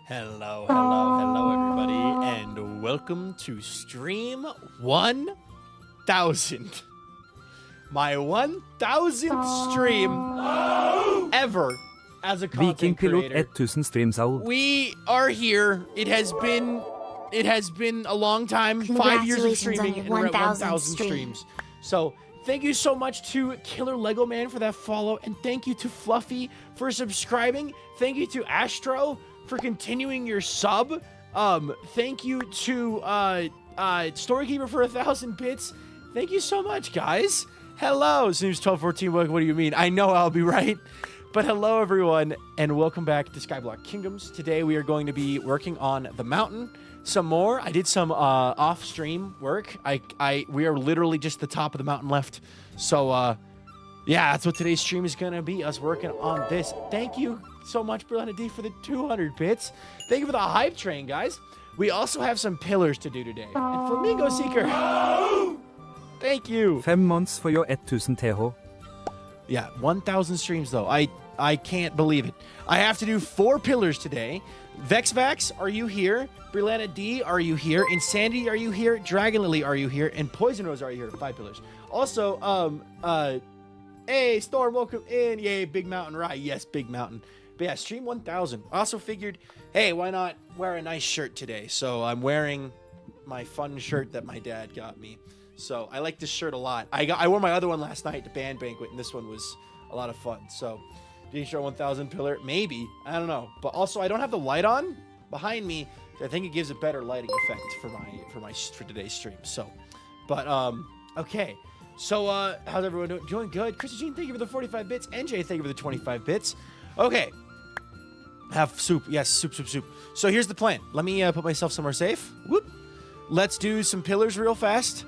Hello, everybody, and welcome to stream 1000. My 1000th stream ever as a content VikingPilot creator. 1000 streams out. We are here. It has been a long time. 5 years of streaming and we're at 1000 streams. So thank you so much to Killer Lego Man for that follow, and thank you to Fluffy for subscribing. Thank you to Astro for continuing your sub. Thank you to Storykeeper for 1,000 bits. Thank you so much, guys. Hello, Snooze 1214. What do you mean? I know I'll be right. But hello, everyone, and welcome back to Skyblock Kingdoms. Today we are going to be working on the mountain some more. I did some off-stream work. We are literally just the top of the mountain left. So yeah, that's what today's stream is gonna be. Us working on this. Thank you so much, Brilliant D, for the 200 bits. Thank you for the hype train, guys. We also have some pillars to do today. And Flamingo Seeker. Thank you. 5 months for your 1000 TH. Yeah, 1,000 streams, though. I can't believe it. I have to do 4 pillars today. Vexvax, are you here? Brilliant D, are you here? Insanity, are you here? Dragon Lily, are you here? And Poison Rose, are you here? 5 pillars. Also, hey, Storm, welcome in. Yay, Big Mountain, right? Yes, Big Mountain. But yeah, stream 1,000. I also figured, hey, why not wear a nice shirt today? So I'm wearing my fun shirt that my dad got me. So I like this shirt a lot. I wore my other one last night at the band banquet, and this one was a lot of fun. So, did you show 1,000 pillar? Maybe. I don't know. But also, I don't have the light on behind me. So I think it gives a better lighting effect for today's stream. So, but okay. So how's everyone doing? Doing good. Chrissy Jean, thank you for the 45 bits. NJ, thank you for the 25 bits. Okay. Have soup. Yes, soup. So here's the plan. Let me put myself somewhere safe. Whoop. Let's do some pillars real fast.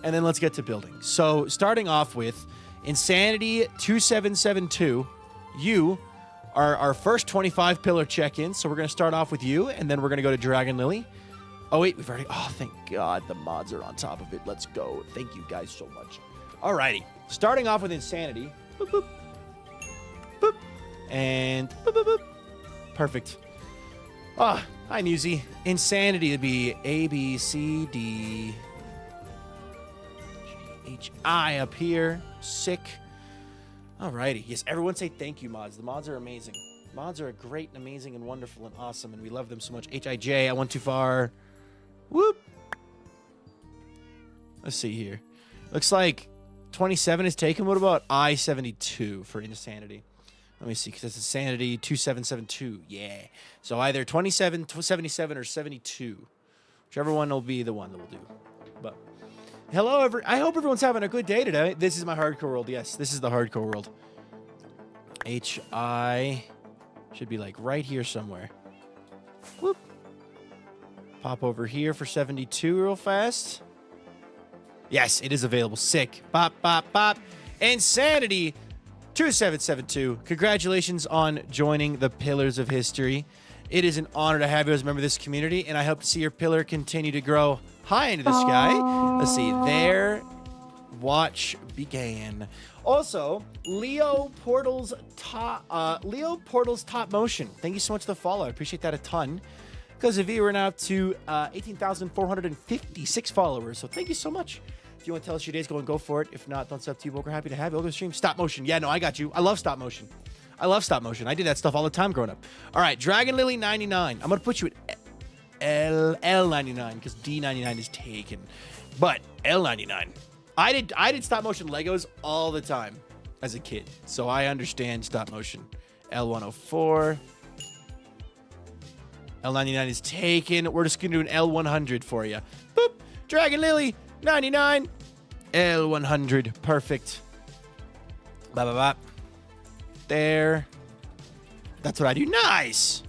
And then let's get to building. So starting off with Insanity 2772, you are our first 25 pillar check-in. So we're going to start off with you, and then we're going to go to Dragon Lily. Oh, wait, we've already... Oh, thank God the mods are on top of it. Let's go. Thank you guys so much. Alrighty. Starting off with Insanity. Boop, boop. Boop. And boop, boop, boop. Perfect. Ah, hi, Newsy. Insanity would be A, B, C, D... H-I up here. Sick. Alrighty. Yes, everyone say thank you, mods. The mods are amazing. Mods are great and amazing and wonderful and awesome, and we love them so much. H-I-J, I went too far. Whoop. Let's see here. Looks like 27 is taken. What about I-72 for Insanity? Let me see, because it's Insanity 2772. Yeah. So either 27, 77, or 72. Whichever one will be the one that we'll do. But... hello, I hope everyone's having a good day today. This is my hardcore world. Yes, this is the hardcore world. H-I should be like right here somewhere. Whoop. Pop over here for 72 real fast. Yes, it is available. Sick. Pop, pop, pop. Insanity 2772. Congratulations on joining the Pillars of History. It is an honor to have you as a member of this community, and I hope to see your pillar continue to grow high into the sky. Let's see. There, watch began. Also, Leo Portal's top motion. Thank you so much for the follow. I appreciate that a ton. Because of you, we're now up to 18,456 followers. So thank you so much. If you want to tell us your day's going, go for it. If not, don't stop to you. We're happy to have you. Welcome to the stream. Stop motion. Yeah, no, I got you. I love stop motion. I love stop motion. I did that stuff all the time growing up. All right, Dragon Lily 99. I'm going to put you at L99 because D99 is taken. But L99. I did stop motion Legos all the time as a kid. So I understand stop motion. L104. L99 is taken. We're just going to do an L100 for you. Boop. Dragon Lily 99. L100. Perfect. Blah, blah, blah. There. That's what I do. Nice.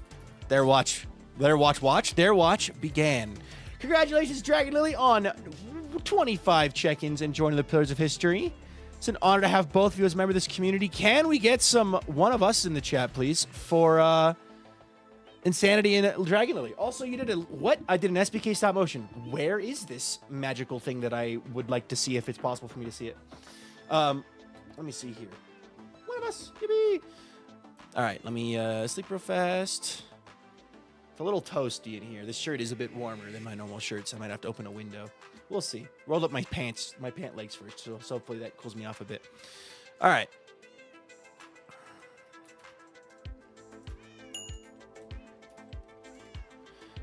There, watch. There, watch. Their watch began. Congratulations, Dragon Lily, on 25 check-ins and joining the Pillars of History. It's an honor to have both of you as a member of this community. Can we get one of us in the chat, please, for Insanity and Dragon Lily? Also, you did what? I did an SBK stop motion. Where is this magical thing that I would like to see if it's possible for me to see it? Let me see here. One of us. Yippee. All right, let me sleep real fast. It's a little toasty in here. This shirt is a bit warmer than my normal shirt, so I might have to open a window. We'll see. Rolled up my pants, my pant legs first, so hopefully that cools me off a bit. All right.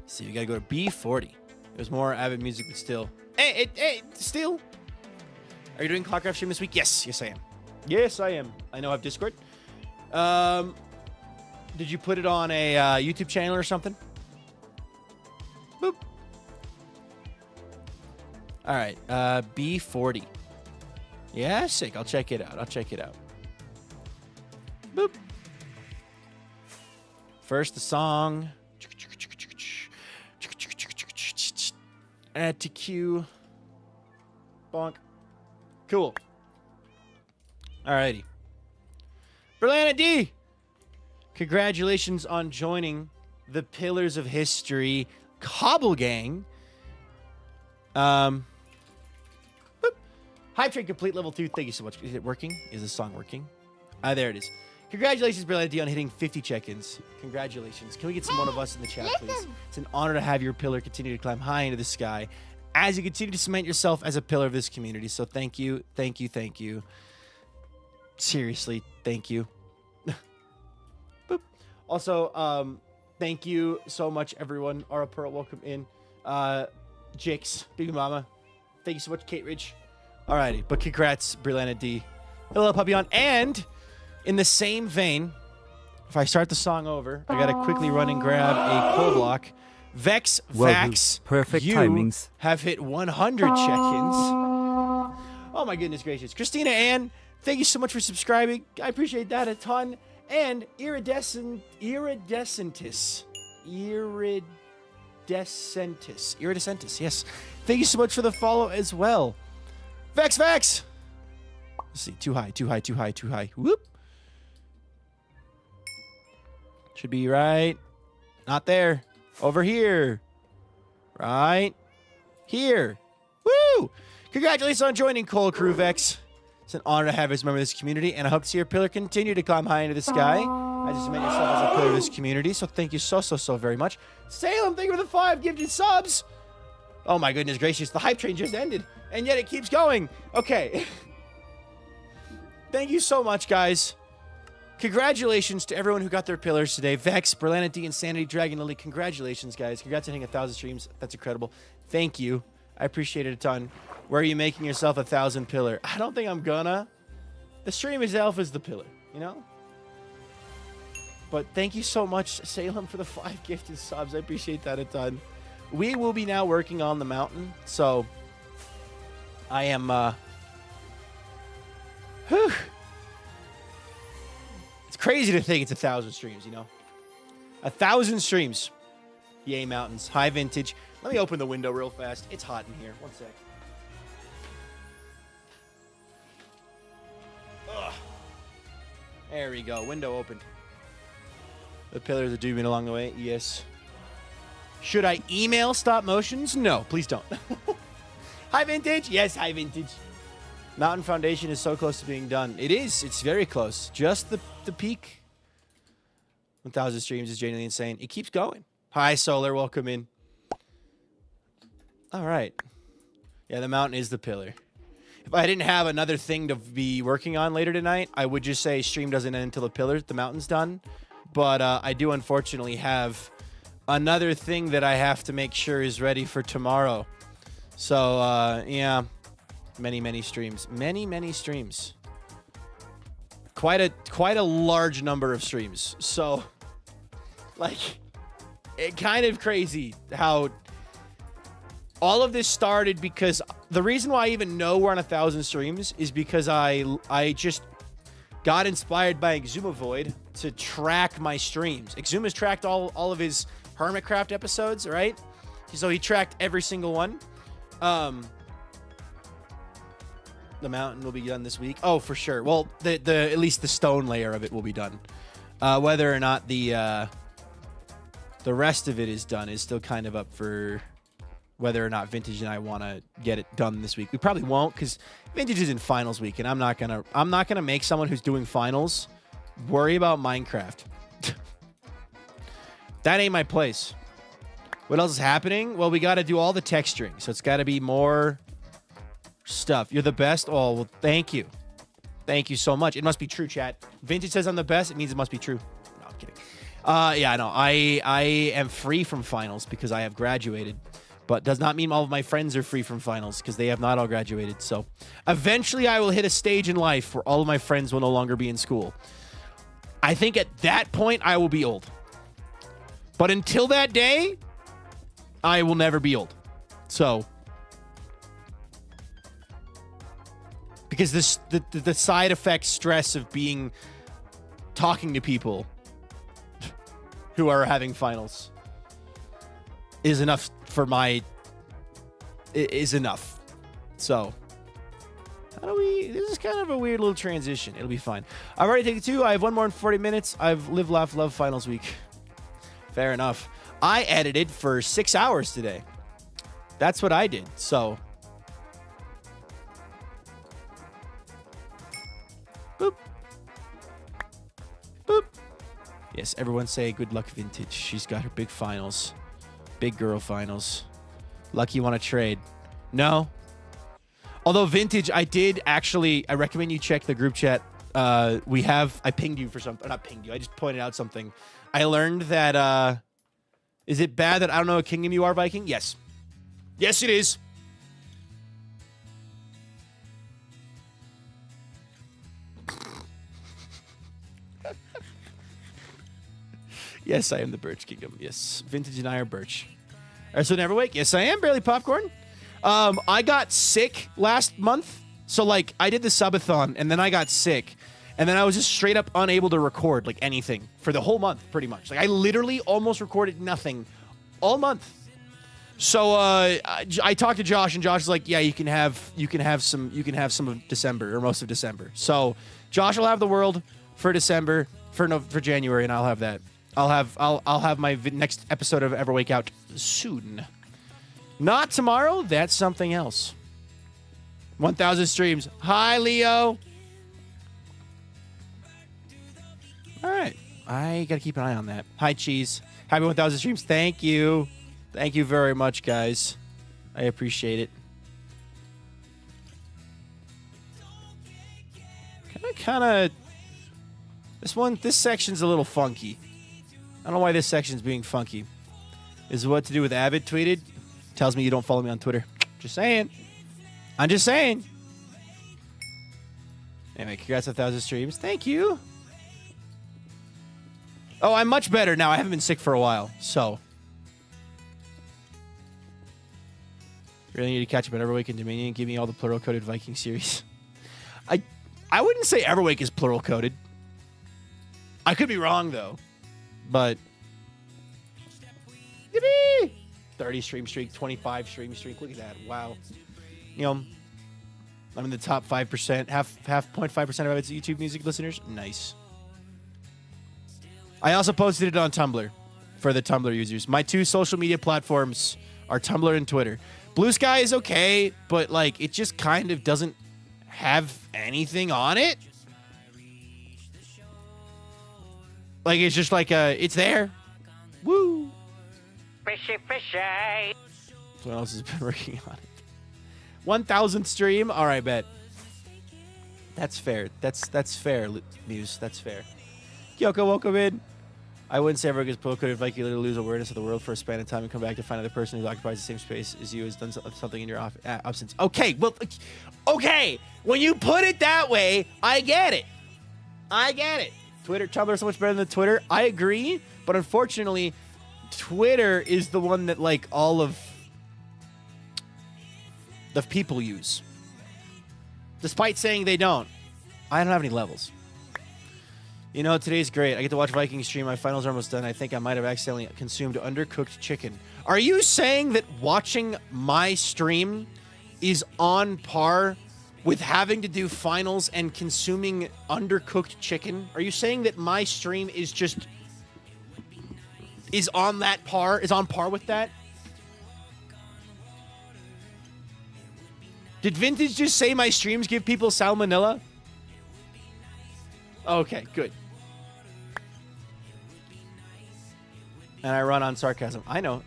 See, we gotta go to B40. There's more Avid music, but still. Hey, still. Are you doing Clockcraft stream this week? Yes, I am. Yes, I am. I know I have Discord. Did you put it on a YouTube channel or something? Boop. All right, B40. Yeah, sick. I'll check it out. Boop. First, the song. Add to queue. Bonk. Cool. Alrighty. Berlana D! Congratulations on joining the Pillars of History Cobble Gang. Boop. Hype Train complete level 2. Thank you so much. Is it working? Is the song working? There it is. Congratulations, Berlana D, on hitting 50 check-ins. Congratulations. Can we get some one of us in the chat, please? It's an honor to have your pillar continue to climb high into the sky as you continue to cement yourself as a pillar of this community. So thank you. Seriously, thank you. Boop. Also, thank you so much, everyone. Aura Pearl, welcome in. Jix, Baby Mama, thank you so much, Kate Ridge. Alrighty, but congrats, Berlana D. Hello, Papillon. And in the same vein, if I start the song over, I gotta quickly run and grab a coal block. Vex, Vax, perfect you timings. have hit 100 check-ins. Oh my goodness gracious. Christina Ann, thank you so much for subscribing. I appreciate that a ton. And Iridecentus, yes. Thank you so much for the follow as well. Vex. Let's see, too high. Whoop. Should be right. Not there. Over here. Right here. Woo! Congratulations on joining Coal Crew, Vex. It's an honor to have you as a member of this community, and I hope to see your pillar continue to climb high into the sky. I just made yourself as a pillar of this community, so thank you so very much. Salem, thank you for the 5 gifted subs. Oh my goodness gracious, the hype train just ended, and yet it keeps going. Okay. Thank you so much, guys. Congratulations to everyone who got their pillars today. Vex, Berlana D, Insanity, Dragon Lily. Congratulations, guys. Congrats on hitting 1,000 streams. That's incredible. Thank you. I appreciate it a ton. Where are you making yourself 1,000 pillar? I don't think I'm gonna. The stream itself is the pillar, you know? But thank you so much, Salem, for the 5 gifted subs. I appreciate that a ton. We will be now working on the mountain, so I am, whew. It's crazy to think it's 1,000 streams, you know? 1,000 streams. Yay, mountains. High vintage. Let me open the window real fast. It's hot in here. One sec. Ugh. There we go. Window open. The pillars are dooming along the way. Yes. Should I email stop motions? No, please don't. High vintage? Yes, high vintage. Mountain foundation is so close to being done. It is. It's very close. Just the peak. 1,000 streams is genuinely insane. It keeps going. Hi, Solar. Welcome in. All right. Yeah, the mountain is the pillar. If I didn't have another thing to be working on later tonight, I would just say stream doesn't end until the mountain's done. But I do unfortunately have another thing that I have to make sure is ready for tomorrow. So, yeah. Many streams. Many streams. Quite a large number of streams. So, like, it kind of crazy how all of this started because the reason why I even know we're on 1,000 streams is because I just got inspired by Exumavoid to track my streams. Exuma's tracked all of his Hermitcraft episodes, right? So he tracked every single one. The mountain will be done this week. Oh, for sure. Well, the at least the stone layer of it will be done. Whether or not the rest of it is done is still kind of up for whether or not Vintage and I want to get it done this week. We probably won't because Vintage is in finals week, and I'm not gonna make someone who's doing finals worry about Minecraft. That ain't my place. What else is happening? Well, we got to do all the texturing, so it's got to be more stuff. You're the best. Oh, well, thank you. Thank you so much. It must be true, chat. Vintage says I'm the best. It means it must be true. No, I'm kidding. Yeah, no, I am free from finals because I have graduated, but does not mean all of my friends are free from finals because they have not all graduated. So eventually I will hit a stage in life where all of my friends will no longer be in school. I think at that point I will be old. But until that day, I will never be old. So, because the side effect stress of talking to people who are having finals is enough for is enough. So, this is kind of a weird little transition. It'll be fine. I've already taken 2. I have 1 more in 40 minutes. I've live, laugh, love finals week. Fair enough. I edited for 6 hours today. That's what I did. So, boop. Boop. Yes, everyone say good luck, Vintage. She's got her big finals. Big girl finals. Lucky you want to trade. No. Although, Vintage, I recommend you check the group chat. I pinged you for something. Not pinged you. I just pointed out something. I learned that, is it bad that I don't know what kingdom you are, Viking? Yes. Yes, it is. Yes, I am the Birch Kingdom. Yes. Vintage and I are Birch. So Neverwake? Yes, I am. Barely Popcorn. I got sick last month. So, like, I did the subathon, and then I got sick. And then I was just straight up unable to record, like, anything for the whole month, pretty much. Like, I literally almost recorded nothing all month. So, I talked to Josh, and Josh is like, yeah, you can have some of December, or most of December. So, Josh will have the world for December, for January, and I'll have that. I'll have my next episode of Everwake out soon. Not tomorrow. That's something else. 1,000 streams. Hi, Leo. All right. I got to keep an eye on that. Hi, Cheese. Happy 1,000 streams. Thank you. Thank you very much, guys. I appreciate it. This section's a little funky. I don't know why this section's being funky. Is what to do with Avid tweeted? Tells me you don't follow me on Twitter. Just saying. I'm just saying. Anyway, congrats on 1,000 streams. Thank you. Oh, I'm much better now. I haven't been sick for a while, so. Really need to catch up on Everwake and Dominion. Give me all the plural-coded Viking series. I wouldn't say Everwake is plural-coded. I could be wrong, though. But. Yippee! 30 stream streak, 25 stream streak. Look at that. Wow. You know, I'm in the top 5%, half 0.5% of its YouTube music listeners. Nice. I also posted it on Tumblr for the Tumblr users. My 2 social media platforms are Tumblr and Twitter. Blue Sky is okay, but like it just kind of doesn't have anything on it. Like it's just like it's there. Woo. Fishy, fishy. Someone else has been working on it. 1,000th stream. All right, bet. That's fair. That's fair, Muse. That's fair. Kyoko, welcome in. I wouldn't say ever gets coded if you literally lose awareness of the world for a span of time and come back to find another person who occupies the same space as you has done something in your absence. Okay, well, okay. When you put it that way, I get it. I get it. Twitter, Tumblr is so much better than Twitter. I agree, but unfortunately, Twitter is the one that like all of the people use. Despite saying they don't. I don't have any levels. You know, today's great. I get to watch Viking stream. My finals are almost done. I think I might have accidentally consumed undercooked chicken. Are you saying that watching my stream is on par with having to do finals and consuming undercooked chicken? Are you saying that my stream is just is on par with that? Did Vintage just say my streams give people salmonella? Okay, good. And I run on sarcasm. I know.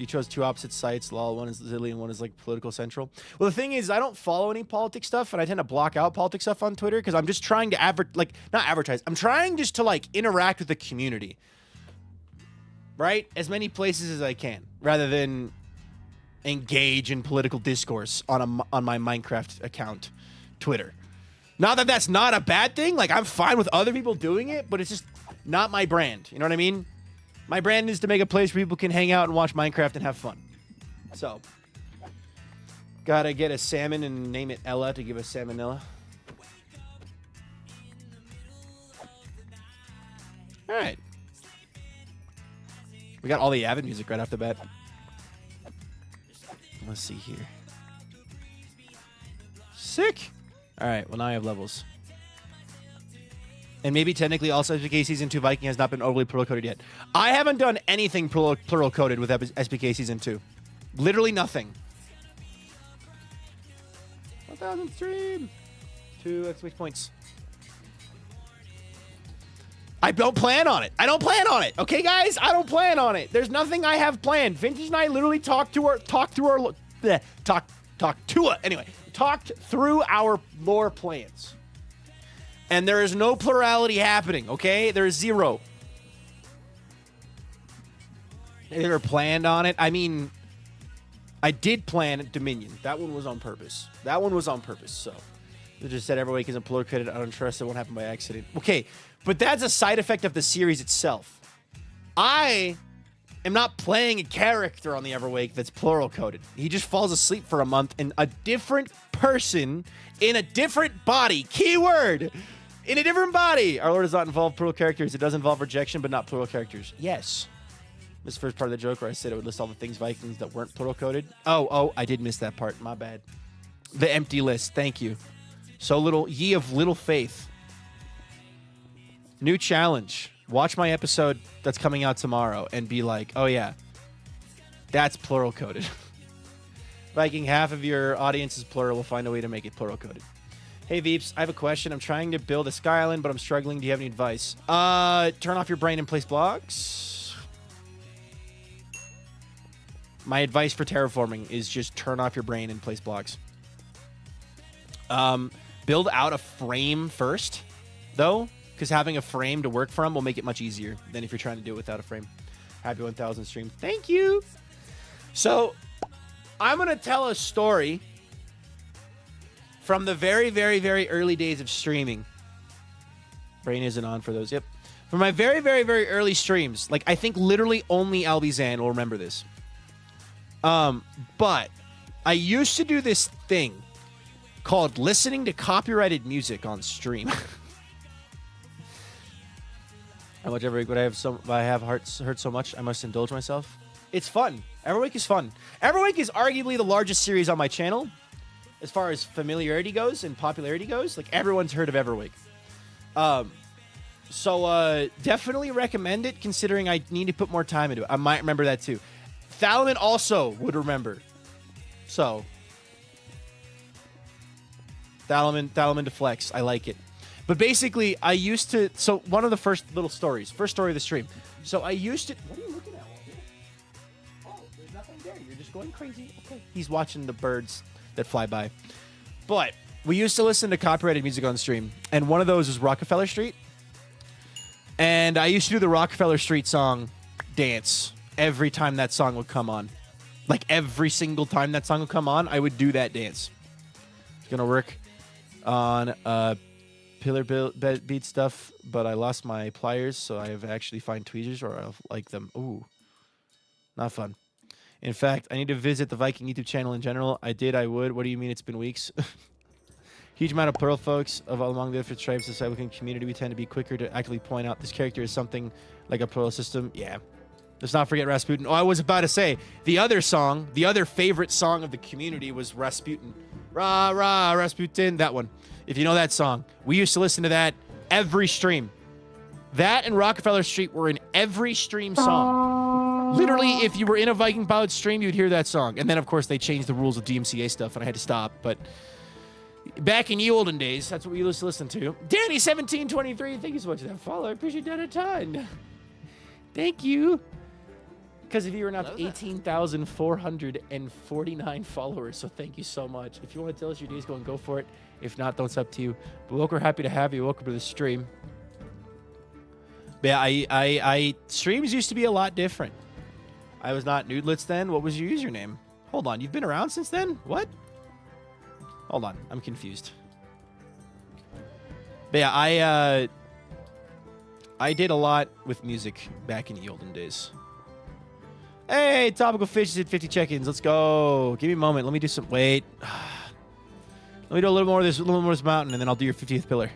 You chose two opposite sites. Lol, one is Zilly and one is like political central. Well, the thing is, I don't follow any politics stuff, and I tend to block out politics stuff on Twitter because I'm just trying to not advertise. I'm trying just to like interact with the community, right? As many places as I can, rather than engage in political discourse on my Minecraft account, Twitter. Not that that's not a bad thing. Like, I'm fine with other people doing it, but it's just not my brand. You know what I mean? My brand is to make a place where people can hang out and watch Minecraft and have fun. So, gotta get a salmon and name it Ella to give us salmonella. All right. We got all the Avid music right off the bat. Let's see here. Sick. All right, well, now I have levels. And maybe technically also SPK Season 2 Viking has not been overly plural-coded yet. I haven't done anything plural-coded with SPK Season 2. Literally nothing. 1,000 stream. 2 exclamation points. I don't plan on it. I don't plan on it. Okay, guys? I don't plan on it. There's nothing I have planned. Vintage and I literally talked through our lore plans. And there is no plurality happening, okay? There is zero. I never planned on it. I mean, I did plan Dominion. That one was on purpose. So, they just said every week isn't plural-coded. I don't trust it won't happen by accident. Okay, but that's a side effect of the series itself. I am not playing a character on the Everwake that's plural-coded. He just falls asleep for a month, and a different person in a different body, keyword, in a different body. Our lore does not involve plural characters. It does involve rejection, but not plural characters. Yes. This first part of the joke where I said I would list all the things Vikings that weren't plural-coded. Oh, I did miss that part. My bad. The empty list. Thank you. So little, ye of little faith. New challenge. Watch my episode that's coming out tomorrow and be like, oh yeah, that's plural coded. Viking, half of your audience is plural. We'll find a way to make it plural coded. Hey Veeps, I have a question. I'm trying to build a sky island, but I'm struggling. Do you have any advice? Turn off your brain and place blocks. My advice for terraforming is just turn off your brain and place blocks. Build out a frame first, though, because having a frame to work from will make it much easier than if you're trying to do it without a frame. Happy 1,000 stream. Thank you. So, I'm going to tell a story from the very, very, very early days of streaming. Brain isn't on for those. Yep. From my very, very, very early streams. Like, I think literally only Albizan will remember this. But I used to do this thing called listening to copyrighted music on stream. How much every week would I have hurt so much I must indulge myself? It's fun. Every week is fun. Every week is arguably the largest series on my channel as far as familiarity goes and popularity goes. Like, everyone's heard of Everweek. So definitely recommend it, considering I need to put more time into it. I might remember that too. Thalamin also would remember. So Thalamin to flex. I like it. But basically, I used to... So, one of the first story of the stream. So, I used to... What are you looking at, Walter? Oh, there's nothing there. You're just going crazy. Okay. He's watching the birds that fly by. But, we used to listen to copyrighted music on stream. And one of those was Rockefeller Street. And I used to do the Rockefeller Street song dance every time that song would come on. Like, every single time that song would come on, I would do that dance. It's going to work on... pillar bead stuff, but I lost my pliers, so I have actually find tweezers, or I like them. Ooh, not fun. In fact, I need to visit the Viking YouTube channel in general. I would. What do you mean it's been weeks? Huge amount of plural folks among the different tribes of the Viking community. We tend to be quicker to actively point out this character is something like a plural system. Yeah. Let's not forget Rasputin. Oh, I was about to say, the other favorite song of the community was Rasputin. Rah, rah, Rasputin. That one. If you know that song, we used to listen to that every stream. That and Rockefeller Street were in every stream song. Literally, if you were in a VikingPilot stream, you'd hear that song. And then, of course, they changed the rules of DMCA stuff, and I had to stop. But back in the olden days, that's what we used to listen to. Danny1723, thank you so much for that follow. I appreciate that a ton. Thank you. Because if you are now 18,449 followers, so thank you so much. If you want to tell us your day's going, go for it. If not, don't. It's up to you. But we're happy to have you. Welcome to the stream. But yeah, I streams used to be a lot different. I was not Nudelets then. What was your username? Hold on, you've been around since then? What? Hold on, I'm confused. But yeah, I did a lot with music back in the olden days. Hey, Topical Fish is at 50 check-ins. Let's go. Give me a moment. Let me do some... Wait. Let me do a little more of this mountain, and then I'll do your 50th pillar.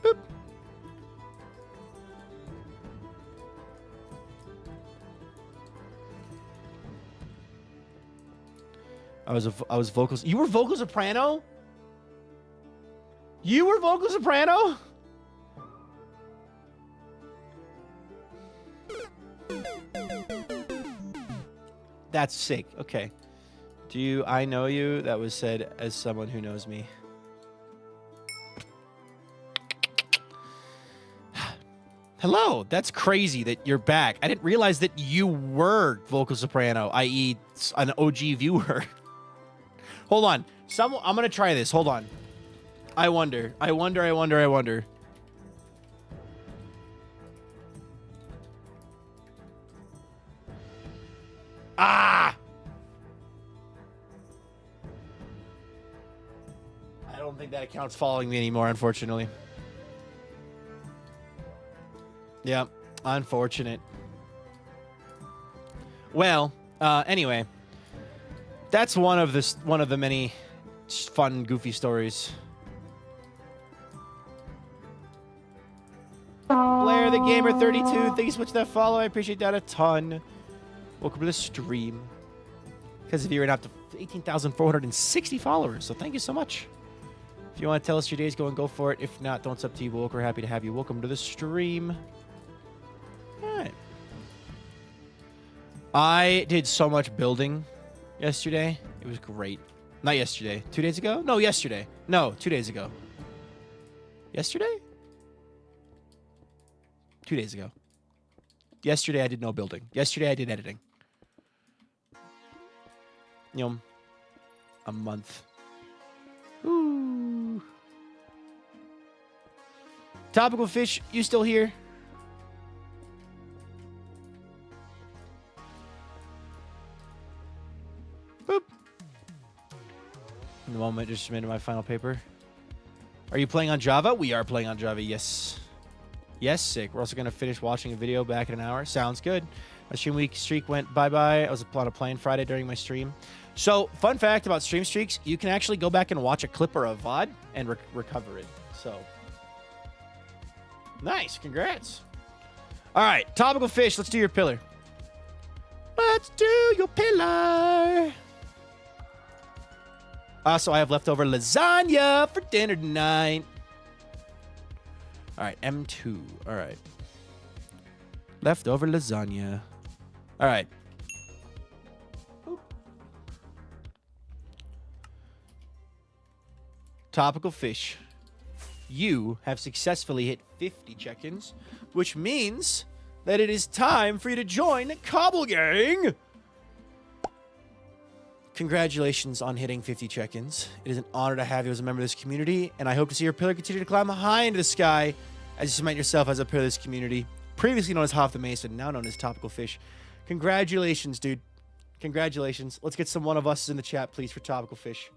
Boop. I was vocals. You were vocal soprano? You were vocal soprano? That's sick. Okay. I know you? That was said as someone who knows me. Hello. That's crazy that you're back. I didn't realize that you were vocal soprano, i.e. an OG viewer. Hold on. I'm going to try this. Hold on. I wonder. Ah! I don't think that account's following me anymore, unfortunately. Yeah, unfortunate. Well, anyway, that's one of the many fun, goofy stories. Blair the Gamer 32, thank you so much for that follow. I appreciate that a ton. Welcome to the stream. Because of you, we're up to 18,460 followers, so thank you so much. If you want to tell us your day's going, go for it. If not, don't. It's up to you. We're happy to have you. Welcome to the stream. All right. I did so much building yesterday. It was great. Not yesterday. 2 days ago? No, yesterday. No, 2 days ago. Yesterday? 2 days ago. Yesterday, I did no building. Yesterday, I did editing. Yum. A month. Ooh. Topical Fish, you still here? Boop. In the moment, just submitted my final paper. Are you playing on Java? We are playing on Java, yes. Yes, sick. We're also going to finish watching a video back in an hour. Sounds good. My stream week streak went bye-bye. I was on a plane Friday during my stream. So, fun fact about stream streaks, you can actually go back and watch a clip or a VOD and recover it. So, nice. Congrats. All right, Topical Fish, let's do your pillar. Let's do your pillar. Also, I have leftover lasagna for dinner tonight. All right, M2. All right. Leftover lasagna. All right. Ooh. Topical Fish. You have successfully hit 50 check-ins, which means that it is time for you to join Cobble Gang. Congratulations on hitting 50 check-ins. It is an honor to have you as a member of this community, and I hope to see your pillar continue to climb high into the sky as you cement yourself as a pillar of this community. Previously known as Hoff the Mason, now known as Topical Fish. Congratulations, dude. Congratulations. Let's get some one of us in the chat, please, for Topical Fish.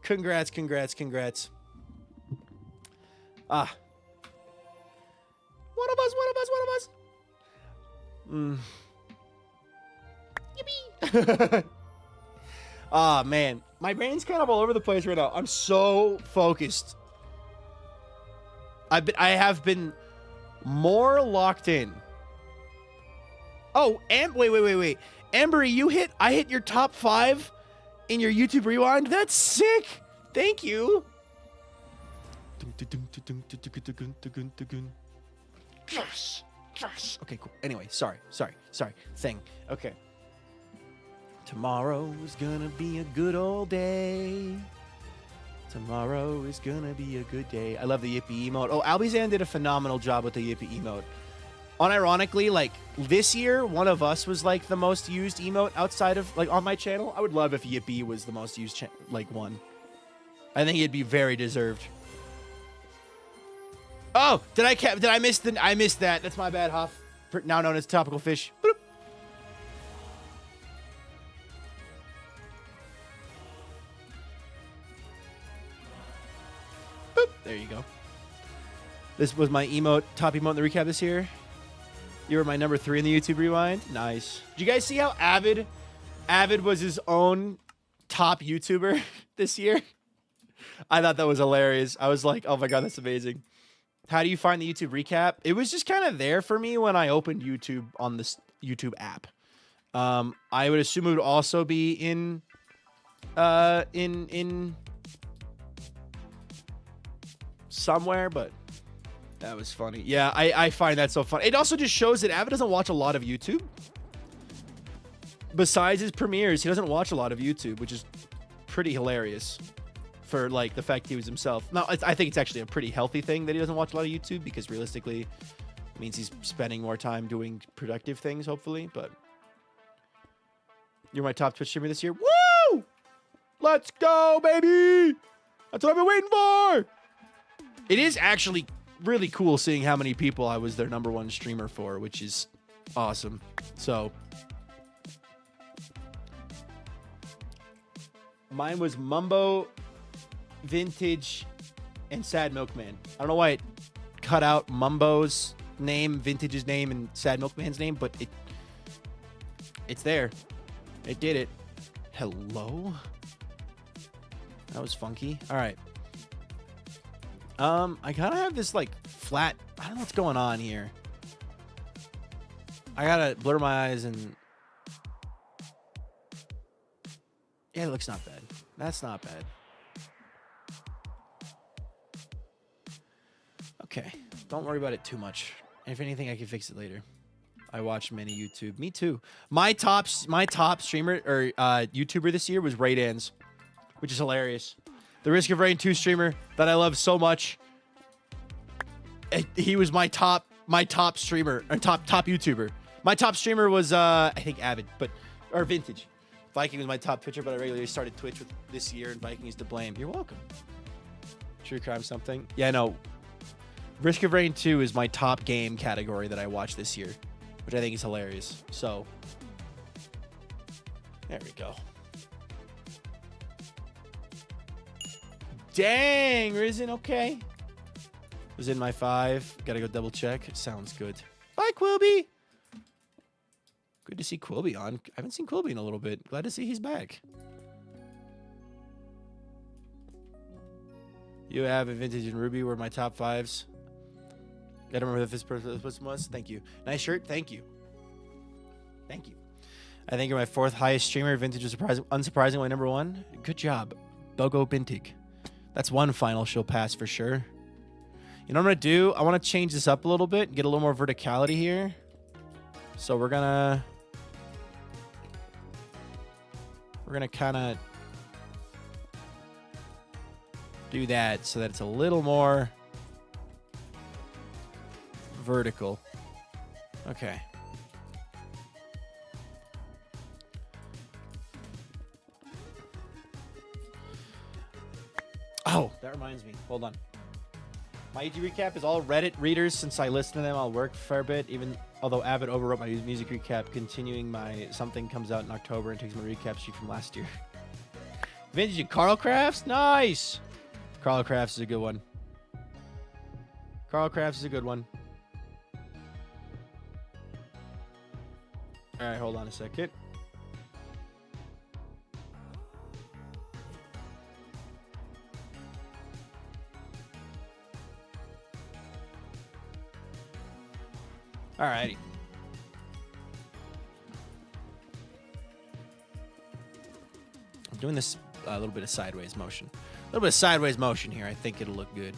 Congrats, congrats, congrats. Ah. One of us, one of us, one of us. Yippee. Ah, man. My brain's kind of all over the place right now. I'm so focused. I have been more locked in. Oh, and wait. Ambery, I hit your top 5 in your YouTube rewind. That's sick. Thank you. Yes. Okay, cool. Anyway, sorry. Thing. Okay. Tomorrow is gonna be a good old day. Tomorrow is gonna be a good day. I love the Yippee emote. Oh, Albizan did a phenomenal job with the Yippee emote. unironically, like this year, one of us was like the most used emote outside of like on my channel. I would love if Yippee was the most used like one. I think it'd be very deserved. Oh, did I miss I missed that. That's my bad, Huff. Now known as Topical Fish. Boop. Boop. There you go. This was my top emote in the recap this year. You were my number 3 in the YouTube Rewind. Nice. Did you guys see how Avid was his own top YouTuber this year? I thought that was hilarious. I was like, oh my God, that's amazing. How do you find the YouTube recap? It was just kind of there for me when I opened YouTube on this YouTube app. I would assume it would also be in somewhere, but that was funny. Yeah, I find that so funny. It also just shows that Avid doesn't watch a lot of YouTube. Besides his premieres, he doesn't watch a lot of YouTube, which is pretty hilarious for like the fact he was himself. Now, I think it's actually a pretty healthy thing that he doesn't watch a lot of YouTube, because realistically it means he's spending more time doing productive things, hopefully. But you're my top Twitch streamer this year. Woo! Let's go, baby! That's what I've been waiting for! It is actually really cool seeing how many people I was their #1 streamer for, which is awesome. So mine was Mumbo, Vintage, and Sad Milkman. I don't know why it cut out Mumbo's name, Vintage's name, and Sad Milkman's name, but it's there. It did it. Hello? That was funky. All right. I kind of have this like flat, I don't know what's going on here. I gotta blur my eyes and yeah, it looks not bad. That's not bad. Okay, don't worry about it too much. If anything, I can fix it later. I watched many YouTube. Me too. My top streamer or YouTuber this year was Raydans, which is hilarious. The Risk of Rain 2 streamer that I love so much. He was my top streamer or top YouTuber. My top streamer was I think Avid, or Vintage. Viking was my top Twitcher, but I regularly started Twitch with this year, and Viking is to blame. You're welcome. True crime something. Yeah, no. Risk of Rain 2 is my top game category that I watched this year, which I think is hilarious. So there we go. Dang, Risen, okay. Was in my 5. Gotta go double check. Sounds good. Bye, Quilby. Good to see Quilby on. I haven't seen Quilby in a little bit. Glad to see he's back. You have a Vintage and Ruby were my top 5s. Gotta remember the fifth person was. Thank you. Nice shirt. Thank you. Thank you. I think you're my 4th highest streamer. Vintage was unsurprisingly #1. Good job, Bogo Bintig. That's one final she'll pass for sure. You know what I'm going to do? I want to change this up a little bit, get a little more verticality here. So we're going to kind of do that so that it's a little more vertical. Okay. Oh, that reminds me. Hold on. My YouTube recap is all Reddit readers. Since I listen to them, I'll work a fair bit. Even although Avid overwrote my music recap, continuing my something comes out in October and takes my recap sheet from last year. Vintage and Carl Crafts? Nice! Carl Crafts is a good one. Carl Crafts is a good one. Alright, hold on a second. Alrighty. I'm doing this a little bit of sideways motion. A little bit of sideways motion here. I think it'll look good.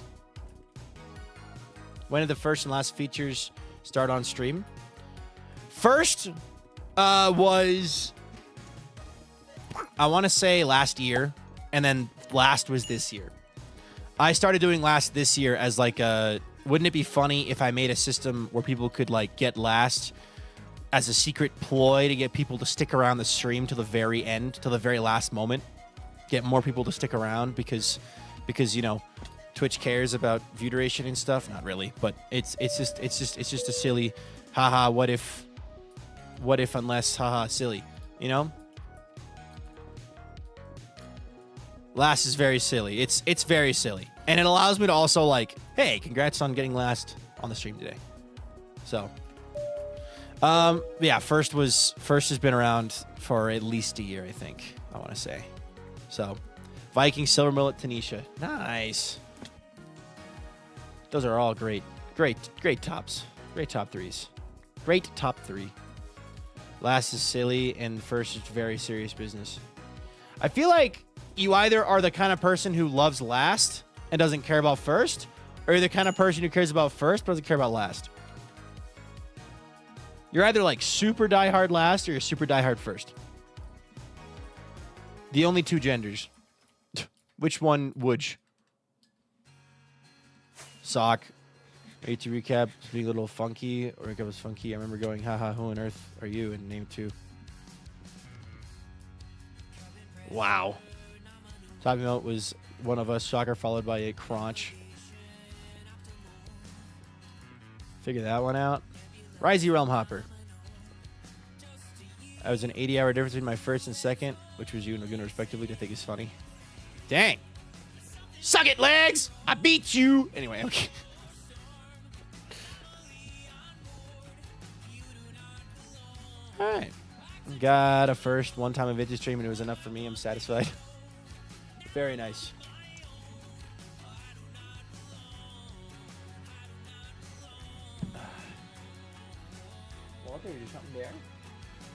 When did the first and last features start on stream? First was, I want to say last year, and then last was this year. I started doing last this year as like a wouldn't it be funny if I made a system where people could like get last as a secret ploy to get people to stick around the stream to the very end, to the very last moment, get more people to stick around because you know, Twitch cares about view duration and stuff. Not really, but it's just a silly, haha. What if unless haha silly, you know? Last is very silly. It's very silly. And it allows me to also like, hey, congrats on getting last on the stream today. So, yeah, first has been around for at least a year, I think, I want to say. So, Viking, Silver Mullet, Tanisha. Nice. Those are all great tops. Great top threes. Great top three. Last is silly, and first is very serious business. I feel like you either are the kind of person who loves last and doesn't care about first, or you're the kind of person who cares about first but doesn't care about last. You're either like super diehard last or you're super diehard first. The only two genders. Which one would you? Sock. Ready to recap? Being a little funky. Or recap was funky. I remember going, haha, who on earth are you? And name two. Wow. Top emote was one of us. Shocker followed by a crunch. Figure that one out. Risey Realm Hopper. I was an 80-hour difference between my first and second, which was you and Laguna respectively, to think is funny. Dang. Suck it, legs! I beat you! Anyway, okay. Alright. Got a first one time a vintage stream and it was enough for me. I'm satisfied. Very nice. Walter, is something there?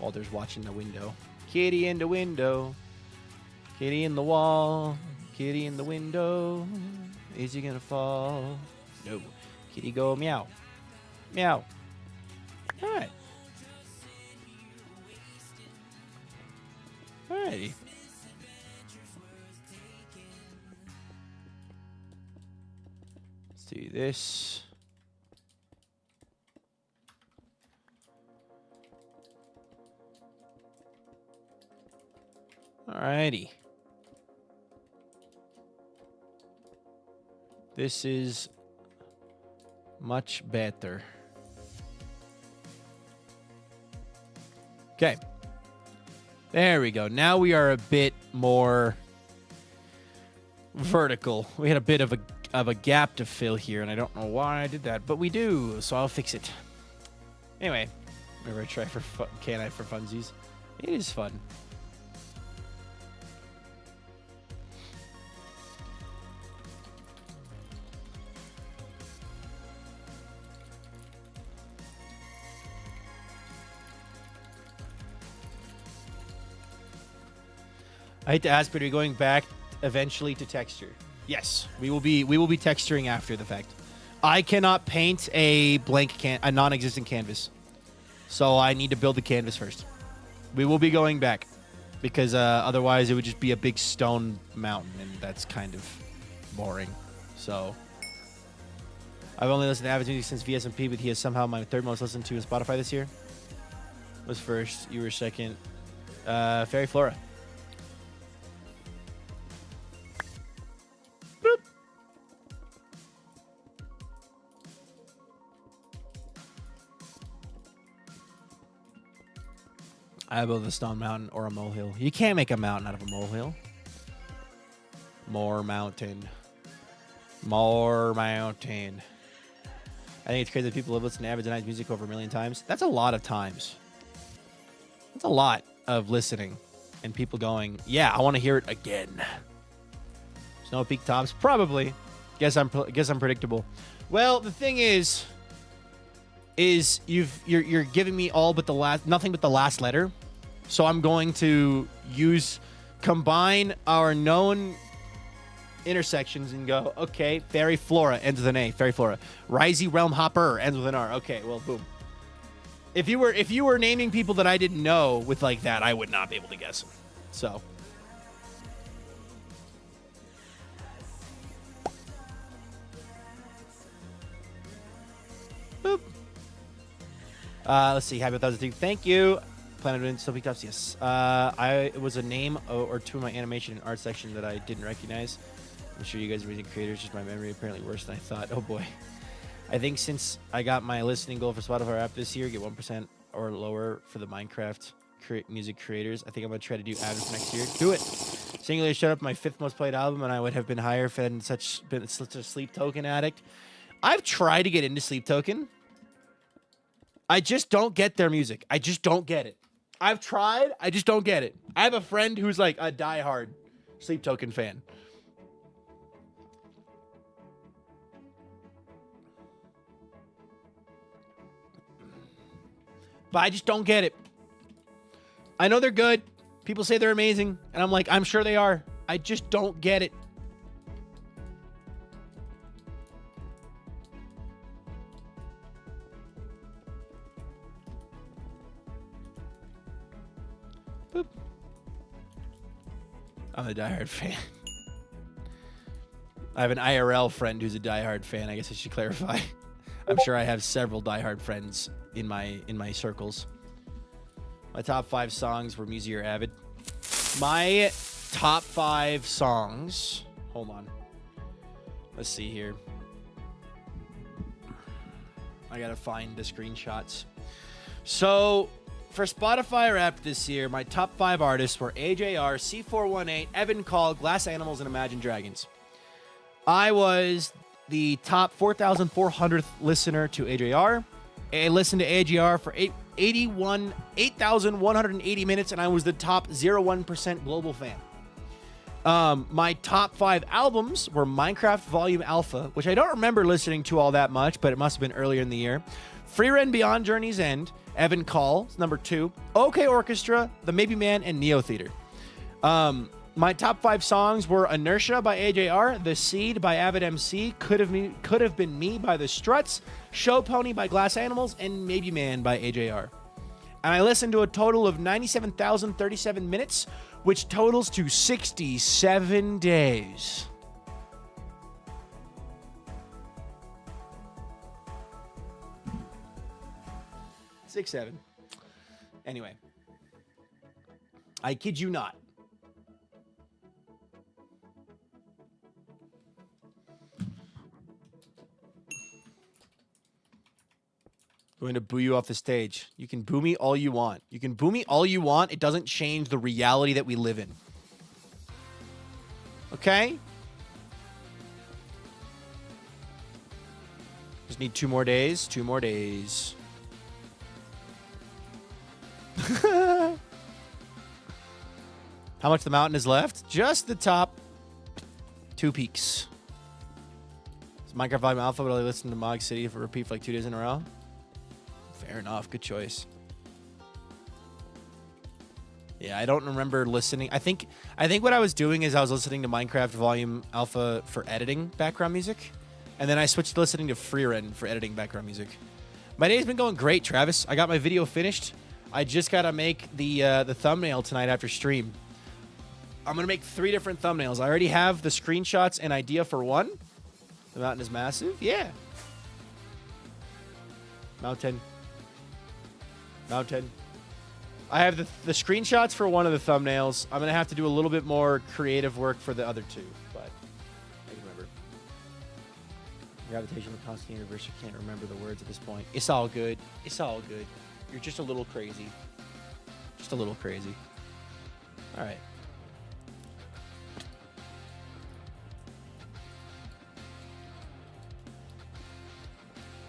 Walter's watching the window. Kitty in the window. Kitty in the wall. Kitty in the window. Is he gonna fall? No. Kitty go meow. Meow. Alright. Alrighty. Let's do this. Alrighty. This is much better. Okay. There we go. Now we are a bit more vertical. We had a bit of a gap to fill here, and I don't know why I did that, but we do, so I'll fix it. Anyway, remember I try for can I for funsies? It is fun. I hate to ask, but are you going back eventually to texture? Yes, we will be texturing after the fact. I cannot paint a non-existent canvas, so I need to build the canvas first. We will be going back because otherwise it would just be a big stone mountain, and that's kind of boring. So I've only listened to Avid's music since VSMP, but he is somehow my third most listened to in Spotify this year. Was first, you were second. Fairy Flora. I build a stone mountain or a molehill. You can't make a mountain out of a molehill. More mountain. More mountain. I think it's crazy that people have listened to Avid Denized music over 1 million times. That's a lot of times. That's a lot of listening and people going, yeah, I want to hear it again. Snow Peak Tops? Probably. Guess I'm predictable. Well, the thing is you're giving me all but the last, nothing but the last letter. So I'm going to combine our known intersections and go, okay, Fairy Flora ends with an A. Fairy Flora. Risey Realm Hopper ends with an R. Okay, well, boom. If you were naming people that I didn't know with like that, I would not be able to guess them. So. Let's see. Happy 1,000. Thank you. Planet of Still Peak Tops. Yes. It was a name or two in my animation and art section that I didn't recognize. I'm sure you guys are amazing creators. Just my memory apparently worse than I thought. Oh boy. I think since I got my listening goal for Spotify app this year, get 1% or lower for the Minecraft music creators. I think I'm gonna try to do ads for next year. Do it. Singularly shut up my 5th most played album, and I would have been higher if I hadn't been such a Sleep Token addict. I've tried to get into Sleep Token. I just don't get their music. I just don't get it. I've tried. I just don't get it. I have a friend who's like a diehard Sleep Token fan. But I just don't get it. I know they're good. People say they're amazing. And I'm like, I'm sure they are. I just don't get it. Boop. I'm a diehard fan. I have an IRL friend who's a diehard fan. I guess I should clarify. I'm sure I have several diehard friends in my circles. My top 5 songs were Musi or Avid. My top 5 songs. Hold on. Let's see here. I gotta find the screenshots. So for Spotify Wrapped this year, my top 5 artists were AJR, C418, Evan Call, Glass Animals, and Imagine Dragons. I was the top 4,400th listener to AJR. I listened to AJR for 8,180 minutes, and I was the top 0.1% global fan. My top 5 albums were Minecraft Volume Alpha, which I don't remember listening to all that much, but it must have been earlier in the year. Free Run Beyond Journey's End, Evan Call, number 2. OK Orchestra, The Maybe Man, and Neo Theater. My top 5 songs were Inertia by AJR, The Seed by Avid MC, Could Have Been Me by The Struts, Show Pony by Glass Animals, and Maybe Man by AJR. And I listened to a total of 97,037 minutes, which totals to 67 days. Six, 7. Anyway. I kid you not. Going to boo you off the stage. You can boo me all you want. You can boo me all you want. It doesn't change the reality that we live in. Okay? Just need 2 more days. 2 more days. How much the mountain is left? Just the top 2 peaks. It's Minecraft Volume Alpha, but I listened to Mog City for repeat for like 2 days in a row. Fair enough. Good choice. Yeah, I don't remember listening. I think what I was doing is I was listening to Minecraft Volume Alpha for editing background music, and then I switched to listening to Freerun for editing background music. My day's been going great, Travis. I got my video finished. I just gotta make the thumbnail tonight after stream. I'm gonna make 3 different thumbnails. I already have the screenshots and idea for one. The mountain is massive. Yeah. Mountain. I have the screenshots for one of the thumbnails. I'm going to have to do a little bit more creative work for the other 2, but I can remember. Gravitational constant universe. I can't remember the words at this point. It's all good. It's all good. You're just a little crazy. Just a little crazy. All right.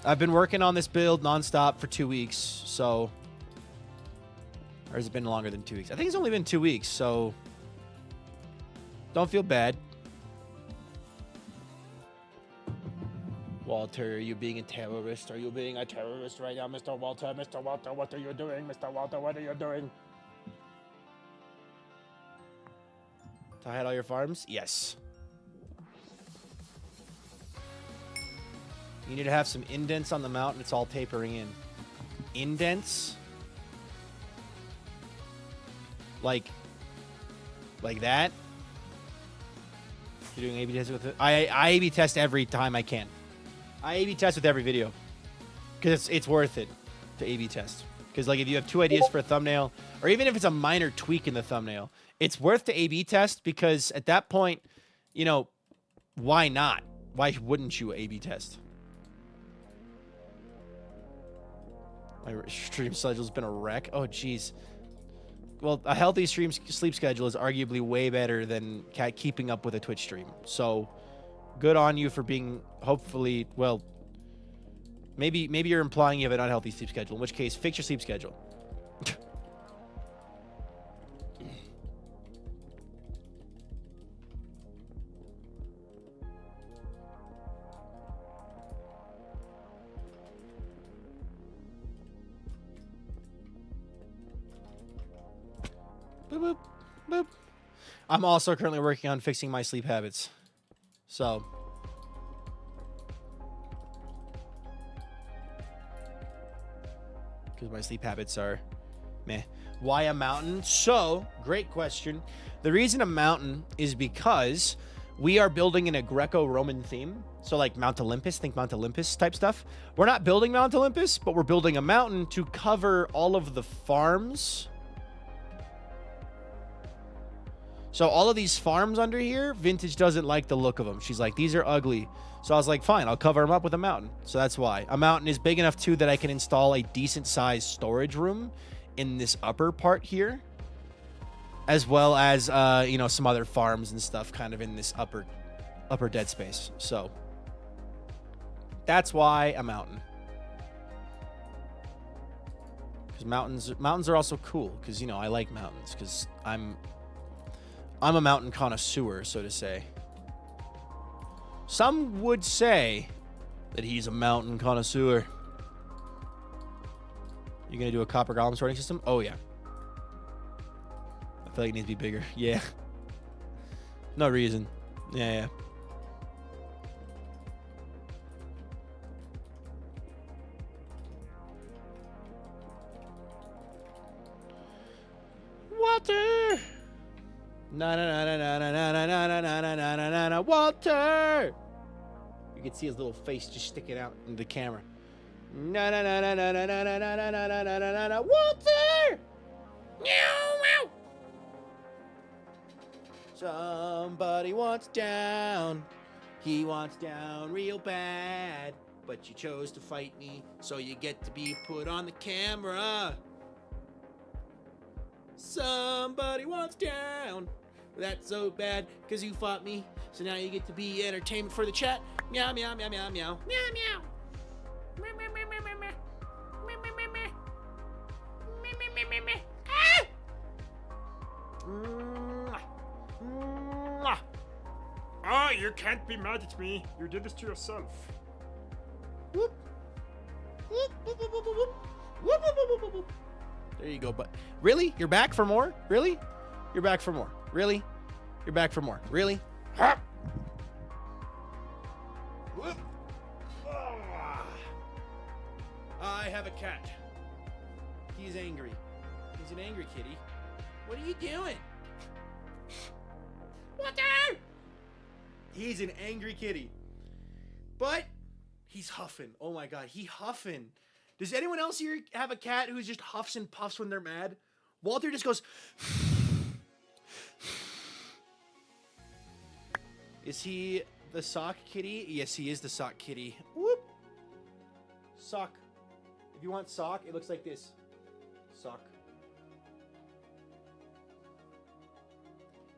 I've been working on this build nonstop for 2 weeks, so... Or has it been longer than 2 weeks? I think it's only been 2 weeks, so... Don't feel bad. Walter, are you being a terrorist? Are you being a terrorist right now, Mr. Walter? Mr. Walter, what are you doing? Mr. Walter, what are you doing? To hide all your farms? Yes. You need to have some indents on the mountain. It's all tapering in. Indents? Like that? You're doing A/B testing with it? I A/B test every time I can. I A/B test with every video. Because it's worth it. to A/B test. Because like if you have 2 ideas for a thumbnail, or even if it's a minor tweak in the thumbnail, it's worth to A/B test because at that point, you know, why not? Why wouldn't you A/B test? My stream schedule's been a wreck. Oh, jeez. Well, a healthy sleep schedule is arguably way better than keeping up with a Twitch stream. So, good on you for being, hopefully, well, maybe you're implying you have an unhealthy sleep schedule, in which case, fix your sleep schedule. Boop, boop, boop. I'm also currently working on fixing my sleep habits. So. Because my sleep habits are meh. Why a mountain? So, great question. The reason a mountain is because we are building in a Greco-Roman theme. So like Mount Olympus, think Mount Olympus type stuff. We're not building Mount Olympus, but we're building a mountain to cover all of the farms. So all of these farms under here, Vintage doesn't like the look of them. She's like, these are ugly. So I was like, fine, I'll cover them up with a mountain. So that's why. A mountain is big enough, too, that I can install a decent-sized storage room in this upper part here. As well as, you know, some other farms and stuff kind of in this upper dead space. So that's why a mountain. Because mountains are also cool. Because, you know, I like mountains. Because I'm a mountain connoisseur, so to say. Some would say that he's a mountain connoisseur. You gonna do a copper golem sorting system? Oh, yeah. I feel like it needs to be bigger. Yeah. No reason. Yeah. Water! Na Walter! You can see his little face just sticking out in the camera. Walter! Meow. Somebody wants down. He wants down real bad. But you chose to fight me, so you get to be put on the camera. Somebody wants down. That's so bad, because you fought me. So now you get to be entertainment for the chat. Meow, meow, meow, meow, meow. Meow, meow. Ah, you can't be mad at me. You did this to yourself. Whoop. Whoop, whoop, whoop, whoop, whoop. Whoop, whoop, whoop, whoop, whoop. There you go, but really? You're back for more? Really? You're back for more. Really? You're back for more. Really? Ha! Whoop. Oh. I have a cat. He's angry. He's an angry kitty. What are you doing? What the? He's an angry kitty. But he's huffing. Oh my god, he huffing. Does anyone else here have a cat who just huffs and puffs when they're mad? Walter just goes... Is he the sock kitty? Yes, he is the sock kitty. Whoop. Sock. If you want sock, it looks like this. Sock.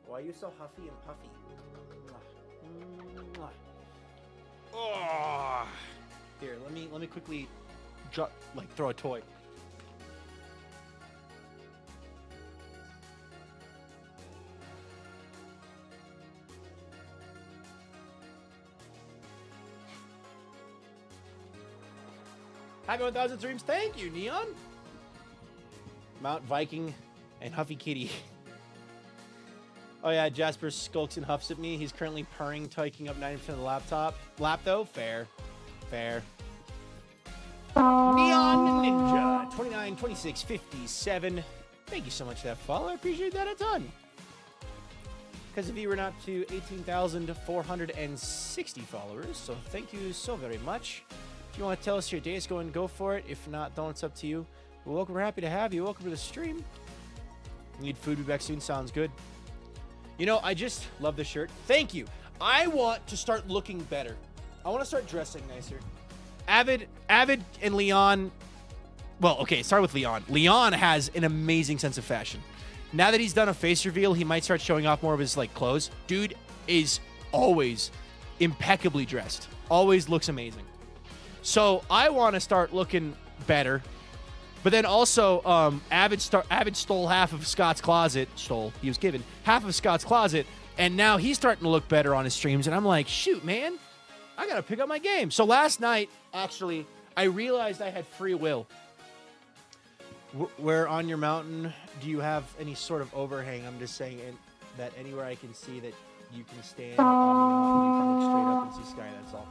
Why are you so huffy and puffy? Oh. Here, let me quickly throw a toy. Happy 1,000 streams. Thank you, Neon. Mount Viking and Huffy Kitty. Oh yeah, Jasper skulks and huffs at me. He's currently purring, taking up 90% of the lap though. Fair. Neon Ninja 29, 26, 57. Thank you so much for that follow. I appreciate that a ton. Because of you, we're not to 18,460 followers. So thank you so very much. If you want to tell us your day is going, go for it. If not, don't. It's up to you. Well, welcome. We're happy to have you. Welcome to the stream. Need food. Be back soon. Sounds good. You know, I just love this shirt. Thank you. I want to start looking better. I want to start dressing nicer. Avid and Leon. Well, okay, start with Leon. Leon has an amazing sense of fashion. Now that he's done a face reveal, he might start showing off more of his like clothes. Dude is always impeccably dressed. Always looks amazing. So I want to start looking better. But then also, Avid stole half of Scott's closet. He was given half of Scott's closet. And now he's starting to look better on his streams. And I'm like, shoot, man, I got to pick up my game. So last night, actually, I realized I had free will. Where on your mountain do you have any sort of overhang? I'm just saying that anywhere I can see that you can stand on the mountain, you can look straight up and see sky. That's all.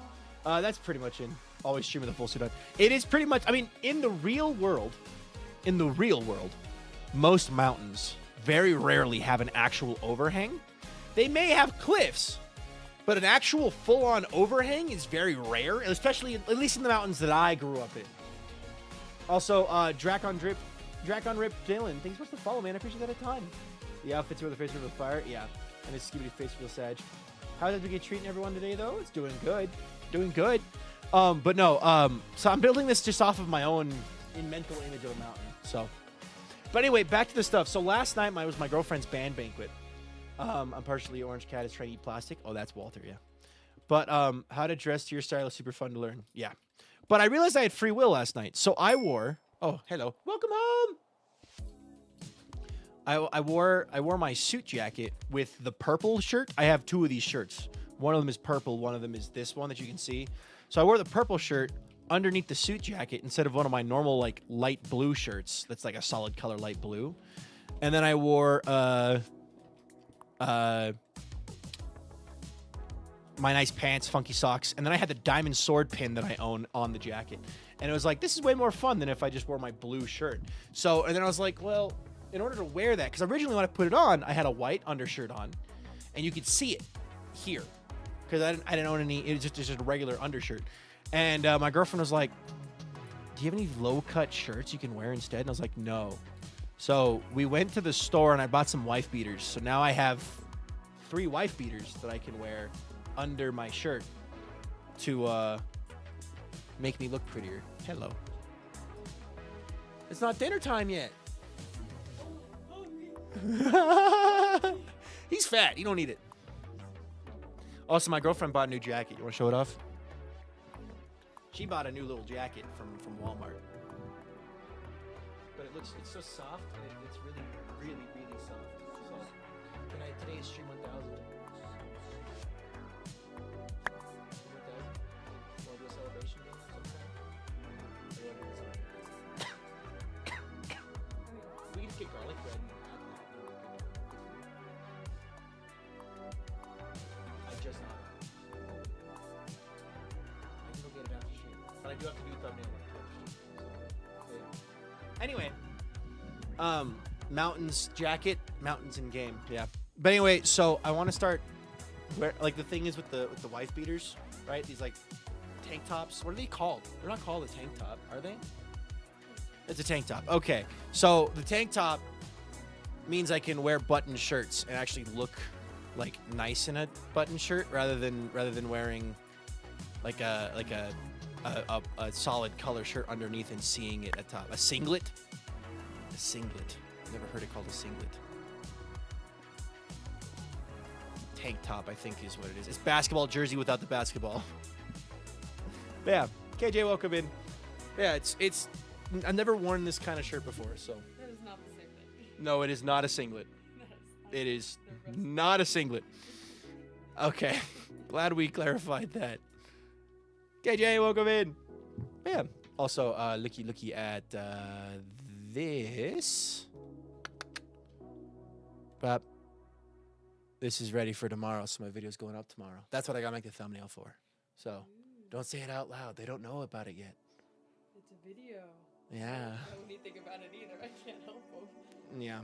That's pretty much in. Always stream with a full suit on. It is pretty much. I mean, in the real world, most mountains very rarely have an actual overhang. They may have cliffs, but an actual full-on overhang is very rare, especially at least in the mountains that I grew up in. Also, Dracon Rip Dylan, thanks so much for the follow, man. I appreciate that a ton. The outfits with the face reveal fire, yeah, and his skibidi face reveal sag. How's SBK treating everyone today, though? It's doing good, but no, so I'm building this just off of my own mental image of a mountain. So, but anyway, back to the stuff. So last night was my girlfriend's band banquet. I'm partially Orange Cat is trying to eat plastic. Oh, that's Walter, yeah. But how to dress to your style is super fun to learn. Yeah. But I realized I had free will last night. So I wore... Oh, hello. Welcome home! I wore my suit jacket with the purple shirt. I have two of these shirts. One of them is purple. One of them is this one that you can see. So I wore the purple shirt underneath the suit jacket instead of one of my normal, like, light blue shirts. That's like a solid color light blue. And then I wore... my nice pants, funky socks, and then I had the diamond sword pin that I own on the jacket. And it was like, this is way more fun than if I just wore my blue shirt. So, and then I was like, well, in order to wear that, because originally when I put it on, I had a white undershirt on, and you could see it here, because I didn't own any, it was just a regular undershirt. And my girlfriend was like, do you have any low-cut shirts you can wear instead? And I was like, no. So we went to the store, and I bought some wife beaters. So now I have 3 wife beaters that I can wear under my shirt to make me look prettier. Hello. It's not dinner time yet. He's fat. You don't need it. Also, my girlfriend bought a new jacket. You want to show it off? She bought a new little jacket from Walmart. But it's so soft, and it's really, really, really soft. So today is stream 1000. Celebration game or something? We can just get garlic bread and add that. I just not. I can go get it after stream. But I do have to do a thumbnail on Twitch. So, yeah. Anyway. Mountains jacket, mountains in game. Yeah. But anyway, so I want to start where like the thing is with the wife beaters, right? These like tank tops. What are they called? They're not called a tank top, are they? It's a tank top. Okay. So the tank top means I can wear button shirts and actually look like nice in a button shirt rather than wearing like a solid color shirt underneath and seeing it at top. A singlet? A singlet. I've never heard it called a singlet. Tank top, I think, is what it is. It's basketball jersey without the basketball. But yeah, KJ, welcome in. Yeah, it's. I've never worn this kind of shirt before, so. That is not the singlet. No, it is not a singlet. It is not a singlet. Okay, glad we clarified that. KJ, welcome in. Yeah. Also, looky at this. But this is ready for tomorrow, so my video's going up tomorrow. That's what I gotta make the thumbnail for. So don't say it out loud. They don't know about it yet. It's a video. Yeah. I don't know anything about it either. I can't help them. Yeah.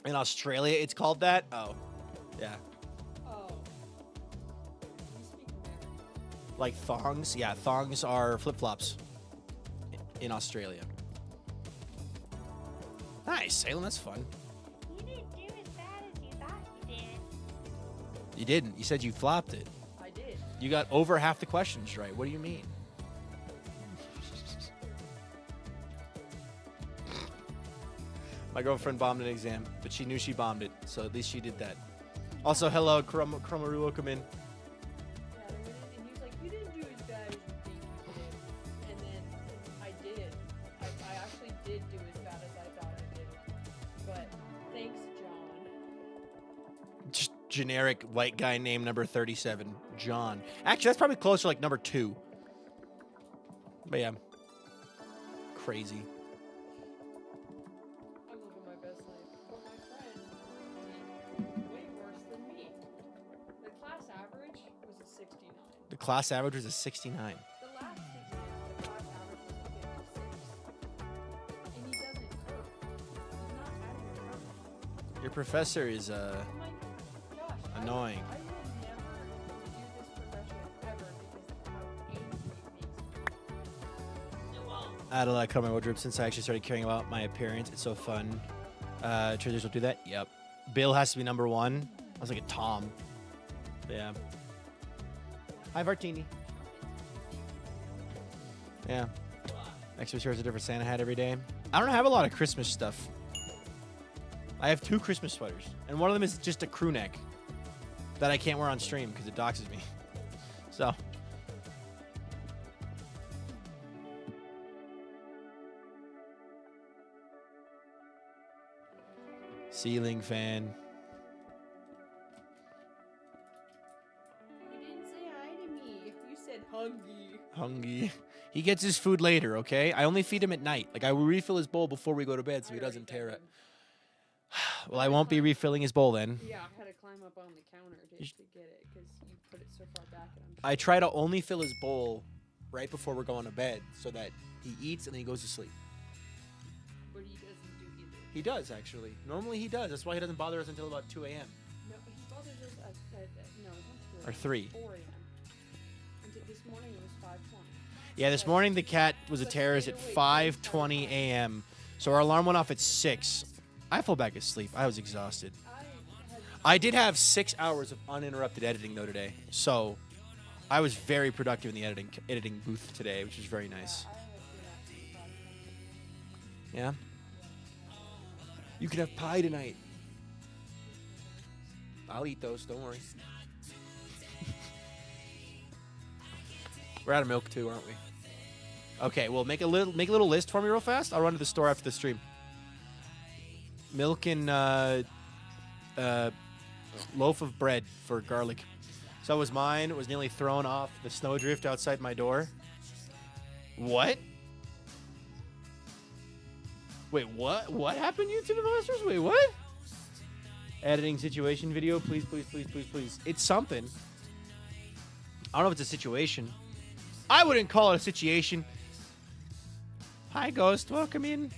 In Australia, it's called that? Oh. Yeah. Oh. You speak American. Like thongs? Yeah, thongs are flip-flops in Australia. Nice, Salem, that's fun. You didn't do as bad as you thought you did. You didn't. You said you flopped it. I did. You got over half the questions right. What do you mean? My girlfriend bombed an exam, but she knew she bombed it, so at least she did that. Also, hello, Kromaru, welcome in. Yeah, and he was like, you didn't do as bad as you think you did. And then I did. I actually did do as bad as I thought I did. But thanks, John. Just generic white guy name number 37, John. Actually, that's probably closer, like number 2. But yeah, crazy. I'm living my best life. But my friend did way worse than me. The class average was a 69. The class average was a 69. The last exam, the class average was a 56. And he doesn't hurt. He's not adding a hurt. Your professor is I'm like, gosh, annoying. I will never do this profession ever because of how angry it makes me. I had a lot of cut my wardrobe since I actually started caring about my appearance. It's so fun. Traders will do that. Yep. Bill has to be number 1. I was like a Tom. Yeah. Hi, Vartini. Yeah. Xmas wears a different Santa hat every day. I don't have a lot of Christmas stuff. I have 2 Christmas sweaters, and one of them is just a crew neck that I can't wear on stream because it doxes me. So. Ceiling fan. You didn't say hi to me. You said hungry. Hungry. He gets his food later, okay? I only feed him at night. Like, I will refill his bowl before we go to bed so he doesn't tear it. Well, I won't be refilling his bowl then. Yeah, I had to climb up on the counter to get it because you put it so far back. And I try to only fill his bowl right before we're going to bed so that he eats and then he goes to sleep. But he doesn't do either. He does, actually. Normally he does. That's why he doesn't bother us until about 2 a.m. No, he bothers us at no, it's not 2 Or 3. 4 a.m. And this morning it was 5:20. Yeah, this morning the cat was a terrorist at 5:20 a.m. So our alarm went off at 6. I fell back asleep. I was exhausted. I did have 6 hours of uninterrupted editing though today. So I was very productive in the editing booth today, which was very nice. Yeah. You can have pie tonight. I'll eat those, don't worry. We're out of milk too, aren't we? Okay, well make a little list for me real fast. I'll run to the store after the stream. Milk and loaf of bread for garlic. So was mine. It was nearly thrown off the snowdrift outside my door. What? Wait, what? What happened, YouTube monsters? Wait, what? Editing situation video, please, please, please, please, please. It's something. I don't know if it's a situation. I wouldn't call it a situation. Hi, Ghost. Welcome in.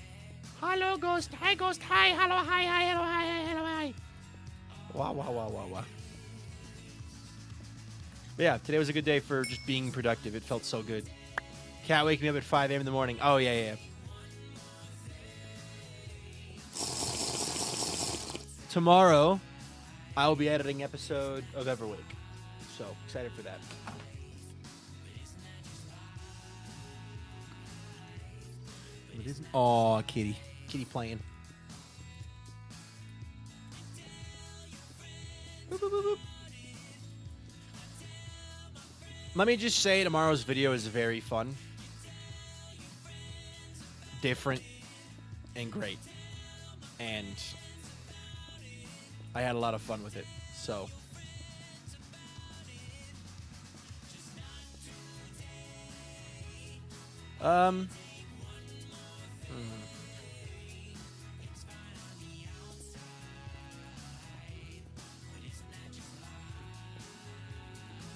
Hello, Ghost. Hi, Ghost. Hi. Hello. Hi. Hi. Hello. Hi. Hi. Hello. Hi. Wow. Wow. Wow. Wow. Wow. But yeah, today was a good day for just being productive. It felt so good. Cat waking me up at 5 a.m. in the morning. Oh, yeah, yeah. Tomorrow, I will be editing an episode of Everwake. So, excited for that. It isn't. Aw, kitty. Kitty playing. Boop, boop, boop, boop. Let me just say tomorrow's video is very fun, different, and great. And I had a lot of fun with it. So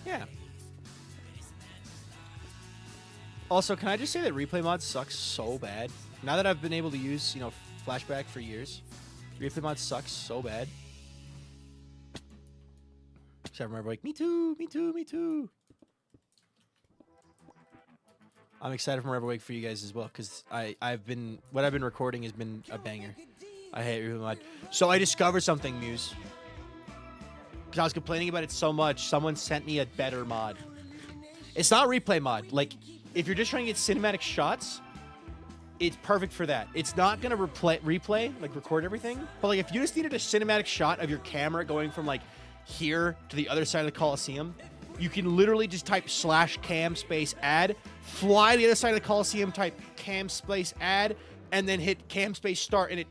yeah. Also, can I just say that replay mod sucks so bad? Now that I've been able to use, Flashback for years, replay mod sucks so bad. So I remember like, me too, me too, me too. I'm excited for more every week for you guys as well, because I've been what I've been recording has been a banger. I hate replay mod. So I discovered something, Muse. Because I was complaining about it so much, someone sent me a better mod. It's not replay mod. Like, if you're just trying to get cinematic shots, it's perfect for that. It's not gonna replay, like record everything. But like, if you just needed a cinematic shot of your camera going from like here to the other side of the Coliseum, you can literally just type /cam space add, fly to the other side of the Coliseum, type cam space add, and then hit cam space start, and it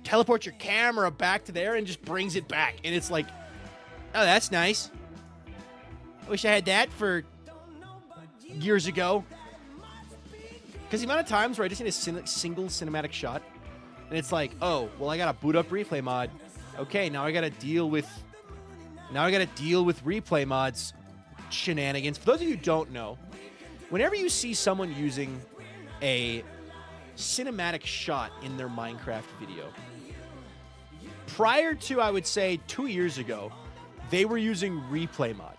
teleports your camera back to there and just brings it back. And it's like, oh, that's nice. I wish I had that for years ago. Because the amount of times where I just need a single cinematic shot, and it's like, oh, well, I gotta boot up replay mod. Okay, now I gotta deal with replay mods shenanigans. For those of you who don't know, whenever you see someone using a cinematic shot in their Minecraft video, prior to, I would say, 2 years ago, they were using replay mod.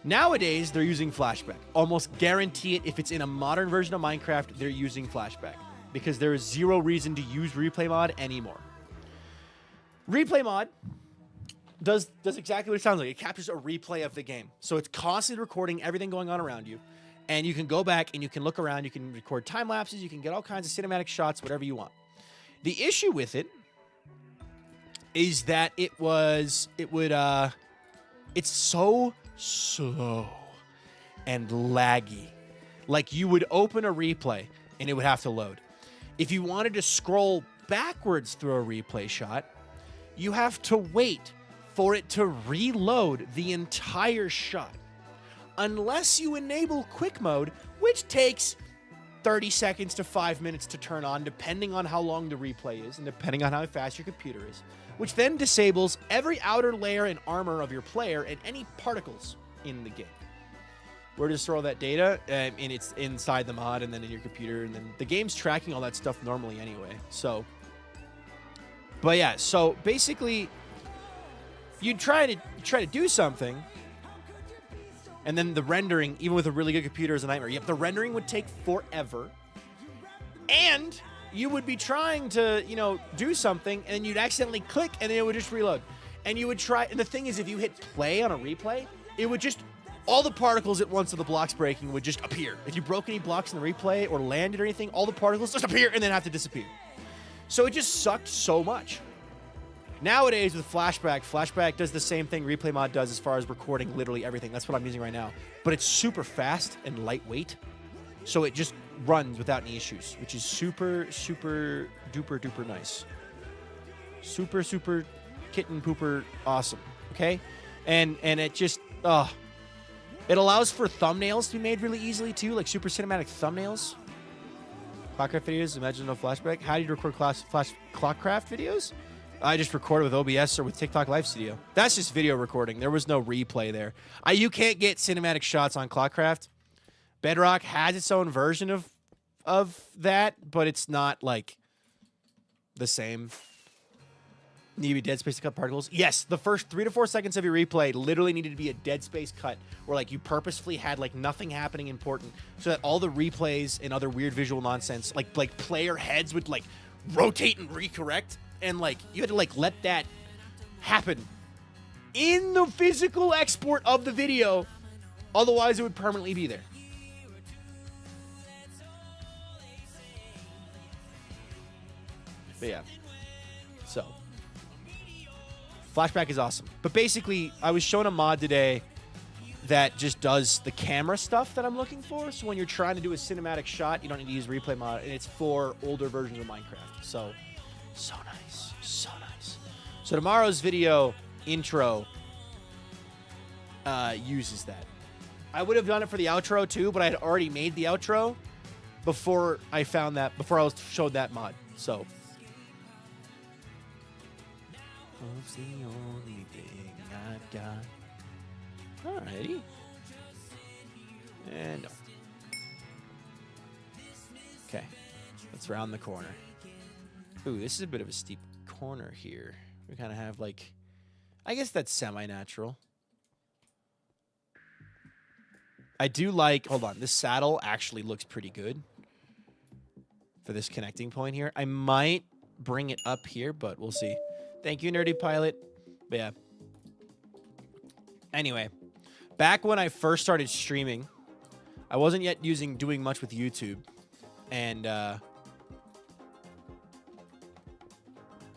Nowadays, they're using flashback. Almost guarantee it, if it's in a modern version of Minecraft, they're using flashback, because there is zero reason to use replay mod anymore. Replay mod does exactly what it sounds like. It captures a replay of the game. So it's constantly recording everything going on around you. And you can go back and you can look around, you can record time lapses, you can get all kinds of cinematic shots, whatever you want. The issue with it is that it's so slow and laggy. Like, you would open a replay and it would have to load. If you wanted to scroll backwards through a replay shot, you have to wait for it to reload the entire shot. Unless you enable quick mode, which takes 30 seconds to 5 minutes to turn on, depending on how long the replay is and depending on how fast your computer is, which then disables every outer layer and armor of your player and any particles in the game. Where to store all that data? And it's inside the mod and then in your computer, and then the game's tracking all that stuff normally anyway. So, but yeah, so basically, you try to do something, and then the rendering, even with a really good computer, is a nightmare. Yep, the rendering would take forever, and you would be trying to, do something, and you'd accidentally click, and then it would just reload. And you would try, and the thing is, if you hit play on a replay, it would just, all the particles at once of the blocks breaking would just appear. If you broke any blocks in the replay or landed or anything, all the particles just appear and then have to disappear. So it just sucked so much. Nowadays, with Flashback does the same thing replay mod does as far as recording literally everything. That's what I'm using right now. But it's super fast and lightweight, so it just runs without any issues, which is super, super duper duper nice. Super, super kitten pooper awesome, okay? And it just, it allows for thumbnails to be made really easily, too, like super cinematic thumbnails. Clockcraft videos, imagine no flashback. How do you record Clockcraft videos? I just recorded with OBS or with TikTok Live Studio. That's just video recording. There was no replay there. You can't get cinematic shots on Clockcraft. Bedrock has its own version of that, but it's not like the same. Need to be dead space to cut particles? Yes, the first 3 to 4 seconds of your replay literally needed to be a dead space cut, where like you purposefully had like nothing happening important, so that all the replays and other weird visual nonsense, like player heads would like rotate and recorrect, and like you had to like let that happen in the physical export of the video, otherwise it would permanently be there. But yeah, so Flashback is awesome. But basically, I was shown a mod today that just does the camera stuff that I'm looking for. So when you're trying to do a cinematic shot, you don't need to use replay mod, and it's for older versions of Minecraft. So nice. So nice. So tomorrow's video intro uses that. I would have done it for the outro too, but I had already made the outro before I was showed that mod. So the only thing I've got. Alrighty. And no. Okay. Let's round the corner. Ooh, this is a bit of a steep corner here. We kind of have like, I guess that's semi-natural. I do like, hold on, this saddle actually looks pretty good for this connecting point here. I might bring it up here, but we'll see. Thank you, Nerdy Pilot. But yeah. Anyway, back when I first started streaming, I wasn't yet doing much with YouTube. And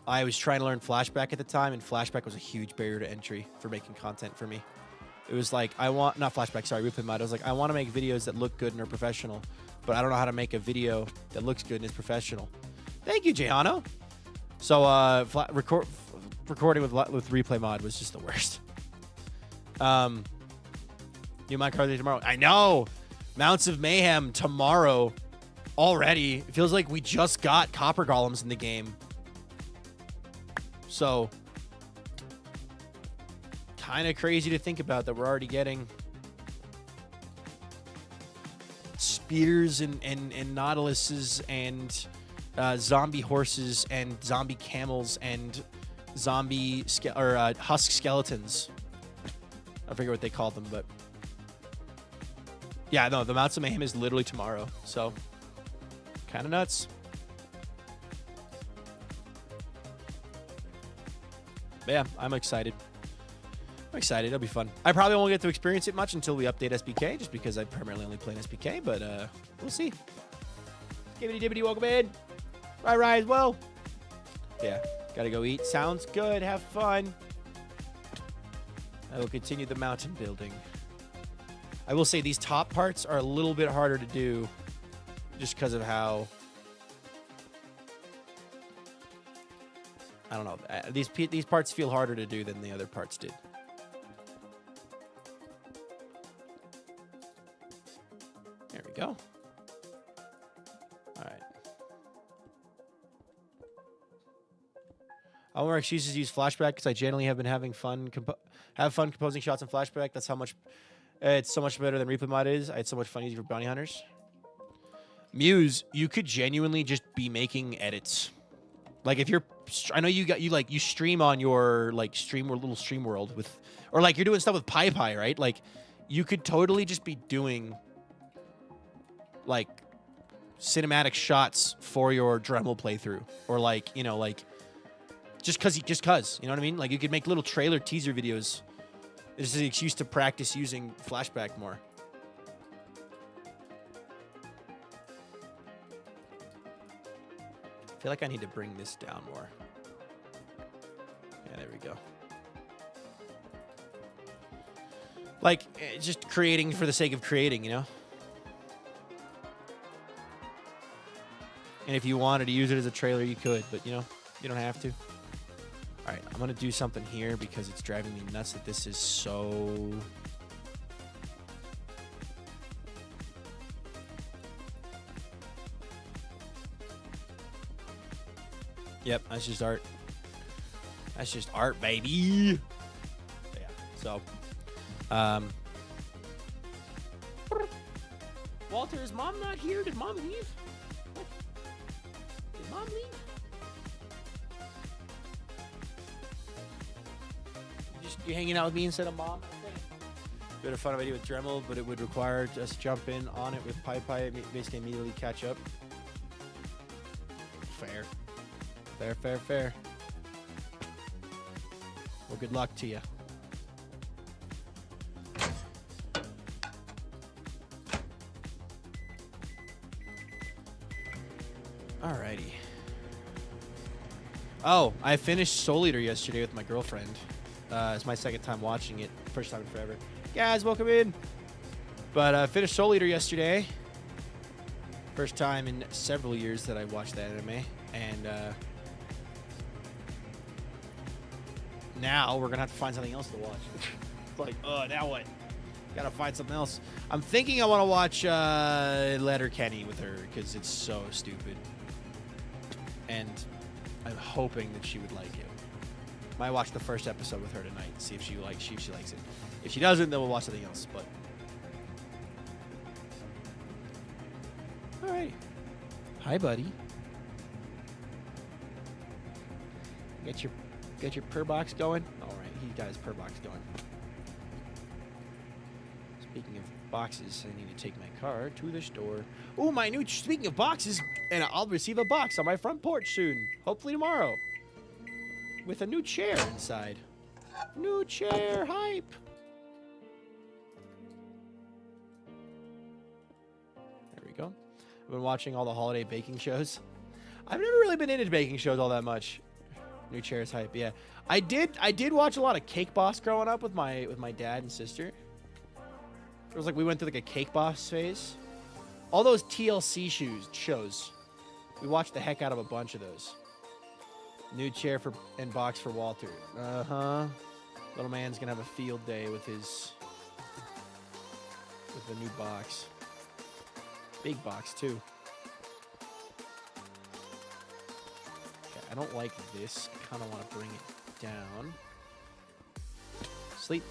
I was trying to learn Flashback at the time, and Flashback was a huge barrier to entry for making content for me. It was like, not Flashback, sorry, Replay Mod. I was like, I want to make videos that look good and are professional, but I don't know how to make a video that looks good and is professional. Thank you, Jehano. So recording with Replay Mod was just the worst. New Minecraft tomorrow. I know. Mounts of Mayhem tomorrow already. It feels like we just got copper golems in the game. So kind of crazy to think about that we're already getting spears and nautiluses and zombie horses and zombie camels and zombie husk skeletons. I forget what they called them, but yeah, no, the Mounts of Mayhem is literally tomorrow, so kind of nuts. But yeah, I'm excited. It'll be fun. I probably won't get to experience it much until we update SBK, just because I primarily only play in SBK, but we'll see. Gibbity dibbity, welcome in. Rise, well. Yeah, gotta go eat. Sounds good. Have fun. I will continue the mountain building. I will say these top parts are a little bit harder to do just because of how, I don't know, these parts feel harder to do than the other parts did. There we go. All right. I want more excuses to use Flashback because I generally have been having fun composing shots in Flashback. That's how much it's so much better than Replay Mod is. I had so much fun using for bounty hunters. Muse, you could genuinely just be making edits. Like if you're, I know you stream on your like little stream world with, or like you're doing stuff with PyPy, right? Like you could totally just be doing like cinematic shots for your Dremel playthrough, or like, you know, like just cause, you know what I mean? Like you could make little trailer teaser videos. This is an excuse to practice using Flashback more. I feel like I need to bring this down more. Yeah, there we go. Like, just creating for the sake of creating, you know? And if you wanted to use it as a trailer, you could, but, you know, you don't have to. All right, I'm going to do something here because it's driving me nuts that this is so... Yep, that's just art. That's just art, baby. Yeah, so... Walter, is Mom not here? Did Mom leave? What? Did Mom leave? You hanging out with me instead of Mom? Bit of fun idea with Dremel, but it would require us jump in on it with PyPy, basically immediately catch up. Fair. Fair. Well, good luck to you. Alrighty. Oh, I finished Soul Eater yesterday with my girlfriend. It's my second time watching it. First time in forever. Guys, welcome in. But I finished Soul Eater yesterday. First time in several years that I watched that anime. And now we're going to have to find something else to watch. It's like, now what? Gotta find something else. I'm thinking I want to watch Letterkenny with her because it's so stupid. And I'm hoping that she would like it. Might watch the first episode with her tonight, see if she likes it. If she doesn't, then we'll watch something else. But all right, hi, buddy. Get your purr box going. All right, he got his purr box going. Speaking of boxes, I need to take my car to the store. Oh, my new... Speaking of boxes, and I'll receive a box on my front porch soon. Hopefully tomorrow. With a new chair inside. New chair hype. There we go. I've been watching all the holiday baking shows. I've never really been into baking shows all that much. New chairs hype, yeah. I did watch a lot of Cake Boss growing up with my dad and sister. It was like we went through like a Cake Boss phase. All those TLC shows. We watched the heck out of a bunch of those. New chair and box for Walter. Uh-huh. Little man's gonna have a field day with the new box. Big box too. Okay, I don't like this. I kind of want to bring it down. Sleep.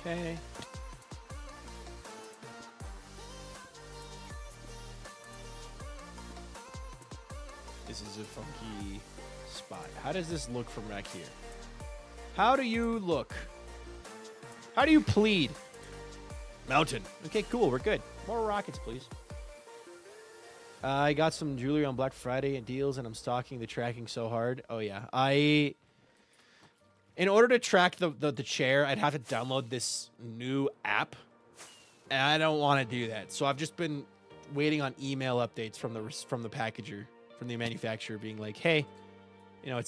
Okay. This is a funky spot. How does this look from back here? How do you look? How do you plead? Mountain. Okay, cool. We're good. More rockets, please. I got some jewelry on Black Friday and deals, and I'm stalking the tracking so hard. Oh, yeah. In order to track the chair, I'd have to download this new app, and I don't want to do that. So I've just been waiting on email updates from the packager, from the manufacturer, being like, "Hey, you know,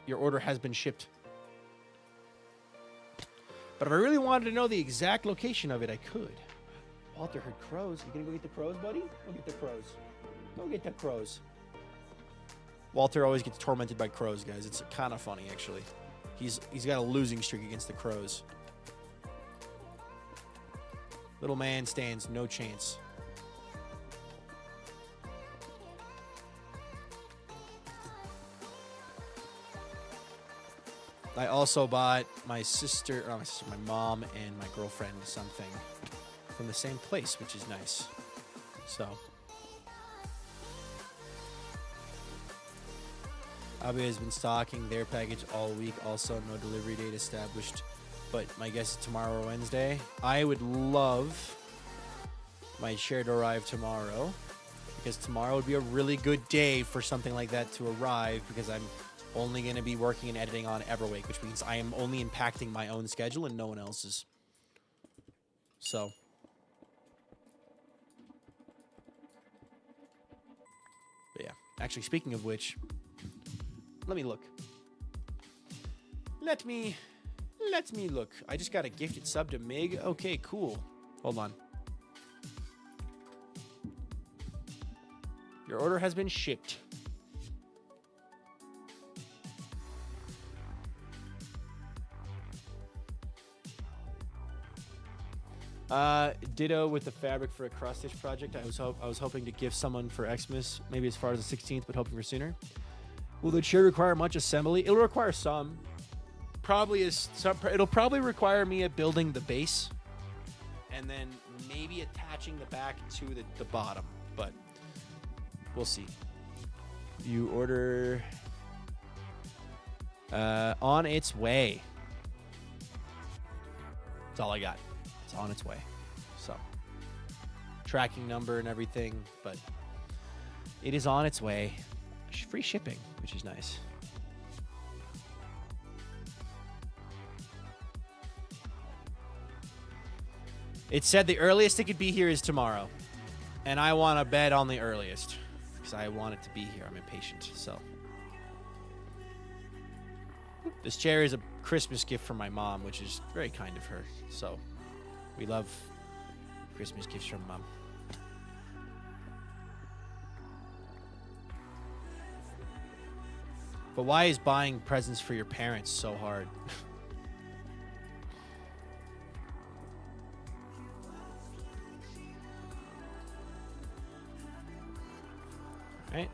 your order has been shipped." But if I really wanted to know the exact location of it, I could. Walter heard crows. You gonna go get the crows, buddy? Go get the crows. Go get the crows. Walter always gets tormented by crows, guys. It's kind of funny, actually. He's got a losing streak against the crows. Little man stands no chance. I also bought my mom and my girlfriend something from the same place, which is nice. So Abby has been stocking their package all week. Also, no delivery date established, but my guess is tomorrow or Wednesday. I would love my share to arrive tomorrow, because tomorrow would be a really good day for something like that to arrive, because I'm only going to be working and editing on Everwake, which means I am only impacting my own schedule and no one else's. So but yeah, actually, speaking of which, let me look. Let me look. I just got a gifted sub to Mig. Okay, cool. Hold on. Your order has been shipped. Ditto with the fabric for a cross-stitch project. I was hoping to gift someone for Xmas, maybe as far as the 16th, but hoping for sooner. Will the chair require much assembly? It'll require some. It'll probably require me building the base, and then maybe attaching the back to the bottom. But we'll see. You order on its way. That's all I got. It's on its way. So tracking number and everything, but it is on its way. Free shipping, which is nice. It said the earliest it could be here is tomorrow, and I want to bet on the earliest because I want it to be here. I'm impatient. So this chair is a Christmas gift from my mom, which is very kind of her. So we love Christmas gifts from Mom. But why is buying presents for your parents so hard? Right?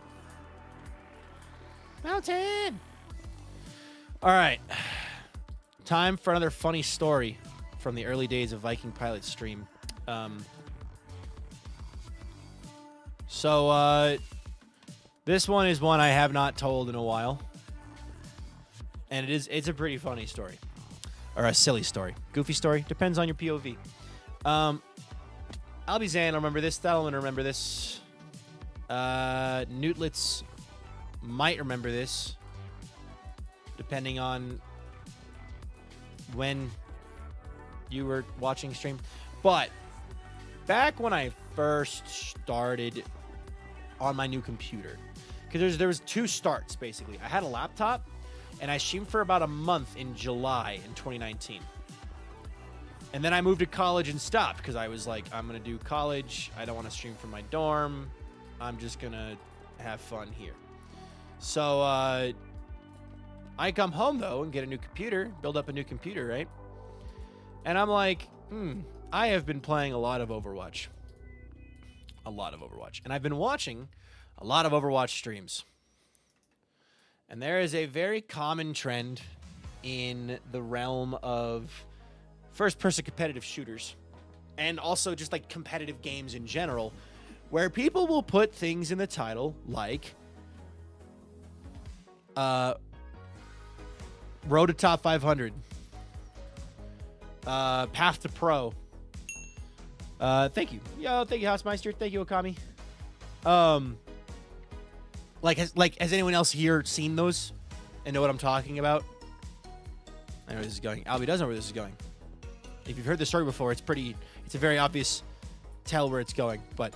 Mountain! All right. Time for another funny story from the early days of VikingPilot stream. So, this one is one I have not told in a while. And it's a pretty funny story. Or a silly story. Goofy story. Depends on your POV. Albizan will remember this. Thelman will remember this. Newtlets might remember this. Depending on when you were watching stream. But back when I first started on my new computer, because there was 2 starts basically. I had a laptop and I streamed for about a month in July in 2019. And then I moved to college and stopped because I was like, I'm going to do college. I don't want to stream from my dorm. I'm just going to have fun here. So I come home, though, and get a new computer, build up a new computer, right? And I'm like, I have been playing a lot of Overwatch. A lot of Overwatch. And I've been watching a lot of Overwatch streams. And there is a very common trend in the realm of first-person competitive shooters, and also just like competitive games in general, where people will put things in the title like Road to Top 500, Path to Pro. Thank you. Yo, thank you, Housemeister. Thank you, Okami. Has anyone else here seen those and know what I'm talking about? I know where this is going. Albie does know where this is going. If you've heard the story before, it's a very obvious tell where it's going. But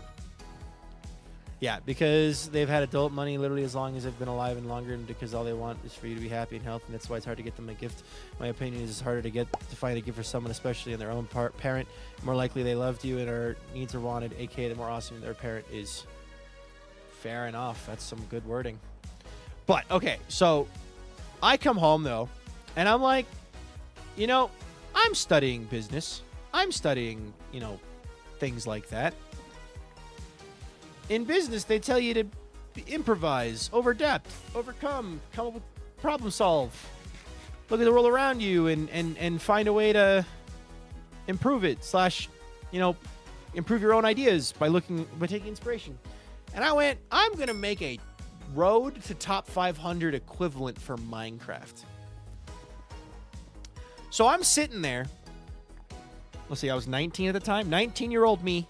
yeah, because they've had adult money literally as long as they've been alive and longer, and because all they want is for you to be happy and healthy, and that's why it's hard to get them a gift. My opinion is it's harder to find a gift for someone, especially in their own parent. More likely they loved you and our needs are wanted, aka the more awesome their parent is. Fair enough. That's some good wording. But okay, so I come home though, and I'm like, I'm studying business. I'm studying, things like that. In business, they tell you to improvise, overdept, overcome, come up with problem solve. Look at the world around you and find a way to improve it / improve your own ideas by taking inspiration. And I went, I'm going to make a Road to Top 500 equivalent for Minecraft. So I'm sitting there. Let's see, I was 19 at the time. 19-year-old me,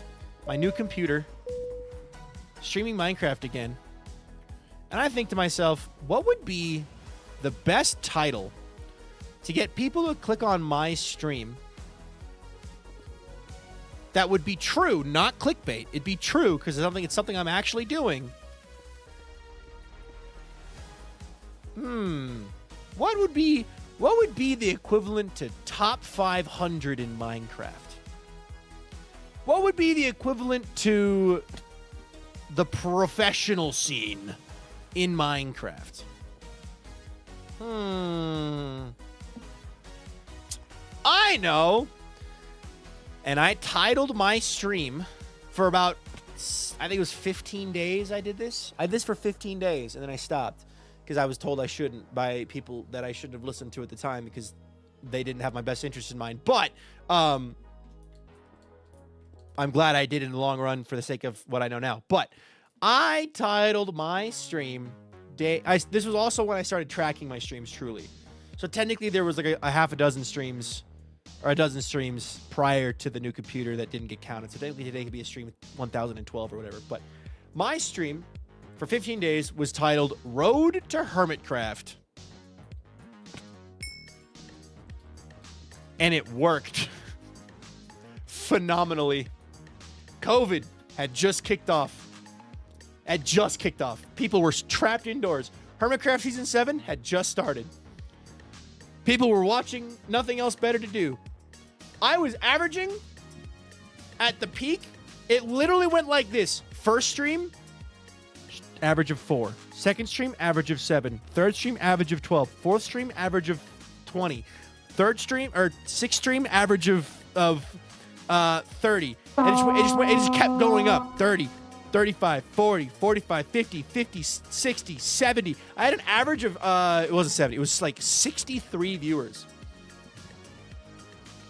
my new computer, streaming Minecraft again. And I think to myself, what would be the best title to get people to click on my stream that would be true, not clickbait? It'd be true because it's something I'm actually doing. What would be the equivalent to top 500 in Minecraft? What would be the equivalent to the professional scene in Minecraft? I know. And I titled my stream for about, I think it was 15 days I did this. I did this for 15 days, and then I stopped because I was told I shouldn't by people that I shouldn't have listened to at the time because they didn't have my best interest in mind. But I'm glad I did in the long run for the sake of what I know now. But I titled my stream this was also when I started tracking my streams truly. So technically there was like a half a dozen streams or a dozen streams prior to the new computer that didn't get counted. So technically today could be a stream 1012 or whatever. But my stream for 15 days was titled Road to Hermitcraft. And it worked phenomenally. COVID had just kicked off. People were trapped indoors. Hermitcraft Season 7 had just started. People were watching nothing else better to do. I was averaging at the peak. It literally went like this. First stream, average of 4. Second stream, average of 7. Third stream, average of 12. Fourth stream, average of 20. Sixth stream, average of 30. And it just kept going up. 30, 35, 40, 45, 50, 50, 60, 70. I had an average of, it wasn't 70. It was like 63 viewers.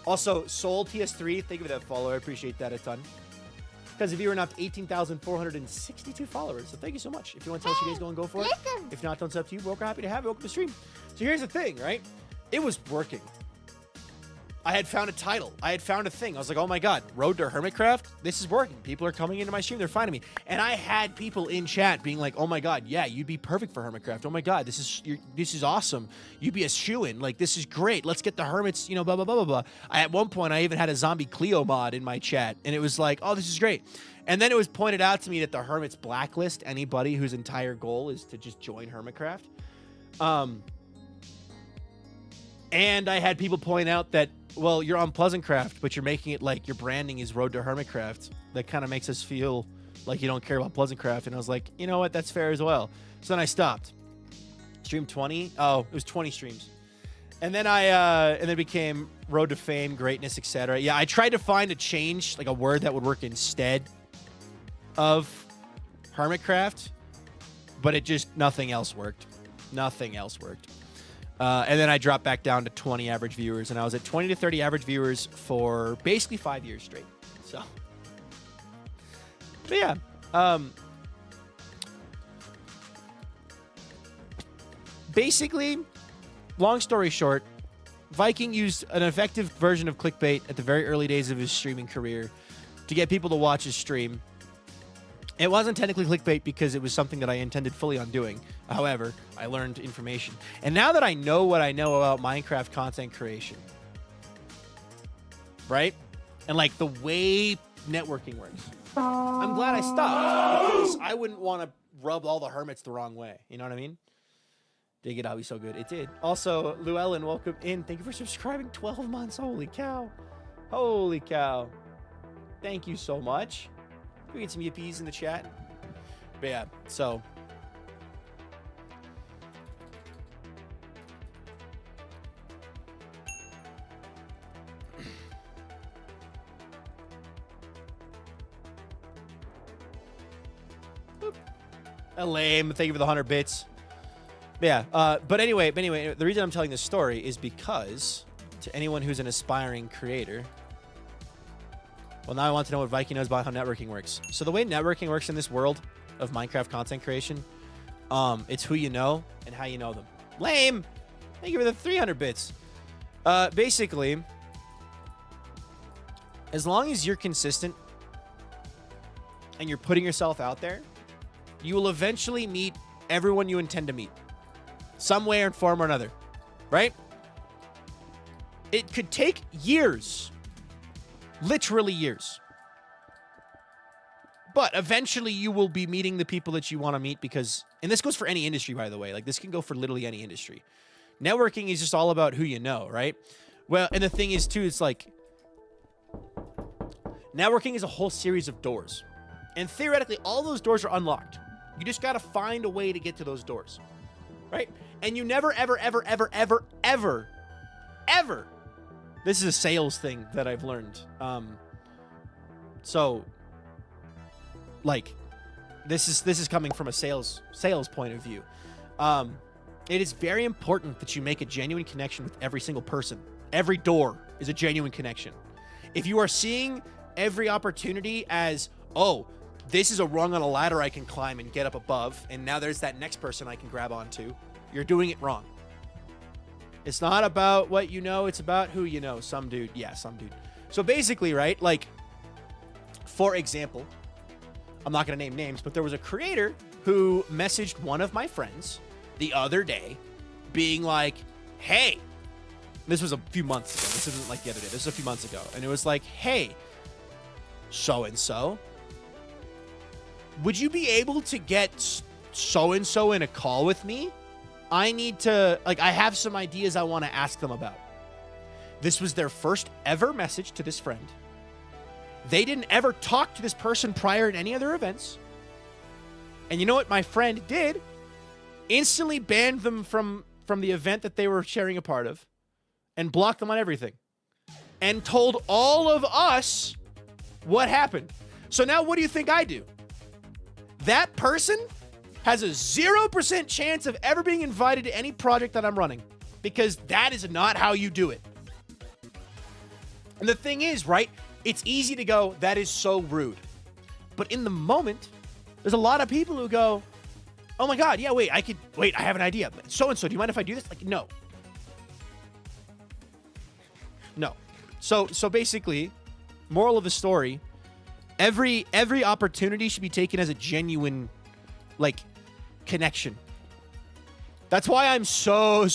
Also, Soul TS3, thank you for that follow. I appreciate that a ton. because of you are now up to 18,462 followers. So thank you so much. If you want to tell us you guys go for it. If not, don't up to you. We're happy to have you. Welcome to the stream. So here's the thing, right? It was working. I had found a title. I had found a thing. I was like, oh my God, Road to Hermitcraft? This is working. People are coming into my stream. They're finding me. And I had people in chat being like, oh my God, yeah, you'd be perfect for Hermitcraft. Oh my God, this is awesome. You'd be a shoo-in. Like, this is great. Let's get the hermits, you know, blah, blah, blah, blah, blah. At one point, I even had a zombie Cleo mod in my chat. And it was like, oh, this is great. And then it was pointed out to me that the hermits blacklist anybody whose entire goal is to just join Hermitcraft. And I had people point out that, well, you're on Pleasantcraft, but you're making it like your branding is Road to Hermitcraft. That kind of makes us feel like you don't care about Pleasantcraft. And I was like, you know what? That's fair as well. So then I stopped. Stream 20? Oh, it was 20 streams. And then and then it became Road to Fame, Greatness, etc. Yeah, I tried to find a change, like a word that would work instead of Hermitcraft, but it just, nothing else worked. Nothing else worked. And then I dropped back down to 20 average viewers, and I was at 20 to 30 average viewers for basically 5 years straight. So, but yeah, basically, long story short, Viking used an effective version of clickbait at the very early days of his streaming career to get people to watch his stream. It wasn't technically clickbait because it was something that I intended fully on doing. However, I learned information. And now that I know what I know about Minecraft content creation, right? And like the way networking works, I'm glad I stopped because I wouldn't want to rub all the hermits the wrong way. You know what I mean? Dig it, I'll be so good. It did. Also, Llewellyn, welcome in. Thank you for subscribing. 12 months. Holy cow. Holy cow. Thank you so much. We get some yippies in the chat. But yeah, so. Lame. Thank you for the 100 bits. But yeah, but anyway, the reason I'm telling this story is because to anyone who's an aspiring creator, well, now I want to know what Viking knows about how networking works. So the way networking works in this world of Minecraft content creation, it's who you know and how you know them. Lame! Thank you for the 300 bits. Basically, as long as you're consistent and you're putting yourself out there, you will eventually meet everyone you intend to meet. Some way or form or another. Right? It could take years. Literally years. But eventually you will be meeting the people that you want to meet because, and this goes for any industry, by the way. Like, this can go for literally any industry. Networking is just all about who you know, right? Well, and the thing is, too, it's like, networking is a whole series of doors. And theoretically, all those doors are unlocked. You just got to find a way to get to those doors, right? And you never, ever, ever, ever, ever, ever, ever. This is a sales thing that I've learned. So, like, this is coming from a sales point of view. It is very important that you make a genuine connection with every single person. Every door is a genuine connection. If you are seeing every opportunity as, oh, this is a rung on a ladder I can climb and get up above, and now there's that next person I can grab onto, you're doing it wrong. It's not about what you know, it's about who you know. Some dude. Yeah, some dude. So basically, right, like, for example, I'm not going to name names, but there was a creator who messaged one of my friends the other day being like, hey, this was a few months ago. This isn't like the other day. This was a few months ago. And it was like, hey, so-and-so, would you be able to get so-and-so in a call with me? I need to, like, I have some ideas I want to ask them about. This was their first ever message to this friend. They didn't ever talk to this person prior to any other events. And you know what my friend did? Instantly banned them from the event that they were sharing a part of and blocked them on everything. And told all of us what happened. So now what do you think I do? That person has a 0% chance of ever being invited to any project that I'm running, because that is not how you do it. And the thing is, right, it's easy to go, that is so rude. But in the moment, there's a lot of people who go, oh my God, yeah, wait, I have an idea. So-and-so, do you mind if I do this? Like, no. No. So basically, moral of the story, every opportunity should be taken as a genuine, like, connection. That's why I'm so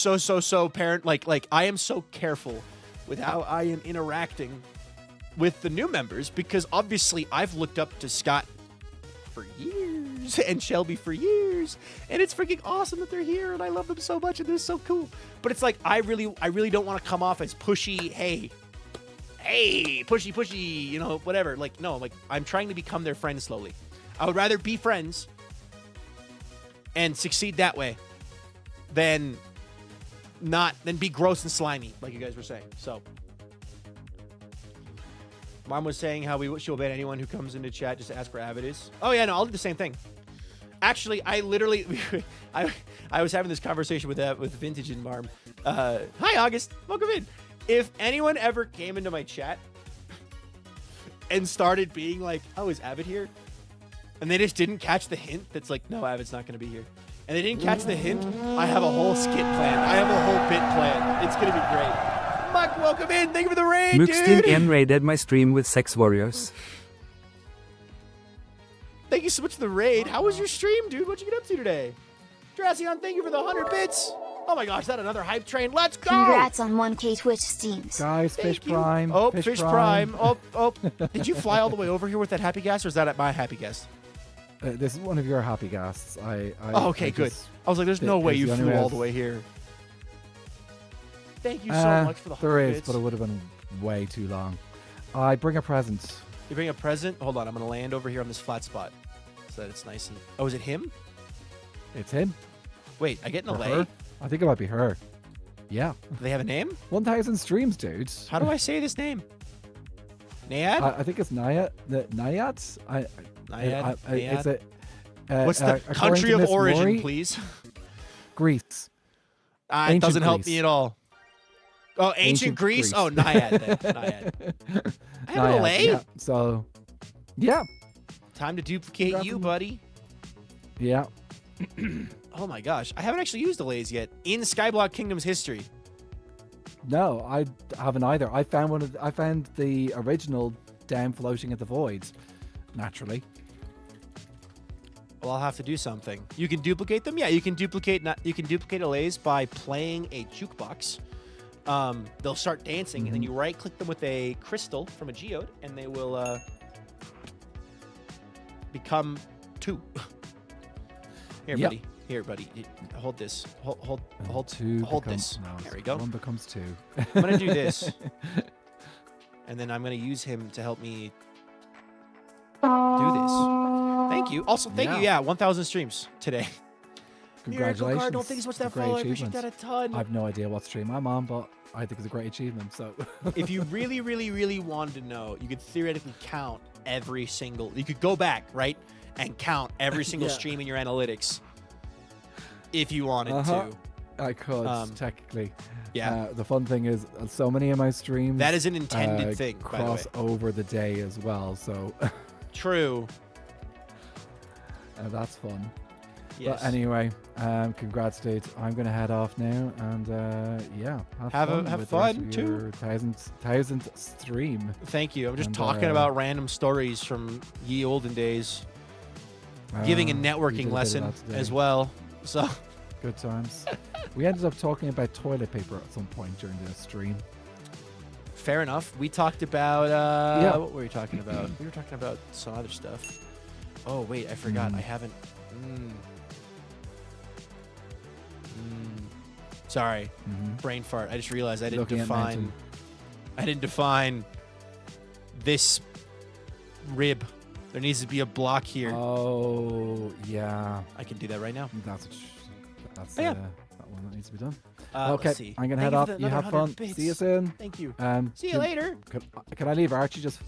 parent, like I am so careful with how I am interacting with the new members, because obviously I've looked up to Scott for years and Shelby for years, and it's freaking awesome that they're here, and I love them so much, and they're so cool. But it's like I really don't want to come off as pushy. Hey, pushy, you know, whatever. Like, no, like I'm trying to become their friend slowly. I would rather be friends and succeed that way than be gross and slimy, like you guys were saying. So Mom was saying how she'll ban anyone who comes into chat just to ask for Avidus. Oh yeah, no, I'll do the same thing. Actually, I literally, I was having this conversation with Vintage and Marm. Hi, August. Welcome in. If anyone ever came into my chat and started being like, oh, is Avid here? And they just didn't catch the hint that's like, no, Avid's not going to be here. And they didn't catch the hint, I have a whole skit planned. I have a whole bit planned. It's going to be great. Muck, welcome in. Thank you for the raid, Mooksteen dude. N raided my stream with Sex Warriors. Thank you so much for the raid. How was your stream, dude? What'd you get up to today? Dracion, thank you for the 100 bits. Oh my gosh, is that another hype train? Let's go! Congrats on 1K Twitch streams. Guys, Thank Fish you. Prime. Oh, Fish Prime. Oh. Did you fly all the way over here with that happy gas, or is that at my happy gas? This is one of your happy guests. Oh, okay, good. just- I was like, there's no way it's you the only flew way all I've- the way here. Thank you so much for the 100 There is, bits. but it would have been way too long. I bring a present. You bring a present? Hold on, I'm going to land over here on this flat spot so that it's nice and... Oh, is it him? It's him. Wait, I get an Or allay? her. I think it might be her. Yeah. Do they have a name? 1,000 streams, dude. How do I say this name? Nayad? I think it's Nayad. Nayad? Nayad? It's Nayad? a, What's the according country to of Miss origin, Maury, please? Greece. It Ancient doesn't help Greece. me at all. Oh, ancient Ancient Greece? Greece. Oh, Nayad then. Nayad. I have an Nayad, allay? yeah. So, yeah. Time to duplicate Grab you, them. buddy. Yeah. Oh my gosh, I haven't actually used allays yet in Skyblock Kingdom's history. No, I haven't either. I found the original down floating at the void, naturally. Well, I'll have to do something. You can duplicate them. Yeah, you can duplicate. You can duplicate allays by playing a jukebox. They'll start dancing, and then you right-click them with a crystal from a geode, and they will become two. Here, Yep. buddy. Here, buddy. Hold this. Hold Two hold becomes, this. No, There we go. One becomes two. I'm gonna do this, and then I'm gonna use him to help me do this. Thank you. Also, thank you. Yeah, 1,000 streams today. Miracle Congratulations. Card, don't think it's much that It's a great follow. I appreciate achievement. that a ton. I have no idea what stream I'm on, but I think it's a great achievement. So, If you really wanted to know, you could theoretically count every single. You could go back, right, and count every single Yeah. stream in your analytics, if you wanted Uh-huh. to. I could technically. Yeah, The fun thing is, so many of my streams that is an intended thing, by the way. cross over the day as well. So, True. that's fun. Yes. But anyway, congrats, dude. I'm gonna head off now, and yeah, Have fun fun with the rest too. of your thousandth stream. Thank you. I'm just And, talking about random stories from ye olden days, giving a You did a networking bit of lesson that today. as well. So Good times. We ended up talking about toilet paper at some point during the stream. fair enough. We talked about Yeah. what were we talking about? We were talking about some other stuff. Oh wait, I forgot. I haven't. Sorry, brain fart. I just realized I didn't Looking at define. mountain. I didn't define this rib. There needs to be a block here. Oh yeah, I can do that right now. that's Oh, yeah. that one that needs to be done. Let's Okay, see. I'm gonna Thank head you off. for the You have another fun. 100 bits. See you soon. Thank you. See you later. Can I leave Archie just?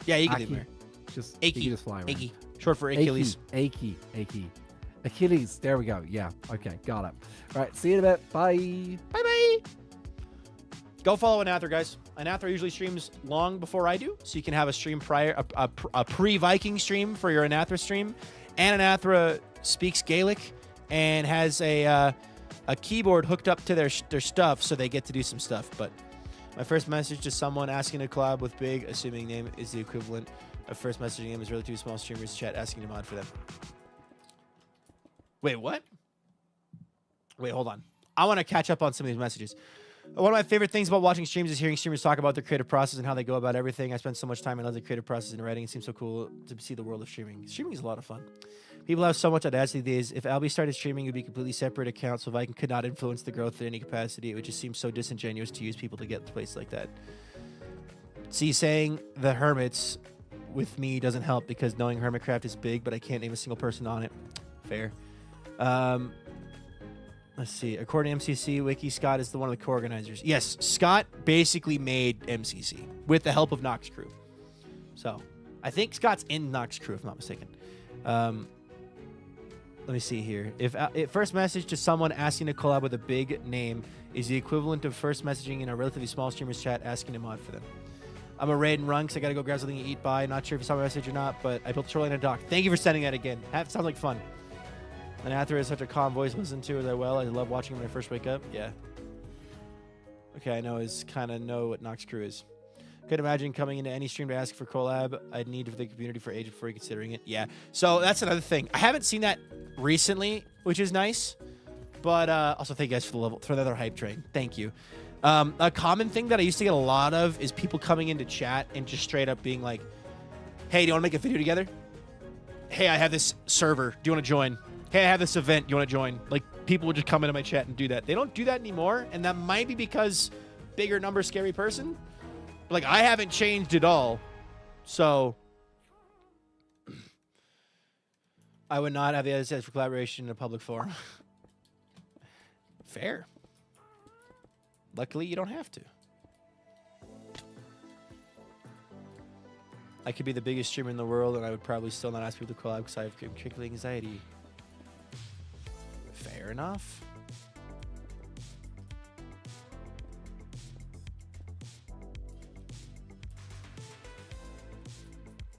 Yeah, you can Aki? leave her. Just Achy. you can just fly around. Achy. Short for Achilles. Achy. Achilles. There we go. Yeah. Okay. Got it. All right. See you in a bit. Bye. Bye bye. Go follow Anathra, guys. Anathra usually streams long before I do, so you can have a stream prior, a pre-Viking stream for your Anathra stream. And Anathra speaks Gaelic and has a keyboard hooked up to their stuff, so they get to do some stuff. But my first message to someone asking to collab with Big, assuming name is the equivalent of first messaging name is relatively small streamers chat asking to mod for them. Wait, what? Wait, hold on. I want to catch up on some of these messages. One of my favorite things about watching streams is hearing streamers talk about their creative process and how they go about everything. I spend so much time in the creative process and writing. It seems so cool to see the world of streaming. Streaming is a lot of fun. People have so much audacity these days. If Albie started streaming, it would be a completely separate account, so Viking could not influence the growth in any capacity. It would just seem so disingenuous to use people to get to places like that. See, saying the hermits with me doesn't help because knowing Hermitcraft is big, but I can't name a single person on it. Fair. Let's see. According to MCC Wiki, Scott is one of the co-organizers. Yes, Scott basically made MCC with the help of Nox Crew. So, I think Scott's in Nox Crew, if I'm not mistaken. Let me see here. If first message to someone asking to collab with a big name is the equivalent of first messaging in a relatively small streamer's chat asking to mod for them. I'm a raid and run because I got to go grab something to eat by. Not sure if you saw my message or not, but I built a shoreline and a dock. Thank you for sending that again. That sounds like fun. And Athra is such a calm voice to listen to as well. I love watching him when I first wake up. Yeah. Okay, I know kind of know what Nox Crew is. Could imagine coming into any stream to ask for collab. I'd need the community for age before considering it. Yeah. So that's another thing. I haven't seen that recently, which is nice. But also thank you guys for another hype train. Thank you. A common thing that I used to get a lot of is people coming into chat and just straight up being like, hey, do you want to make a video together? Hey, I have this server. Do you want to join? Hey, I have this event. Do you want to join? Like, people would just come into my chat and do that. They don't do that anymore, and that might be because bigger number, scary person. But, like, I haven't changed at all. So, I would not have the other sense for collaboration in a public forum. Fair. Luckily, you don't have to. I could be the biggest streamer in the world, and I would probably still not ask people to collab because I have particular anxiety. Fair enough.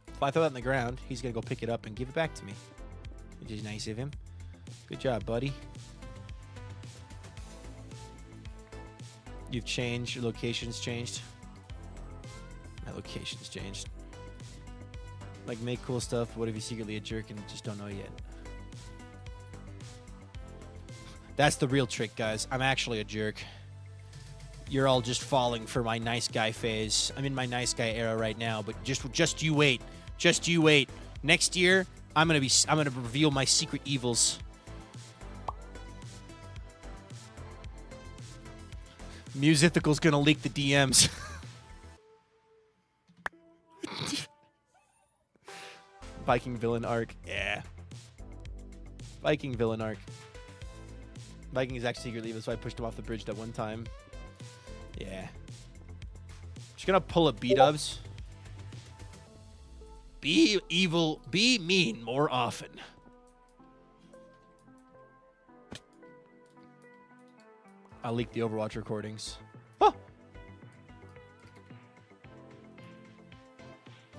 If I throw that on the ground, he's going to go pick it up and give it back to me. Which is nice of him. Good job, buddy. You've changed. Your location's changed. My location's changed. Like, make cool stuff. What if you're secretly a jerk and just don't know yet? That's the real trick, guys. I'm actually a jerk. You're all just falling for my nice guy phase. I'm in my nice guy era right now, but just you wait. Just you wait. Next year, I'm gonna reveal my secret evils. Musithical's gonna leak the DMs. Viking villain arc. Yeah. Viking villain arc. Viking is actually secretly evil, so I pushed him off the bridge that one time. Yeah. Just gonna pull up B-dubs. Be evil, be mean more often. I'll leak the Overwatch recordings. Oh!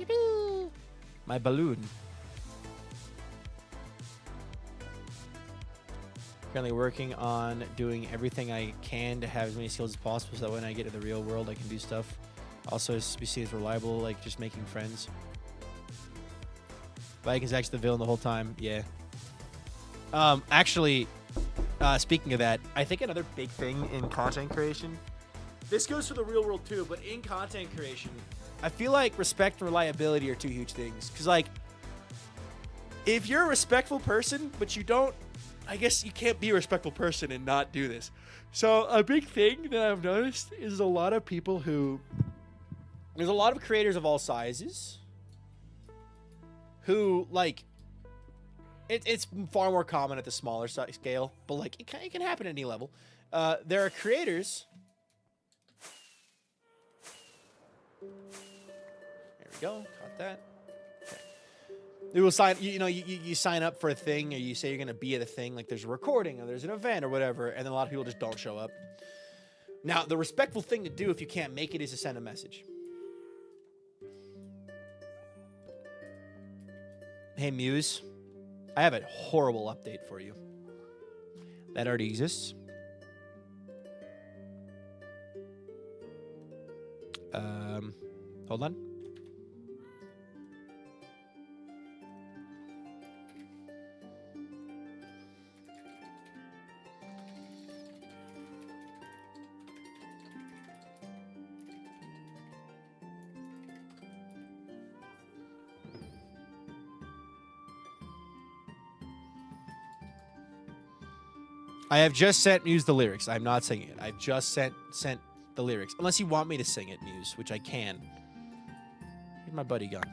Yippee! My balloon. Currently working on doing everything I can to have as many skills as possible so that when I get to the real world I can do stuff. Also, be seen as reliable, like just making friends. Viking's actually the villain the whole time. Yeah. Actually, speaking of that, I think another big thing in content creation, this goes for the real world too, but in content creation, I feel like respect and reliability are two huge things. Because, like, if you're a respectful person, but you don't, I guess you can't be a respectful person and not do this. So a big thing that I've noticed is a lot of people who, there's a lot of creators of all sizes who, like, it's far more common at the smaller scale, but, like, it can happen at any level. There are creators. There we go. Caught that. You will sign, you sign up for a thing, or you say you're going to be at a thing, like there's a recording, or there's an event, or whatever, and then a lot of people just don't show up. Now, the respectful thing to do if you can't make it is to send a message. Hey, Muse. I have a horrible update for you. That already exists. Hold on. I have just sent Muse the lyrics. I'm not singing it. I've just sent the lyrics. Unless you want me to sing it, Muse, which I can. Where's my buddy gone?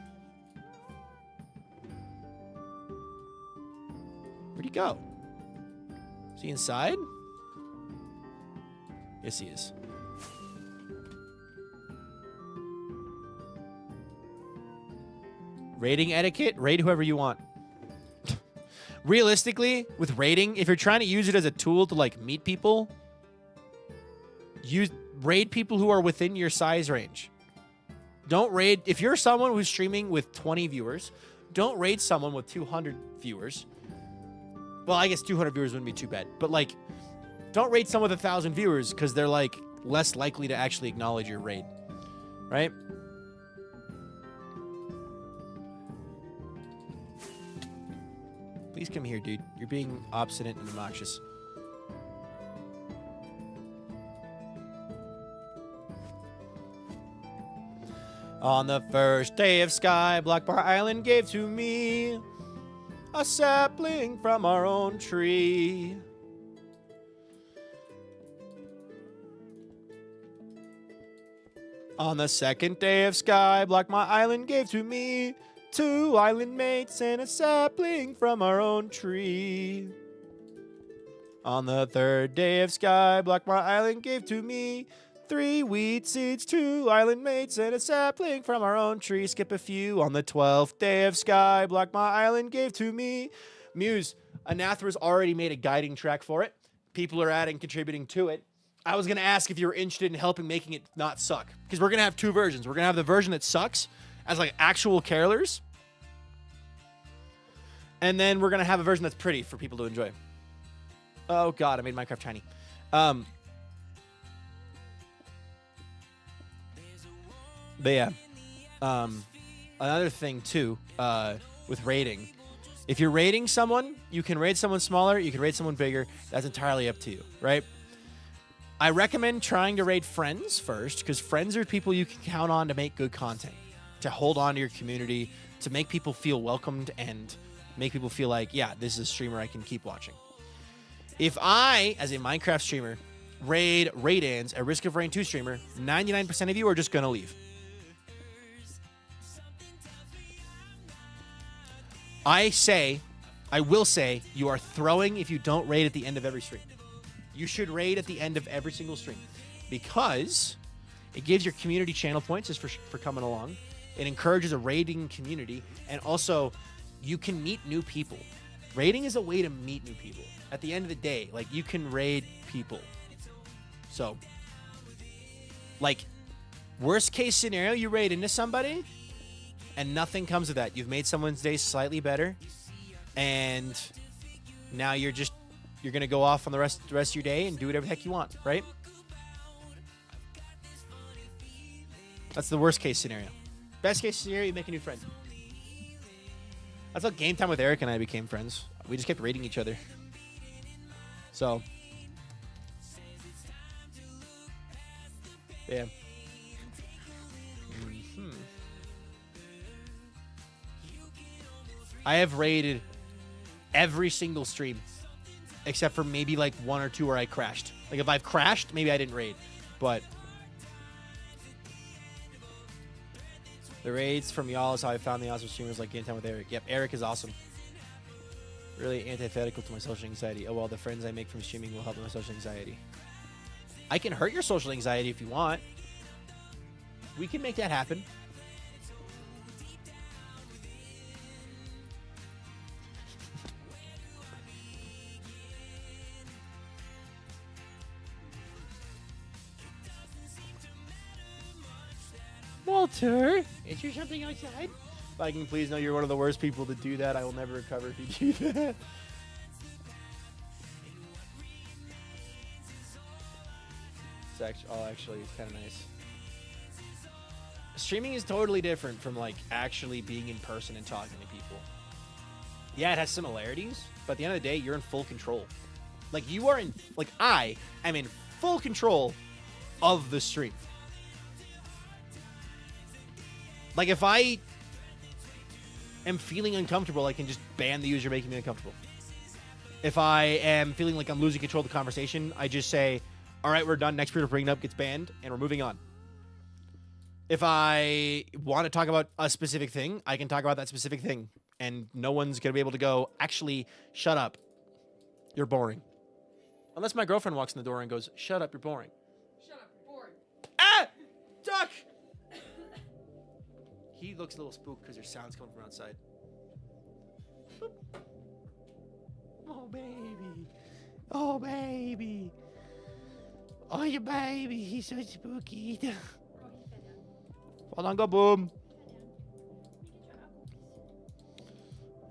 Where'd he go? Is he inside? Yes, he is. Rating etiquette? Raid whoever you want. Realistically, with raiding, if you're trying to use it as a tool to like meet people, raid people who are within your size range. Don't raid if you're someone who's streaming with 20 viewers. Don't raid someone with 200 viewers. Well, I guess 200 viewers wouldn't be too bad, but like, don't raid someone with 1,000 viewers because they're like less likely to actually acknowledge your raid, right? Please come here, dude. You're being obstinate and obnoxious. On the first day of Skyblock, our island gave to me a sapling from our own tree. On the second day of Skyblock, my island gave to me 2 island mates and a sapling from our own tree. On the third day of Skyblock, my island gave to me 3 wheat seeds, 2 island mates, and a sapling from our own tree. Skip a few. On the 12th day of Skyblock, my island gave to me. Muse, Anathra's already made a guiding track for it. People are adding, contributing to it. I was going to ask if you were interested in helping making it not suck. Because we're going to have 2 versions. We're going to have the version that sucks as like actual carolers. And then we're going to have a version that's pretty for people to enjoy. Oh, God, I made Minecraft tiny. But yeah, another thing too, with raiding, if you're raiding someone, you can raid someone smaller, you can raid someone bigger. That's entirely up to you, right? I recommend trying to raid friends first, because friends are people you can count on to make good content, to hold on to your community, to make people feel welcomed and make people feel like, yeah, this is a streamer I can keep watching. If I, as a Minecraft streamer, raid Raidans, a Risk of Rain 2 streamer, 99% of you are just going to leave. I will say, you are throwing if you don't raid at the end of every stream. You should raid at the end of every single stream because it gives your community channel points just for coming along. It encourages a raiding community, and also you can meet new people. Raiding is a way to meet new people. At the end of the day, like, you can raid people. So, like, worst case scenario, you raid into somebody and nothing comes of that. You've made someone's day slightly better, and now you're going to go off on the rest of your day and do whatever the heck you want, right? That's the worst case scenario. Best case scenario, you make a new friend. That's how Game Time with Eric and I became friends. We just kept raiding each other. So, yeah. I have raided every single stream except for maybe like 1 or 2 where I crashed. Like, if I've crashed, maybe I didn't raid. But the raids from y'all is how I found the awesome streamers like Game Time with Eric. Yep, Eric is awesome. Really antithetical to my social anxiety. Oh, well, the friends I make from streaming will help with my social anxiety. I can hurt your social anxiety if you want. We can make that happen. Walter, is there something outside? Viking, please know you're one of the worst people to do that. I will never recover if you do that. Actually, it's kind of nice. Streaming is totally different from like actually being in person and talking to people. Yeah, it has similarities, but at the end of the day, you're in full control. Like you are in, like I am in full control of the stream. Like if I am feeling uncomfortable, I can just ban the user making me uncomfortable. If I am feeling like I'm losing control of the conversation, I just say, all right, we're done. Next person bringing up gets banned, and we're moving on. If I want to talk about a specific thing, I can talk about that specific thing, and no one's going to be able to go, actually, shut up. You're boring. Unless my girlfriend walks in the door and goes, shut up, you're boring. Shut up, you're boring. Ah! Duck! He looks a little spooked because there's sounds coming from outside. Oh, baby. Oh, baby. Oh, your baby. He's so spooky. Hold on, go boom.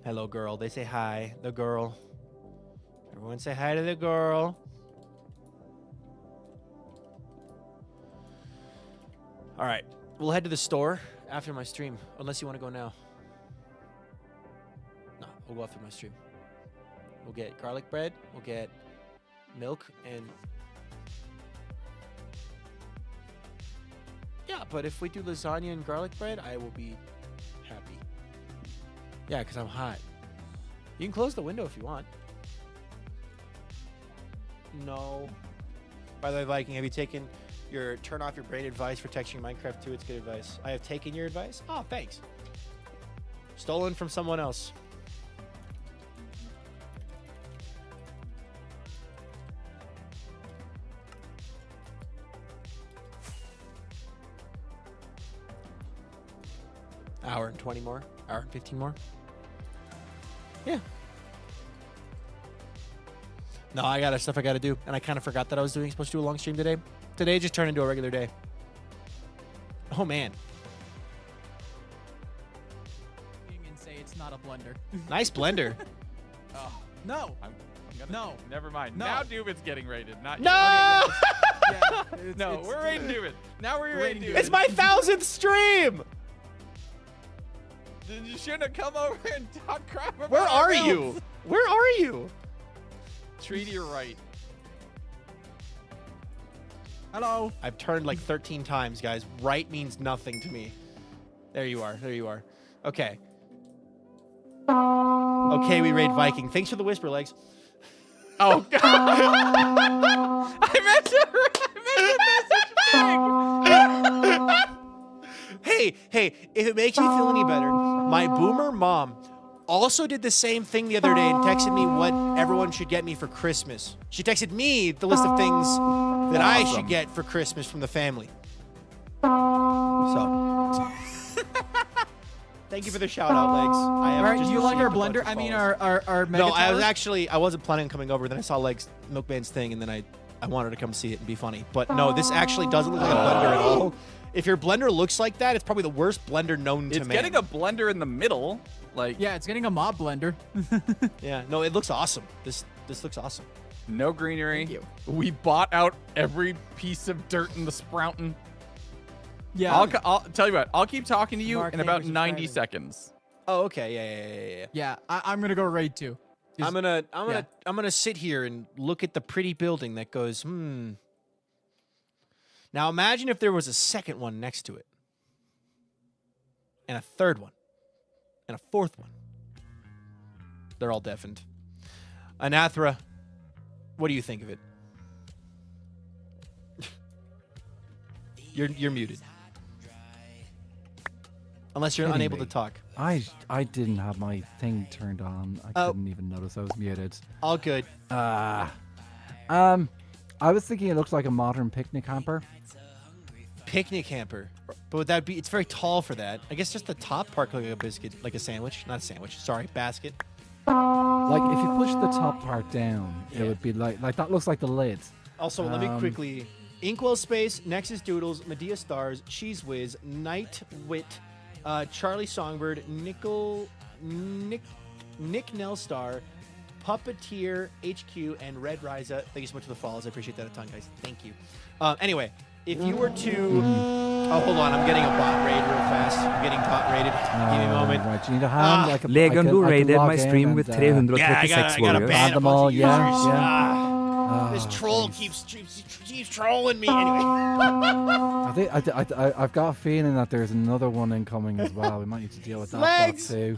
Hello, girl. They say hi. The girl. Everyone say hi to the girl. All right. We'll head to the store after my stream, unless you want to go now. No, we'll go after my stream. We'll get garlic bread. We'll get milk and... Yeah, but if we do lasagna and garlic bread, I will be happy. Yeah, because I'm hot. You can close the window if you want. No. By the way, Viking, have you taken your turn off your brain advice for texturing Minecraft 2? It's good advice. I have taken your advice. Oh, thanks. Stolen from someone else. Hour and 20 more. Hour and 15 more. Yeah. No, I got stuff I got to do, and I kind of forgot that I was supposed to do a long stream today. Today just turned into a regular day. Oh man. And say it's not a blender. Nice blender. Oh no. I'm gonna, no. Never mind. No. Now Dubin's getting rated. Not No. You. Yeah, No, we're rating Dubin. Now we're rating Dubin. It's my 1000th stream. You shouldn't have come over and talk crap about Where our are builds. you? Where are you? Tree to your right. Hello. I've turned like 13 times, guys. Right means nothing to me. There you are. There you are. Okay. Okay, we raid Viking. Thanks for the whisper, legs. Oh God! I meant to message big. Hey, if it makes you feel any better, my boomer mom also did the same thing the other day and texted me what everyone should get me for Christmas. She texted me the list of things that I should get for Christmas from the family. So, thank you for the shout out, Legs. I have All right, just you like our received a bunch blender? of I mean, follows. our mega No, I tower? wasn't planning on coming over. Then I saw Legs Milkman's thing, and then I wanted to come see it and be funny. But no, this actually doesn't look like a blender at all. If your blender looks like that, it's probably the worst blender known to It's man. getting a blender in the middle. Like Yeah, it's getting a mob blender. Yeah, no, it looks awesome. This looks awesome. no greenery. Thank you. We bought out every piece of dirt in the sprouting. Yeah. I'll tell you what. I'll keep talking to you Mark in about Neighbors and 90 Friday. seconds. Oh, okay, yeah. Yeah, I'm gonna go raid too. I'm gonna sit here and look at the pretty building that goes, Now imagine if there was a second one next to it. And a third one. And a fourth one. They're all deafened. Anathra, what do you think of it? You're muted. Unless you're Kidding unable me. to talk. I didn't have my thing turned on. I Oh. didn't even notice I was muted. All good. I was thinking it looks like a modern picnic hamper. Picnic hamper. But would that be, it's very tall for that. I guess just the top part look like a biscuit, like a sandwich. Not a sandwich, sorry, basket. Like if you push the top part down, it would be like that looks like the lid. Also, let me quickly Inkwell Space, Nexus Doodles, Medea Stars, Cheese Whiz, Nightwit, Charlie Songbird, Nick Nelstar, Puppeteer, HQ, and Red Riza. Thank you so much for the follows. I appreciate that a ton, guys. Thank you. Anyway, if you were to... Oh, hold on. I'm getting a bot raid real fast. I'm getting bot raided. Give me a moment. Right, you need a hand. Like Legandu raided my stream with 336 I gotta warriors. ban a them bunch all, of yeah, users. yeah. This Oh, troll jeez. keeps trolling me. Anyway. I've got a feeling that there's another one incoming as well. We might need to deal with that Legs! bot too.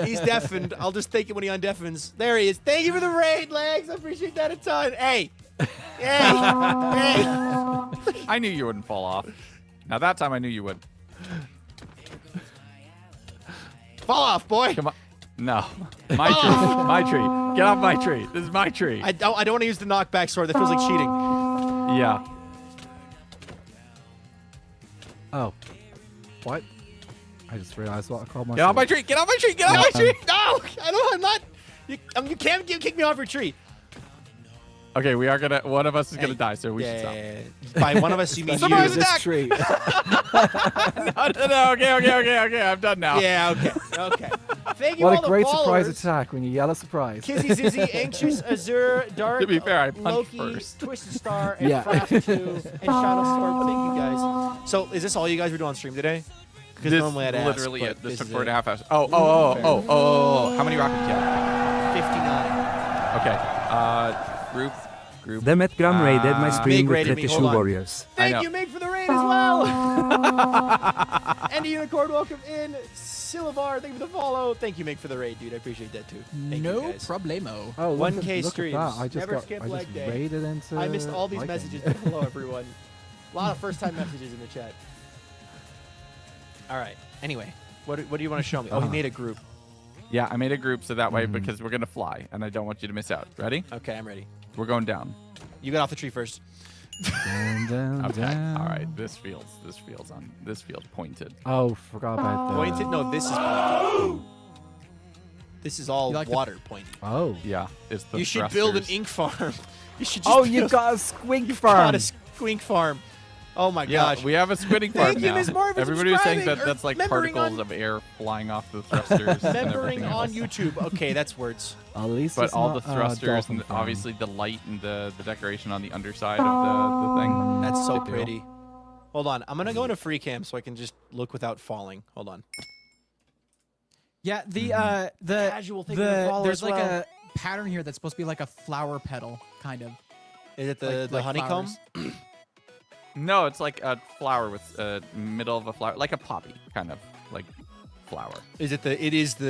He's deafened. I'll just take it when he undeafens. There he is. Thank you for the raid, Legs. I appreciate that a ton. Hey. Hey. Hey. I knew you wouldn't fall off. Now that time I knew you would. Fall off, boy. Come on. No. My tree. My tree. Get off my tree. This is my tree. I don't want to use the knockback sword. That feels like cheating. Yeah. Oh. What? I just realized what I called myself. Get off my tree. Get off my tree. Get off my tree. No, I'm not. You can't kick me off your tree. Okay, we are gonna. One of us is gonna die, so we should stop. By one of us, you mean Surprise you. This attack! tree. No. Okay. I'm done now. Yeah, okay. Thank you What all a great the surprise followers. attack when you yell a surprise. Kizzy Zizzy, Anxious, Azure, Dark, To be fair, I punched Loki, first. Twisted Star, and Yeah. Fraft 2, and Shadow Storm. Thank you guys. So, is this all you guys were doing on stream today? Because This normally I'd ask, literally but it. This took is 4.5 it. hours. Oh. How many rockets do you have? 59. Okay. Group. The Metgram raided my stream Big with raided me, 32 hold on. warriors. Thank know. you, Mig, for the raid as well. And the Unicorn, welcome in. Silvar, thank you for the follow. Thank you, Mig, for the raid, dude. I appreciate that, too. Thank you, No guys. problemo. Oh, look 1K at streams. that. I just Never got skip I leg just day. raided into I missed all these Viking. messages. But hello, everyone. A lot of first-time messages in the chat. All right. Anyway, what do you want to show me? Oh, he made a group. Yeah, I made a group so that way because we're gonna fly, and I don't want you to miss out. Ready? Okay, I'm ready. We're going down. You get off the tree first. Down, Okay. down. All right. This feels pointed. Oh, forgot about that. Pointed? No, this is pointed. This is all You like the- water pointy. Oh. Yeah. It's the You should build an thrusters. ink farm. You should just Oh, build- you've got a squink You've farm. got a squink farm. Oh my Yeah, gosh. we have a squidding farm Thank you, now. Ms. Marvin, for Everybody was saying that subscribing, or that's like membering particles on- of air flying off the thrusters and Membering everything on else. YouTube. Okay, that's words. At least But it's all not, the thrusters dolphin and farm. obviously the light and the decoration on the underside of the thing. That's so Good deal. pretty. Hold on. I'm going to go into free cam so I can just look without falling. Hold on. Yeah, the Casual thing to follow there's as like well. a pattern here that's supposed to be like a flower petal, kind of. Is it Like the honeycomb? flowers. No, it's like a flower with a middle of a flower, like a poppy kind of like flower. Is it the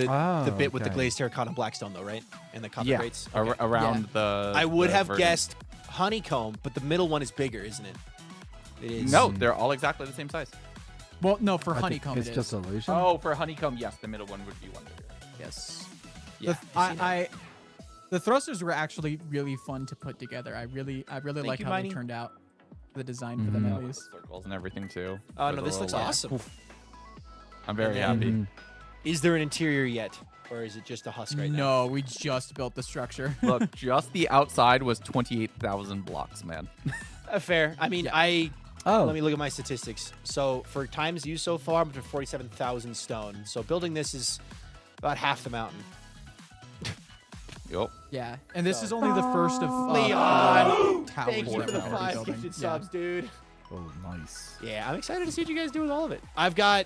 Oh, bit with the okay. glazed terracotta blackstone though, right? And the copper Yeah, grates. around the. I would the have verdant. guessed honeycomb, but the middle one is bigger, isn't it? It is. No, they're all exactly the same size. Well, no, for I think honeycomb It's it just is. illusion. Oh, for honeycomb, yes, the middle one would be one bigger. Yes. Yeah. The thrusters were actually really fun to put together. I really like you, how Miney. they turned out. The design for them at least. Circles and everything too. Oh For no, the this looks little- awesome. I'm very And happy. Mhm. Is there an interior yet, or is it just a husk right now? No, we just built the structure. Look, just the outside was 28,000 blocks, man. Fair. I mean, Oh. let me look at my statistics. So for times used so far, I'm up to 47,000 stone. So building this is about half the mountain. Yup. Yeah, and this is only the first of Leon! towers Thank you that for the we're already 5 building. gifted Yeah. subs, dude. Oh, nice. Yeah, I'm excited to see what you guys do with all of it. I've got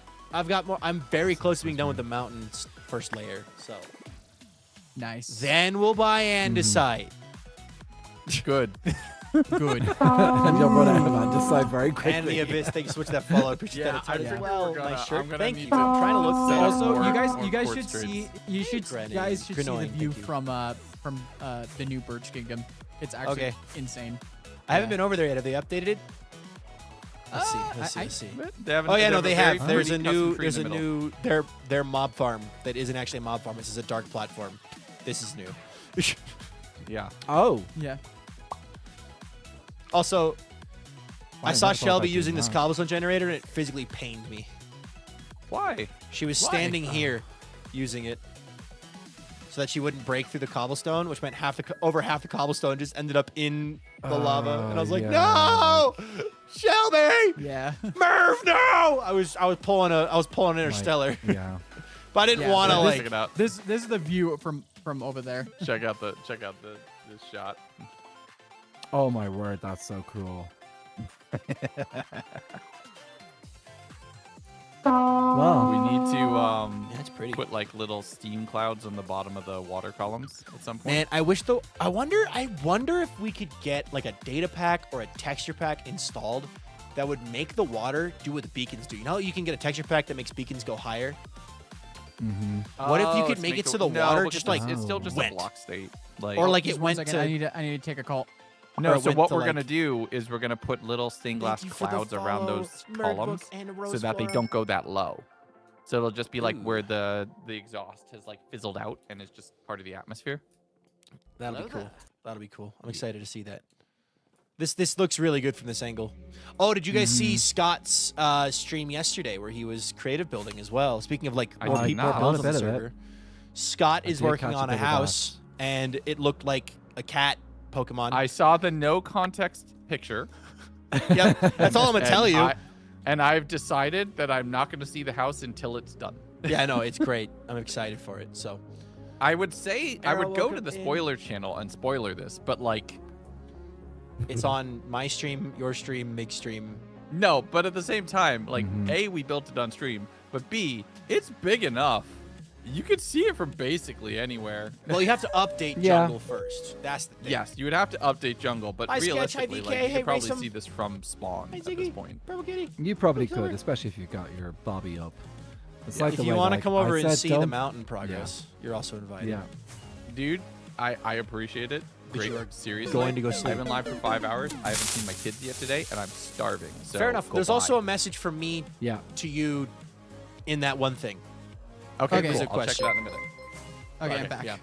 more. I'm very close to being done with the mountain's first layer. So Nice. then we'll buy andesite. Good. Good. And you'll run out of andesite very quickly. And the abyss. Thank you so much for that follow. I appreciate that a ton I as think well. we're gonna- Nice shirt. I'm gonna Thank need you. to I'm trying to look set good. up Also, more- you guys more should quartz see. grids. You should. Grenade. You guys should see the Grenade, view thank you. from the new Birch Kingdom. It's actually Okay. insane. I haven't Yeah. been over there yet. Have they updated it? Let's see. Let's I- see. They haven't- Oh yeah, no, have a they very have. There's a pretty custom new. tree in There's the a middle. new. Their mob farm that isn't actually a mob farm. This is a dark platform. This is new. Yeah. Oh. Yeah. Also, I Fine, saw that's all Shelby about using this design. cobblestone generator, and it physically pained me. Why? She was Why? standing here, using it. so that she wouldn't break through the cobblestone, which meant over half the cobblestone just ended up in the lava. And I was like, yeah. no, Shelby, Yeah. Merv, no. I was pulling Interstellar, Yeah. but I didn't Yeah, want to but like. Check it out. This is the view from over there. Check out this shot. Oh my word, that's so cool. Wow. We need to That's pretty. put like little steam clouds on the bottom of the water columns at some point. Man, I wish though. I wonder if we could get like a data pack or a texture pack installed that would make the water do what the beacons do. You know, how you can get a texture pack that makes beacons go higher. Mm-hmm. What if you Oh, could to make it the- so the no, water because just like it's still just went. a block state, like or like Just it one went second, to. I need to take a call. no. or it So went what to, we're like- gonna do is we're gonna put little stained glass Thank you for the clouds around follow, those Nerd columns Book and a so Rose that they Flora. don't go that low. So it'll just be like Ooh. where the exhaust has like fizzled out and is just part of the atmosphere. That'll be Love cool. that. That'll be cool. I'm excited to see that. This looks really good from this angle. Oh, did you guys see Scott's stream yesterday where he was creative building as well? Speaking of like I more did people not. building Caught a the bit of it. server, Scott I is did working catch a on a bit of that. house, and it looked like a cat Pokemon. I saw the no context picture. Yep, that's all I'm gonna and tell you. And I've decided that I'm not going to see the house until it's done. Yeah, I know it's great. I'm excited for it. So I would say I Arrow, would go to welcome the in. spoiler channel and spoiler this, but like it's on my stream, your stream, Mig stream. no, but at the same time, like Mhm. A, we built it on stream, but B, it's big enough. You could see it from basically anywhere. Well, you have to update Yeah. Jungle first. That's the thing. Yes, you would have to update Jungle, but Hi, Sketch. Hi, realistically, VK. like, you Hey, could probably Raysum. see this from spawn Hey, at this Ziggy. point. Purple Kitty. You probably Look over. could, especially if you got your Bobby up. It's Yeah, like if the you way, want to like, come I over and said see the don't- mountain progress, you're also invited. Yeah. Dude, I appreciate it. But Great. you are Seriously. going to go I've sleep. been live for 5 hours. I haven't seen my kids yet today, and I'm starving. So Fair enough. go There's buy. also a message from me Yeah. to you in that one thing. Okay, Okay. cool. There's a I'll check question. that in a minute. Okay, I'm back. Yeah.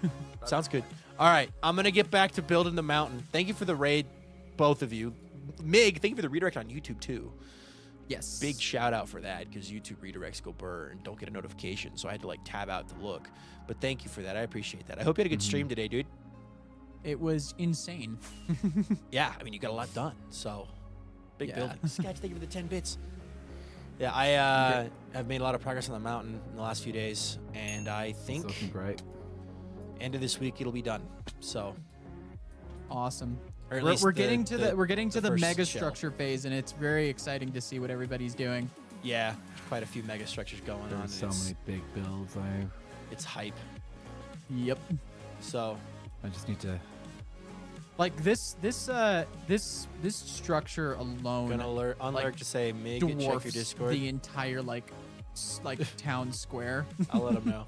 Sounds good. All right. I'm going to get back to building the mountain. Thank you for the raid, both of you. Mig, thank you for the redirect on YouTube, too. Yes. Big shout out for that because YouTube redirects go burr and don't get a notification. So I had to like tab out to look. But thank you for that. I appreciate that. I hope you had a good stream today, dude. It was insane. Yeah. I mean, you got a lot done. So big Yeah. building. Sketch, thank you for the 10 bits. Yeah, I have made a lot of progress on the mountain in the last few days. And I It's think looking great. end of this week it'll be done. So, Awesome. or at We're, least we're getting to the we're getting to the first mega shell. structure phase, and it's very exciting to see what everybody's doing. Yeah, there's quite a few mega structures going on. There's so and many big builds. it's hype. Yep. So I just need to. Like this structure alone gonna unlurk like, to say Mig, check your dwarfs Discord. the entire like town square. I'll let him know.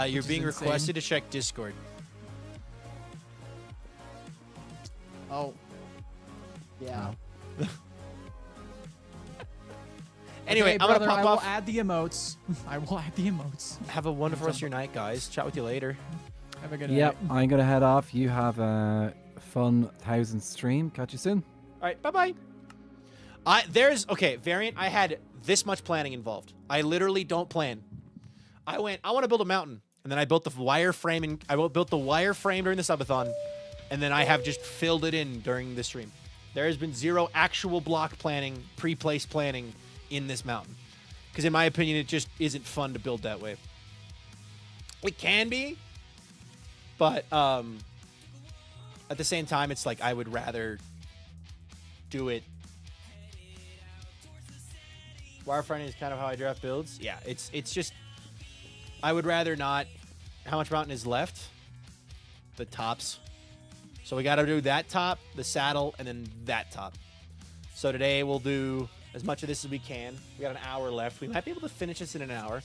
You're is being insane. requested to check Discord. Oh. Yeah. Anyway, Okay, I'm brother, gonna I pop will off. add the emotes. I will add the emotes. Have a wonderful rest of your night, guys. Chat with you later. Have a good Yep, night. I'm gonna head off. You have a fun 1,000 stream. Catch you soon. All right, bye bye. Variant. I had this much planning involved. I literally don't plan. I want to build a mountain, and then I built the wireframe, and I built the wireframe during the subathon, and then I have just filled it in during the stream. There has been zero actual block planning, pre-place planning in this mountain, because in my opinion, it just isn't fun to build that way. It can be, but at the same time, it's like I would rather do it. Wireframing is kind of how I draft builds. Yeah, it's just I would rather not. How much mountain is left? The tops. So we got to do that top, the saddle, and then that top. So today we'll do as much of this as we can. We got an hour left. We might be able to finish this in an hour.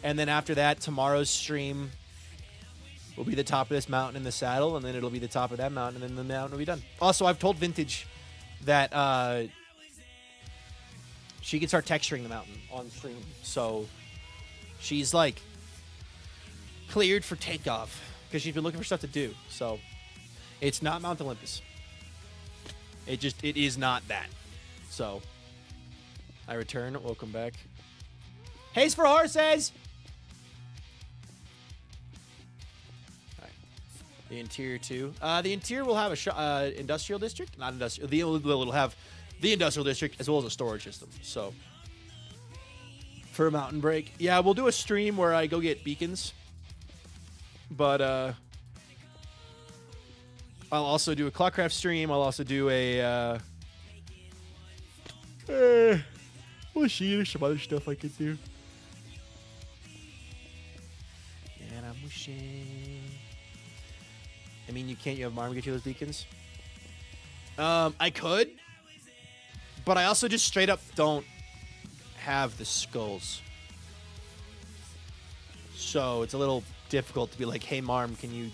And then after that, tomorrow's stream will be the top of this mountain and the saddle, and then it'll be the top of that mountain, and then the mountain will be done. Also, I've told Vintage that she can start texturing the mountain on stream. So she's like cleared for takeoff because she's been looking for stuff to do. So it's not Mount Olympus. It is not that. So I return. Welcome back. Haze for horses. The interior too. The interior will have a industrial district, not industrial. It'll have the industrial district as well as a storage system. So for a mountain break, yeah, we'll do a stream where I go get beacons. But I'll also do a Clockcraft stream. I'll also do a we'll see. There's some other stuff I could do. And I'm wishing. I mean, you have Marm get you those beacons? I could. But I also just straight up don't have the skulls. So it's a little difficult to be like, hey, Marm, can you...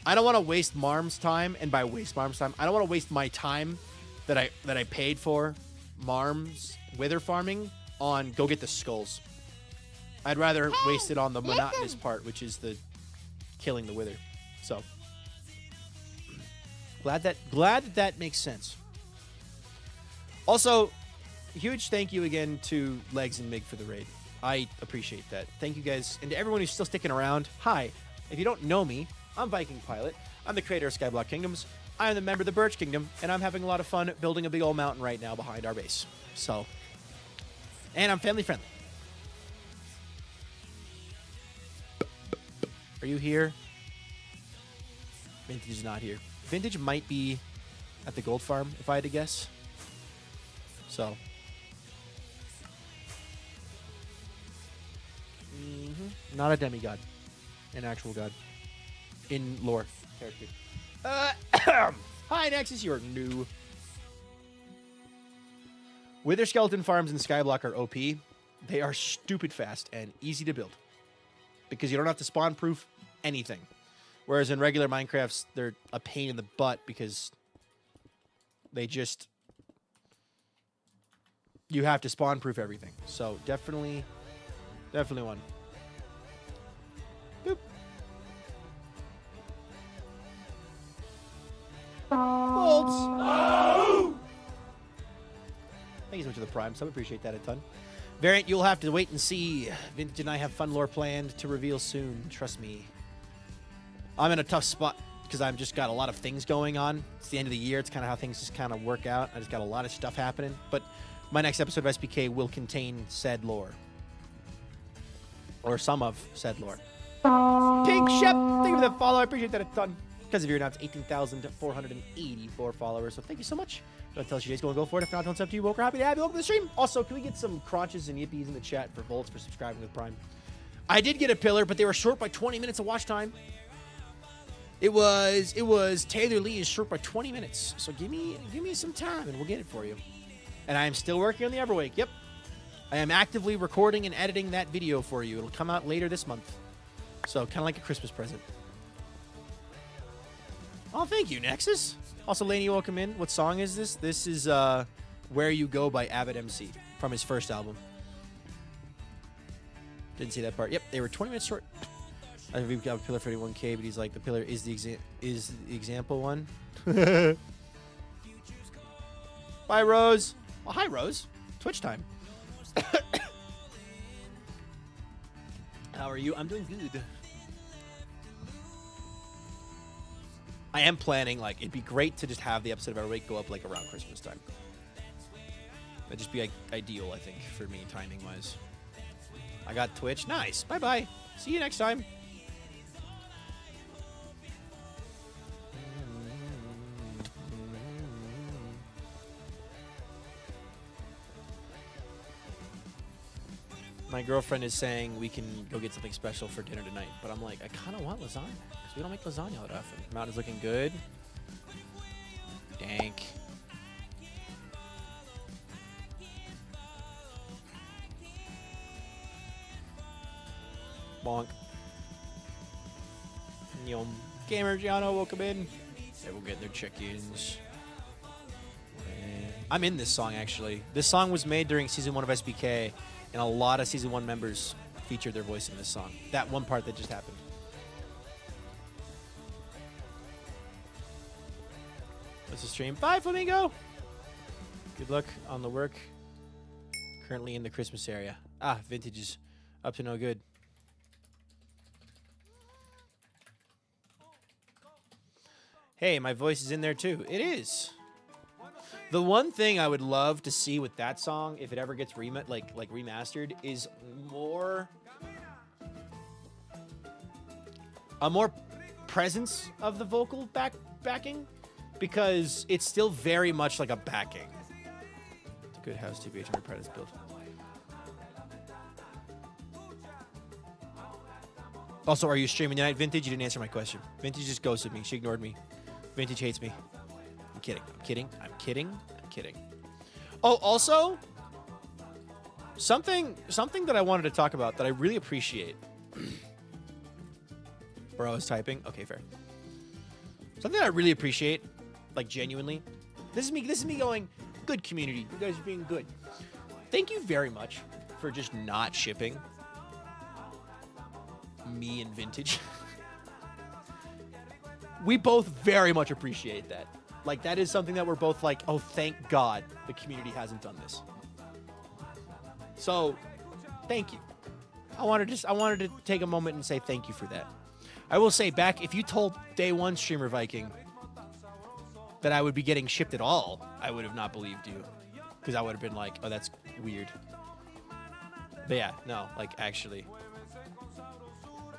I don't want to waste Marm's time, and by waste Marm's time, I don't want to waste my time that I paid for Marm's wither farming on go get the skulls. I'd rather waste it on the monotonous part, which is the killing the wither. So glad that makes sense. Also, huge thank you again to Legs and Mig for the raid. I appreciate that. Thank you guys, and to everyone who's still sticking around. Hi, if you don't know me, I'm VikingPilot. I'm the creator of Skyblock Kingdoms. I am the member of the Birch Kingdom, and I'm having a lot of fun building a big old mountain right now behind our base. So, and I'm family friendly. Are you here? Vintage is not here. Vintage might be at the gold farm, if I had to guess. So. Not a demigod. An actual god. In lore. Character. Hi, Nexus, you're new. Wither skeleton farms in Skyblock are OP. They are stupid fast and easy to build. Because you don't have to spawn proof anything. Whereas in regular Minecrafts, they're a pain in the butt because they just... You have to spawn proof everything. So definitely one. Boop. Bolts. Oh! Thank you so much for the prime sub. Appreciate that a ton. Variant, you'll have to wait and see. Vintage and I have fun lore planned to reveal soon. Trust me. I'm in a tough spot because I've just got a lot of things going on. It's the end of the year. It's kind of how things just kind of work out. I just got a lot of stuff happening. But my next episode of SPK will contain said lore. Or some of said lore. Pink Shep, thank you for the follow. I appreciate that a ton. Because of your now, it's 18,484 followers. So thank you so much. Don't tell us your day's going to go for it. If not, it's up to you. We're happy to have you. Welcome to the stream. Also, can we get some crotches and yippies in the chat for Volts for subscribing with Prime? I did get a pillar, but they were short by 20 minutes of watch time. It was Taylor Lee is short by 20 minutes. So give me some time and we'll get it for you. And I am still working on the Everwake. Yep. I am actively recording and editing that video for you. It'll come out later this month. So kind of like a Christmas present. Oh, thank you, Nexus. Also, Laney, welcome in. What song is this? This is Where You Go by Avid MC from his first album. Didn't see that part. Yep, they were 20 minutes short. I think we've got a pillar for 31K, but he's like, the pillar is the example one. Bye, Rose. Well, hi, Rose. Twitch time. How are you? I'm doing good. I am planning, like, it'd be great to just have the episode of Our Wake go up, like, around Christmas time. That'd just be, like, ideal, I think, for me, timing-wise. I got Twitch. Nice. Bye-bye. See you next time. My girlfriend is saying we can go get something special for dinner tonight, but I'm like, I kind of want lasagna because we don't make lasagna that often. Mountain's looking good. Dank. Bonk. Yum. Gamer Giano, welcome in. They will get their chickens. I'm in this song, actually. This song was made during Season 1 of SBK, and a lot of Season 1 members featured their voice in this song. That one part that just happened. That's the stream. Bye, Flamingo! Good luck on the work. Currently in the Christmas area. Ah, Vintage is up to no good. Hey, my voice is in there too. It is. The one thing I would love to see with that song, if it ever gets remastered, is a more presence of the vocal backing, because it's still very much like a backing. It's a good house to be HMR built. Also, are you streaming tonight, Vintage? You didn't answer my question. Vintage just ghosted me. She ignored me. Vintage hates me. I'm kidding. I'm kidding. I'm kidding. I'm kidding. Oh, also, something that I wanted to talk about that I really appreciate. Bro, I was typing. Okay, fair. Something I really appreciate, like genuinely. This is me going, good community. You guys are being good. Thank you very much for just not shipping me and Vintage. We both very much appreciate that. Like, that is something that we're both like, oh, thank God the community hasn't done this. So, thank you. I wanted to take a moment and say thank you for that. I will say back, if you told day one streamer Viking that I would be getting shipped at all, I would have not believed you. Because I would have been like, oh, that's weird. But yeah, no, like, actually.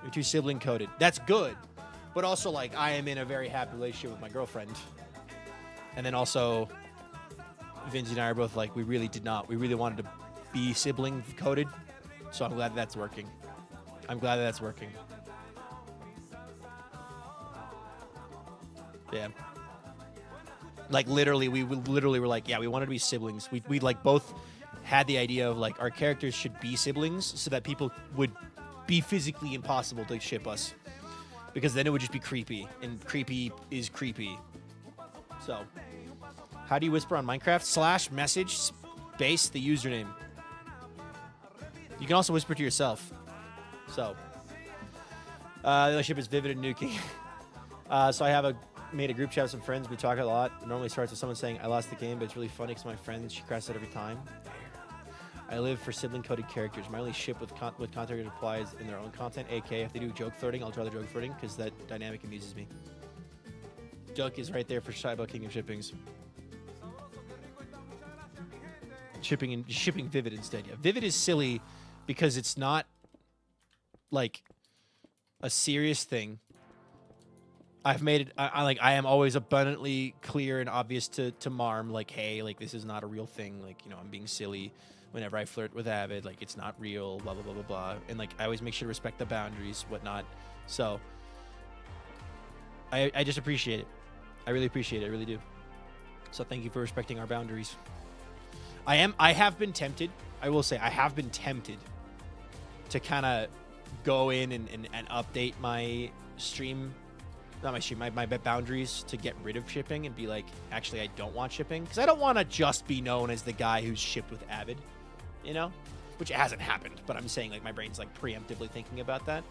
You're too sibling coded. That's good. But also, like, I am in a very happy relationship with my girlfriend. And then also, Vinci and I are both like, we really wanted to be sibling coded. So I'm glad that's working. I'm glad that's working. Yeah. Like, literally, we were like, yeah, we wanted to be siblings. We like both had the idea of like our characters should be siblings so that people would be physically impossible to ship us. Because then it would just be creepy. And creepy is creepy. So, how do you whisper on Minecraft? /message space the username. You can also whisper to yourself. So, the relationship is vivid and nuking. So I made a group chat with some friends. We talk a lot. It normally starts with someone saying, I lost the game, but it's really funny because my friend, she crashes it every time. I live for sibling-coded characters. My only ship with content applies in their own content, AK. If they do joke flirting, I'll draw the joke flirting because that dynamic amuses me. Joke is right there for Skyblock Kingdom shippings. Shipping Vivid instead. Yeah, Vivid is silly because it's not like a serious thing. I've made it. I am always abundantly clear and obvious to Marm. Like, hey, like this is not a real thing. Like, you know, I'm being silly whenever I flirt with Avid. Like, it's not real. Blah blah blah blah blah. And like, I always make sure to respect the boundaries, whatnot. So, I just appreciate it. I really appreciate it. I really do. So thank you for respecting our boundaries. I have been tempted. I will say I have been tempted to kind of go in and update my stream. Not my stream, my boundaries to get rid of shipping and be like, actually, I don't want shipping. Because I don't want to just be known as the guy who's shipped with Avid, you know? Which hasn't happened, but I'm saying, like, my brain's, like, preemptively thinking about that.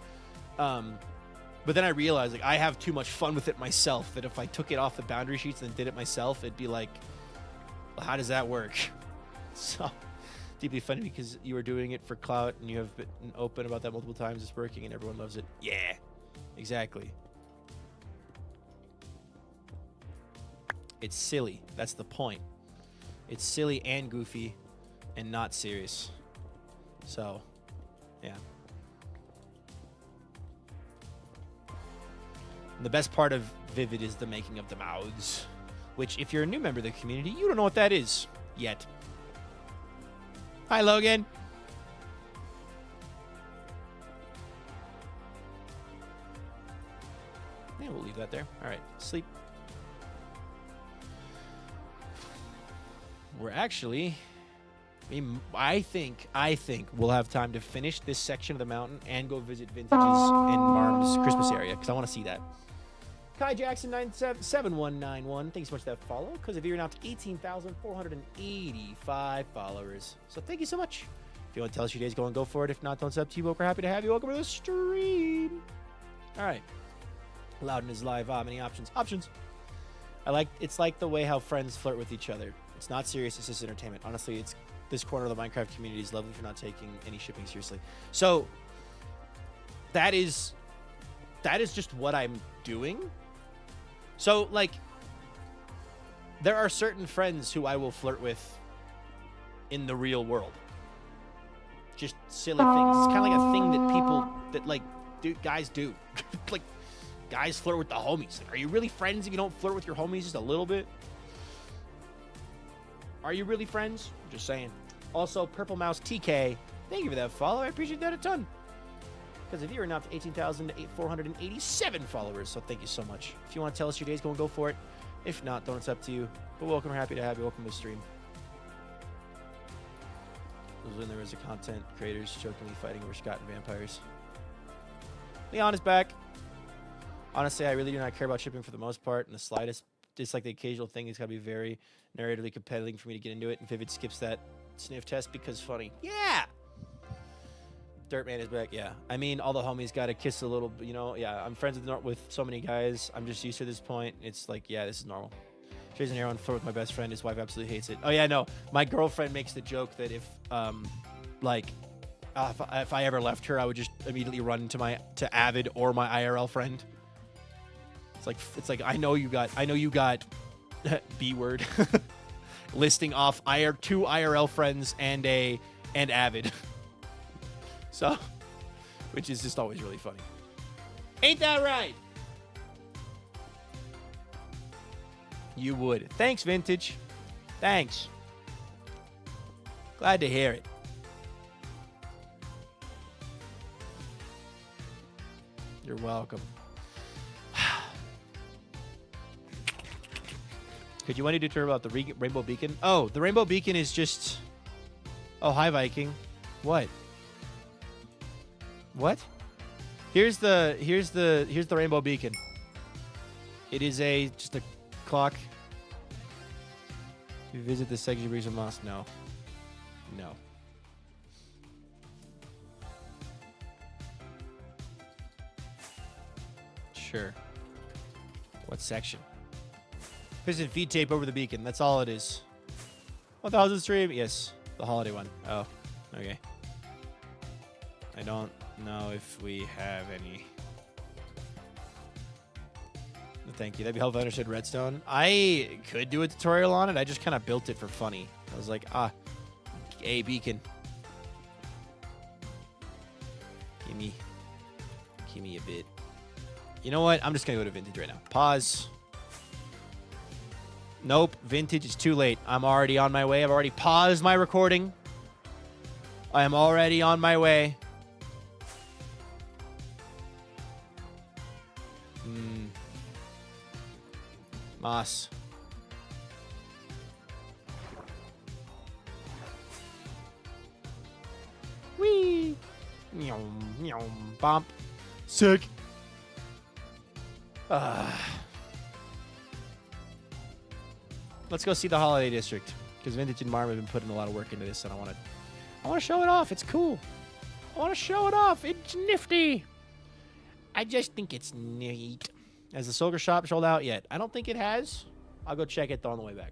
But then I realized, like, I have too much fun with it myself that if I took it off the boundary sheets and did it myself, it'd be like, well, how does that work? So, deeply funny because you were doing it for clout and you have been open about that multiple times. It's working and everyone loves it. Yeah, exactly. It's silly. That's the point. It's silly and goofy and not serious. So, yeah. And the best part of Vivid is the making of the mouths, which if you're a new member of the community, you don't know what that is yet. Hi, Logan. Yeah, we'll leave that there. All right, sleep. We're actually, I think we'll have time to finish this section of the mountain and go visit Vintage's and Marm's Christmas area because I want to see that. Kai Jackson 7191, thanks so much for that follow. Because of you're now to 18,485 followers. So thank you so much. If you want to tell us your day's going, go for it. If not, don't stop to you. We're happy to have you. Welcome to the stream. All right. Loudon is live. Many options. It's like the way how friends flirt with each other. It's not serious. It's just entertainment. Honestly, it's this corner of the Minecraft community is lovely for not taking any shipping seriously. So that is just what I'm doing. So, like, there are certain friends who I will flirt with in the real world. Just silly things. It's kind of like a thing that people, guys do. Like, guys flirt with the homies. Like, are you really friends if you don't flirt with your homies just a little bit? Are you really friends? I'm just saying. Also, Purple Mouse TK, thank you for that follow. I appreciate that a ton. Because if you're now up to 18,487 followers, so thank you so much. If you want to tell us your day's going, go for it. If not, then it's up to you. But welcome, we're happy to have you. Welcome to the stream. When there was a content creators jokingly fighting over Scott and vampires. Leon is back. Honestly, I really do not care about shipping for the most part. In the slightest, just like the occasional thing, it's got to be very narratively competitive for me to get into it. And Vivid skips that sniff test because funny. Yeah. Dirtman is back. Yeah. I mean, all the homies got to kiss a little, you know. Yeah, I'm friends with so many guys. I'm just used to this point. It's like, yeah, this is normal. Jason Arrow on flirt with my best friend. His wife absolutely hates it. Oh yeah, no. My girlfriend makes the joke that if I ever left her, I would just immediately run to Avid or my IRL friend. It's like I know you got B word listing off two IRL friends and Avid. So, which is just always really funny. Ain't that right? You would. Thanks, Vintage. Thanks. Glad to hear it. You're welcome. Could you want to do about the Rainbow Beacon? Oh, the Rainbow Beacon is just... Oh, hi, Viking. What? What? Here's the Rainbow Beacon. It is just a clock. You visit the Skyblock Mosque? No. No. Sure. What section? Visit V-tape over the beacon. That's all it is. 1,000 stream? Yes. The holiday one. Oh. Okay. I don't know if we have any. Thank you. That'd be helpful if I understood Redstone. I could do a tutorial on it. I just kind of built it for funny. I was like, a beacon. Give me a bit. You know what? I'm just going to go to Vintage right now. Pause. Nope. Vintage is too late. I'm already on my way. I've already paused my recording. I am already on my way. Moss. Whee! Meow, meow, bump. Sick. Let's go see the Holiday District because Vintage and Marm have been putting a lot of work into this, and I want to show it off. It's cool. I want to show it off. It's nifty. I just think it's neat. Has the Soldier Shop sold out yet? I don't think it has. I'll go check it though on the way back.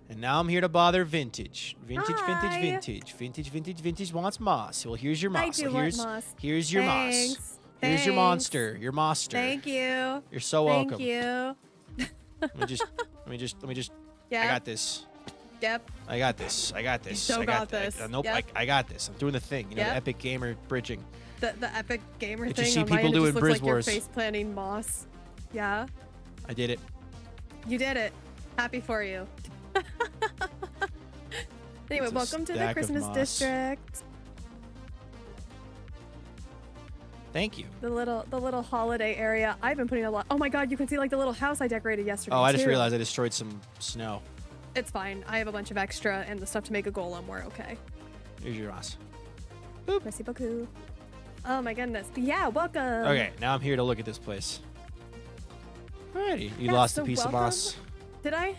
And now I'm here to bother Vintage. Vintage wants moss. Well, here's your moss. I do want moss. Here's your moss. Here's your monster. Your monster. Thank you. You're so welcome. Thank you. Let me just. Yeah. I got this. Yep. I got this. You so got this. Nope. Yep. I got this. I'm doing the thing. You know, the Epic Gamer bridging. The Epic Gamer Did thing. you see on people mine, doing it just looks Briz like you're Wars? face planting moss. Yeah. I did it. You did it. Happy for you. Anyway, welcome to the stack of Christmas moss. district. Thank you. The little holiday area. I've been putting a lot. Oh my god, you can see like the little house I decorated yesterday. Oh, I just too. realized I destroyed some snow. It's fine. I have a bunch of extra and the stuff to make a golem. We're okay. Here's your moss. Merci beaucoup. Oh my goodness. Yeah, welcome. Okay, now I'm here to look at this place. Alrighty, you Yeah, lost so a piece of welcome. moss. Did I?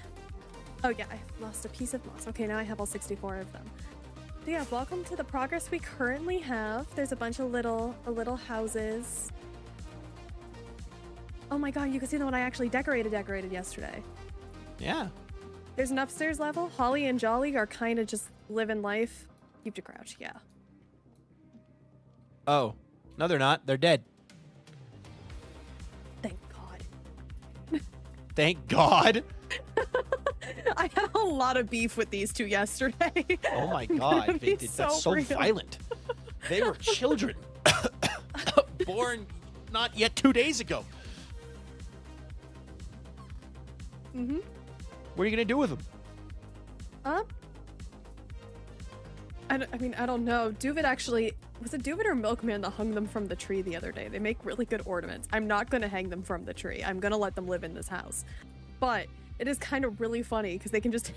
Oh yeah, I lost a piece of moss. Okay, now I have all 64 of them. So yeah, welcome to the progress we currently have. There's a bunch of little houses. Oh my god, you can see the one I actually decorated yesterday. Yeah. There's an upstairs level. Holly and Jolly are kind of just living life. Keep to crouch, yeah. Oh. No, they're not. They're dead. Thank God. Thank God. I had a lot of beef with these two yesterday. Oh my I'm God, gonna be that's so real. violent. They were children. Born not yet 2 days ago. Mm-hmm. What are you going to do with them? I don't know. Duvid actually, was it Duvid or Milkman that hung them from the tree the other day? They make really good ornaments. I'm not going to hang them from the tree. I'm going to let them live in this house. But it is kind of really funny because they can just...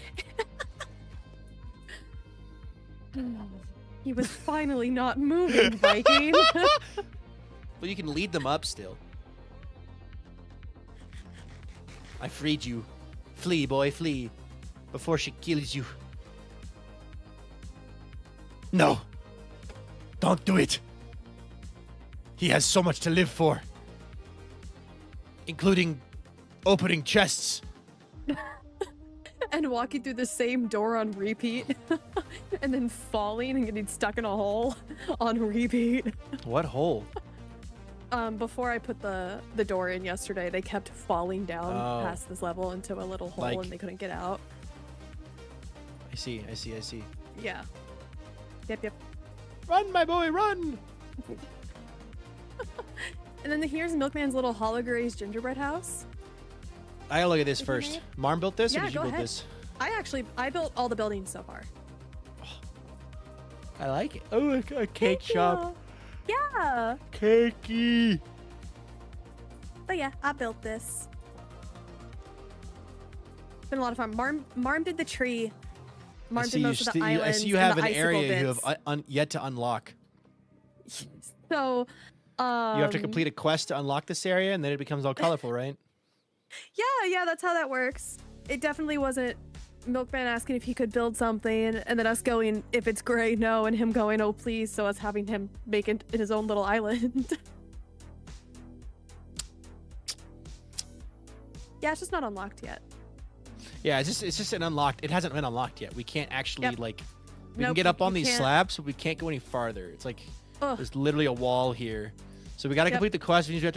He was finally not moving, Viking. Well, you can lead them up still. I freed you. Flee, boy, flee. Before she kills you. No. Don't do it. He has so much to live for. Including opening chests. And walking through the same door on repeat. And then falling and getting stuck in a hole on repeat. What hole? Before I put the door in yesterday, they kept falling down past this level into a little hole Like- and they couldn't get out. I see. Yeah. Yep. Run, my boy, run! And then here's Milkman's little holograze gingerbread house. I gotta look at this Did you first. make? Marm built this, or Yeah, did you go build ahead. this? I built all the buildings so far. I like it. Oh, a cake shop. Yeah. Cakey. But yeah, I built this. It's been a lot of fun. Marm did the tree. Marm did most of the I islands. see you and have the an icicle area you bits. have yet to unlock. So, You have to complete a quest to unlock this area, and then it becomes all colorful, right? Yeah, that's how that works. It definitely wasn't Milkman asking if he could build something, and then us going, if it's gray, no, and him going, oh, please, so us having him make it in his own little island. Yeah, it's just not unlocked yet. Yeah, it's just an unlocked. It hasn't been unlocked yet. We can't actually Yep. like. We can Nope, get up you on these can't. slabs, but we can't go any farther. It's like Ugh. there's literally a wall here. So we got to Yep. complete the quest. Which means we have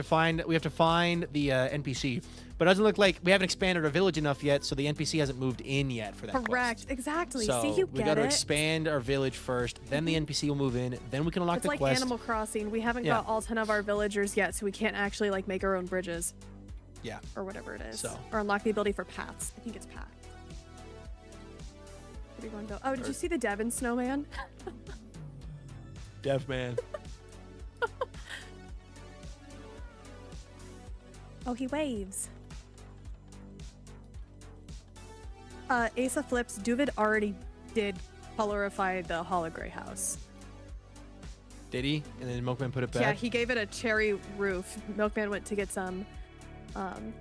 to find the NPC. But it doesn't look like we haven't expanded our village enough yet, so the NPC hasn't moved in yet for that Correct, quest. exactly. So See, you we get got to it. expand our village first, then the NPC will move in, then we can unlock It's the like quest. Animal Crossing. We haven't Yeah. got all 10 of our villagers yet, so we can't actually like make our own bridges. Yeah. Or whatever it is. So. Or unlock the ability for paths. I think it's path. Where do you want to go? Oh, did you see the Devon snowman? Deaf man. Oh, he waves. Asa flips. Duvid already did colorify the hologray house. Did he? And then Milkman put it back. Yeah, he gave it a cherry roof. Milkman went to get some.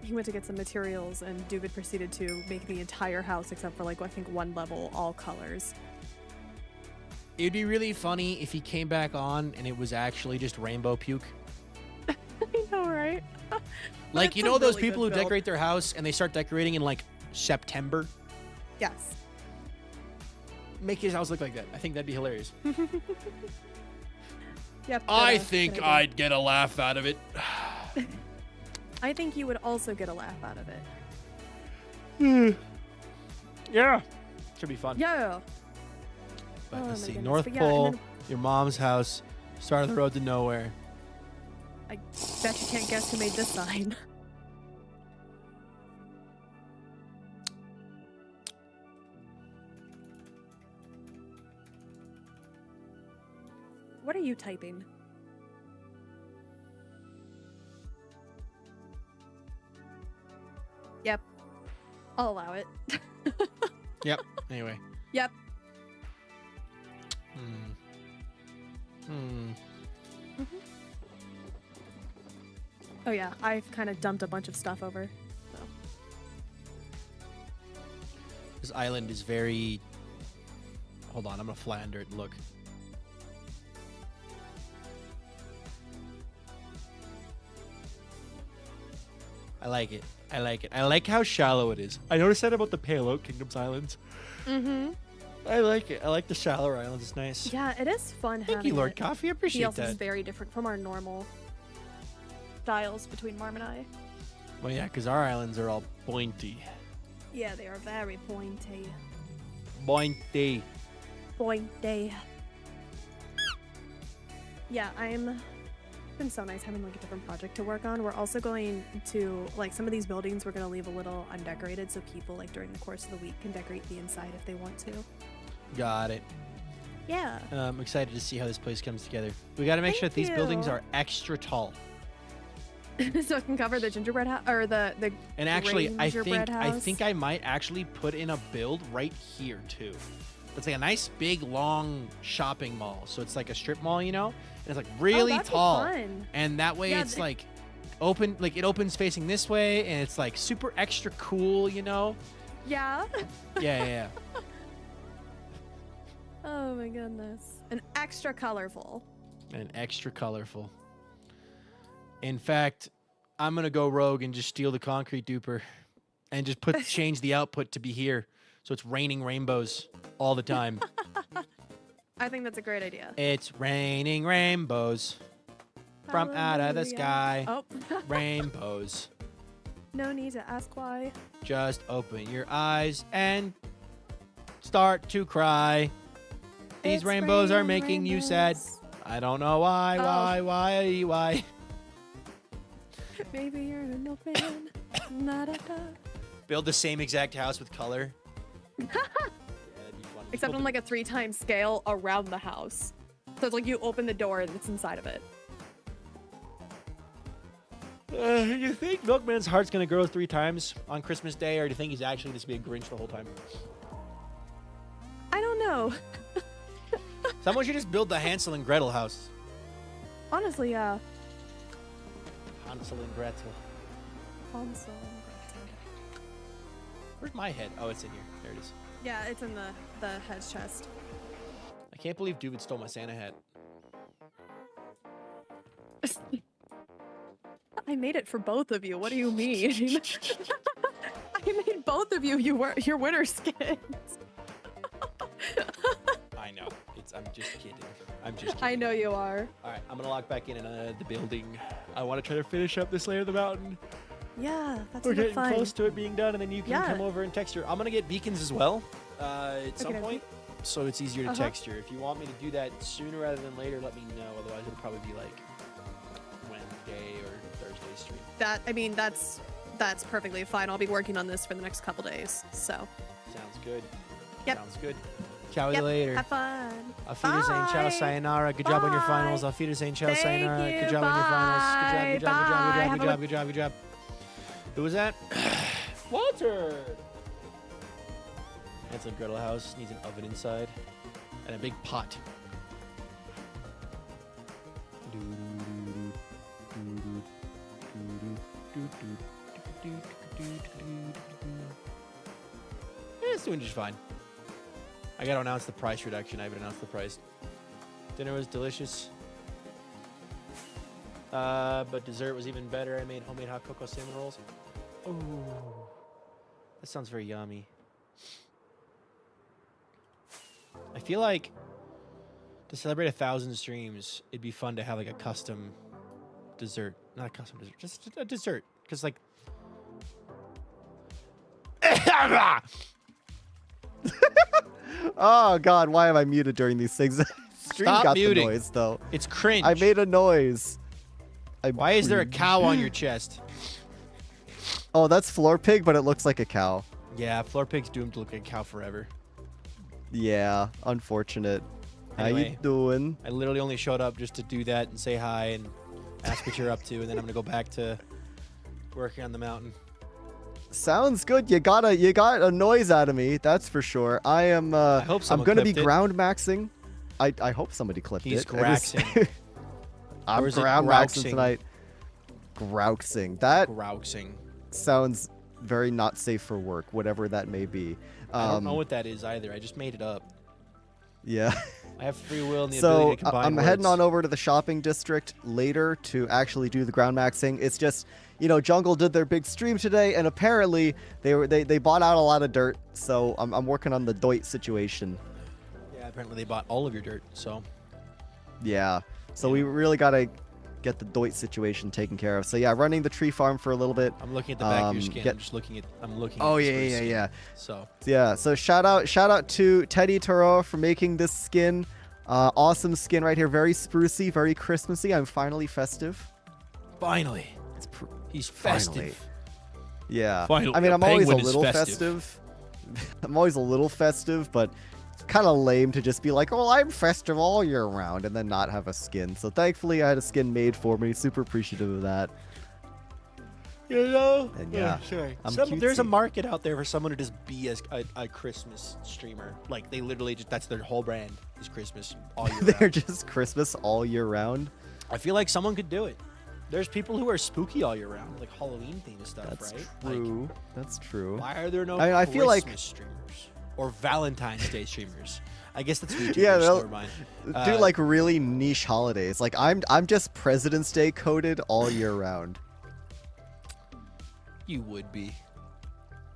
He went to get some materials, and Duvid proceeded to make the entire house, except for like I think one level, all colors. It'd be really funny if he came back on and it was actually just rainbow puke. I know, right? Like, That's you a know those really people who good build. decorate their house and they start decorating in like September? Yes. Make his house look like that. I think that'd be hilarious. Yep. I good think idea. I'd get a laugh out of it. I think you would also get a laugh out of it. Yeah. Should be fun. Yeah. But Oh let's my see. goodness. North But yeah, and Pole, then- your mom's house, start of the road to nowhere. I bet you can't guess who made this sign. What are you typing? Yep. I'll allow it. Yep. Anyway. Yep. Oh yeah, I've kind of dumped a bunch of stuff over. So. This island is very... Hold on, I'm gonna fly under it and look. I like it. I like it. I like how shallow it is. I noticed that about the Pale Oak Kingdoms Islands. Mm-hmm. I like it. I like the shallower islands. It's nice. Yeah, it is fun Thank having you, Lord it. Coffee. I He appreciate also is that. very different from our normal styles between Marm and I. Well, yeah, because our islands are all pointy. Yeah, they are very pointy. Pointy. Pointy. Yeah, been so nice having like a different project to work on. We're also going to like some of these buildings we're going to leave a little undecorated so people like during the course of the week can decorate the inside if they want to. Got it. Yeah. I'm excited to see how this place comes together. We got to make sure that these buildings are extra tall. So it can cover the gingerbread house or the And actually, I gingerbread house. think I might actually put in a build right here too. It's like a nice big long shopping mall. So it's like a strip mall, you know? And it's like really tall. Fun. And that way it's like open, like it opens facing this way and it's like super extra cool, you know? Yeah. Yeah. Oh my goodness. And extra colorful. And extra colorful. In fact, I'm going to go rogue and just steal the concrete duper and just change the output to be here. So it's raining rainbows all the time. I think that's a great idea. It's raining rainbows from out of the sky. Oh. Rainbows. No need to ask why. Just open your eyes and start to cry. These It's rainbows are raining making you sad. rainbows. I don't know why. Maybe you're a milkman. Na-da-da. Build the same exact house with color. Yeah, that'd be fun. Except on like a 3x scale around the house. So it's like you open the door and it's inside of it. You think Milkman's heart's gonna grow 3 times on Christmas Day, or do you think he's actually just be a Grinch the whole time? I don't know. Someone should just build the Hansel and Gretel house. Honestly, yeah. Hansel and Gretel. Hansel. Where's my head? Oh, it's in here. There it is. Yeah, it's in the head's chest. I can't believe David stole my Santa hat. I made it for both of you. What do you mean? I made both of you your winter skins. I know. I'm just kidding. I'm just kidding. I know you are. All right, I'm gonna log back in the building. I want to try to finish up this layer of the mountain. Yeah, that's We're a bit getting fun. close to it being done, and then you can come over and texture. I'm gonna get beacons as well at some Okay. point, so it's easier to texture. If you want me to do that sooner rather than later, let me know. Otherwise, it'll probably be like Wednesday or Thursday stream. That's perfectly fine. I'll be working on this for the next couple days. So. Sounds good. Yep. Sounds good. Ciao Yep. later. Have fun. Auf Wiedersehen. Ciao, Bye. sayonara. Good job on your finals. Bye. Auf Wiedersehen. Ciao, Thank sayonara. you. Good job on your finals. Bye. Good job. Good job. Bye. Good job. Good job. Good job. Who was that? Walter. Hansel and Gretel house needs an oven inside and a big pot. It's doing just fine. I gotta announce the price reduction. I haven't announced the price. Dinner was delicious. But dessert was even better. I made homemade hot cocoa salmon rolls. Oh, that sounds very yummy. I feel like to celebrate 1,000 streams, it'd be fun to have like a custom dessert. Not a custom dessert, just a dessert. Because like... Oh God, why am I muted during these things? Stream Stop got muting. the noise though. It's cringe. I made a noise. Why is there a cow on your chest? Oh, that's Floor Pig, but it looks like a cow. Yeah, Floor Pig's doomed to look like a cow forever. Yeah, unfortunate. How Anyway, you doing? I literally only showed up just to do that and say hi and ask what you're up to, and then I'm gonna go back to working on the mountain. Sounds good. You got a noise out of me. That's for sure. I am. I hope I'm someone gonna be clipped it. ground maxing. I hope somebody clipped He's it. I just- graxing. I'm Or is it ground maxing grousing? tonight. Grousing. That Grousing. sounds very not safe for work, whatever that may be. I don't know what that is either. I just made it up. Yeah. I have free will and the So ability to combine I'm heading words. on over to the shopping district later to actually do the ground maxing. It's just, you know, Jungle did their big stream today, and apparently they bought out a lot of dirt. So I'm working on the Doit situation. Yeah, apparently they bought all of your dirt, so... Yeah. So we really gotta get the doit situation taken care of. So yeah, running the tree farm for a little bit. I'm looking at the back of your skin. I'm just looking at. I'm looking. Oh at yeah. So yeah. So shout out to Teddy Taro for making this skin. Awesome skin right here. Very sprucey, very Christmassy. I'm finally festive. Finally, he's festive. Finally. Yeah. Finally, I mean, I'm always a penguin is little festive. I'm always a little festive, but it's kind of lame to just be like, oh, I'm festive all year round and then not have a skin. So thankfully, I had a skin made for me. Super appreciative of that. You know? And yeah, sorry. I'm There's a cutesy. market out there for someone to just be a Christmas streamer. Like, they literally just, that's their whole brand is Christmas all year They're round. just Christmas all year round. I feel like someone could do it. There's people who are spooky all year round, like Halloween themed stuff, That's right? true. Like, That's true. why are there no I mean, I feel like Christmas streamers or Valentine's Day streamers? I guess that's YouTubers. Yeah, Never mind. do like really niche holidays. Like I'm just President's Day coded all year round. You would be.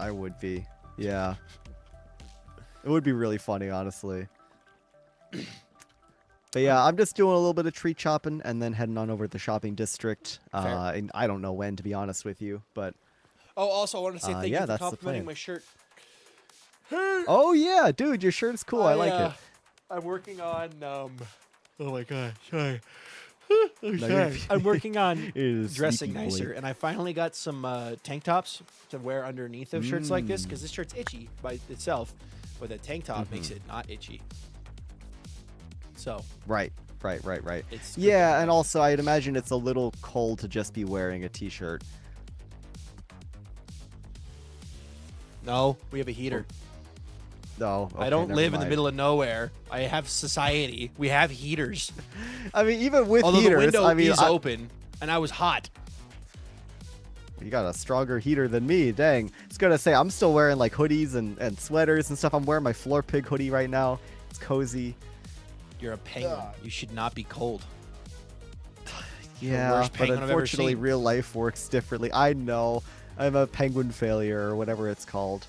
I would be. Yeah. It would be really funny, honestly. But yeah, I'm just doing a little bit of tree chopping and then heading on over to the shopping district. And I don't know when, to be honest with you, but Oh, also, I want to say thank you for that's the complimenting plan. my shirt. Oh yeah, dude, your shirt is cool. I like it. I'm working on oh my god, sorry. you're- I'm working on It is dressing sneaky nicer, boy. and I finally got some tank tops to wear underneath of shirts like this because this shirt's itchy by itself, but the tank top makes it not itchy. So Right. it's Yeah, and also I'd imagine it's a little cold to just be wearing a t-shirt. no, we have a heater. No, I don't live in the middle of nowhere. I have society. We have heaters. I mean, even with Although heaters, the window I mean, is open, and I was hot. you got a stronger heater than me. Dang. I was gonna say I'm still wearing like hoodies and sweaters and stuff. I'm wearing my floor pig hoodie right now. It's cozy. You're a penguin. You should not be cold. Yeah, worst but penguin I've ever unfortunately, seen. real life works differently. I know. I'm a penguin failure or whatever it's called.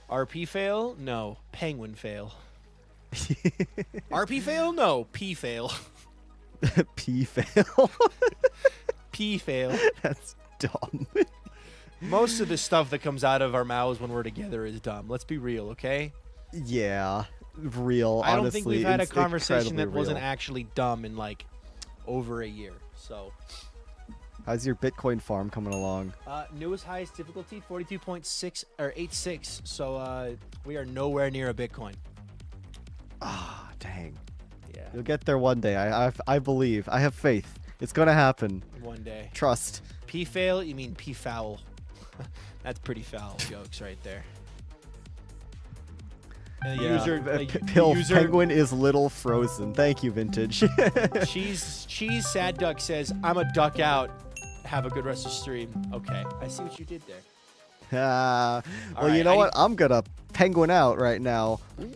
RP fail? No. Penguin fail. RP fail? No. P fail. P fail. P fail. That's dumb. Most of the stuff that comes out of our mouths when we're together is dumb. Let's be real, okay? Yeah, real. I don't honestly, think we've had a it's conversation that incredibly wasn't real. actually dumb in like over a year. So, How's your Bitcoin farm coming along? newest highest difficulty 42.6 or 86. So we are nowhere near a Bitcoin. Ah, dang. Yeah. You'll get there one day. I believe. I have faith. It's gonna happen. One day. Trust. P fail? You mean P foul? That's pretty foul jokes right there. And the user, Penguin is little frozen. Thank you, Vintage. cheese sad duck says, "I'm a duck out. Have a good rest of the stream." Okay, I see what you did there. Well, All you right, know what? I'm gonna penguin out right now. Do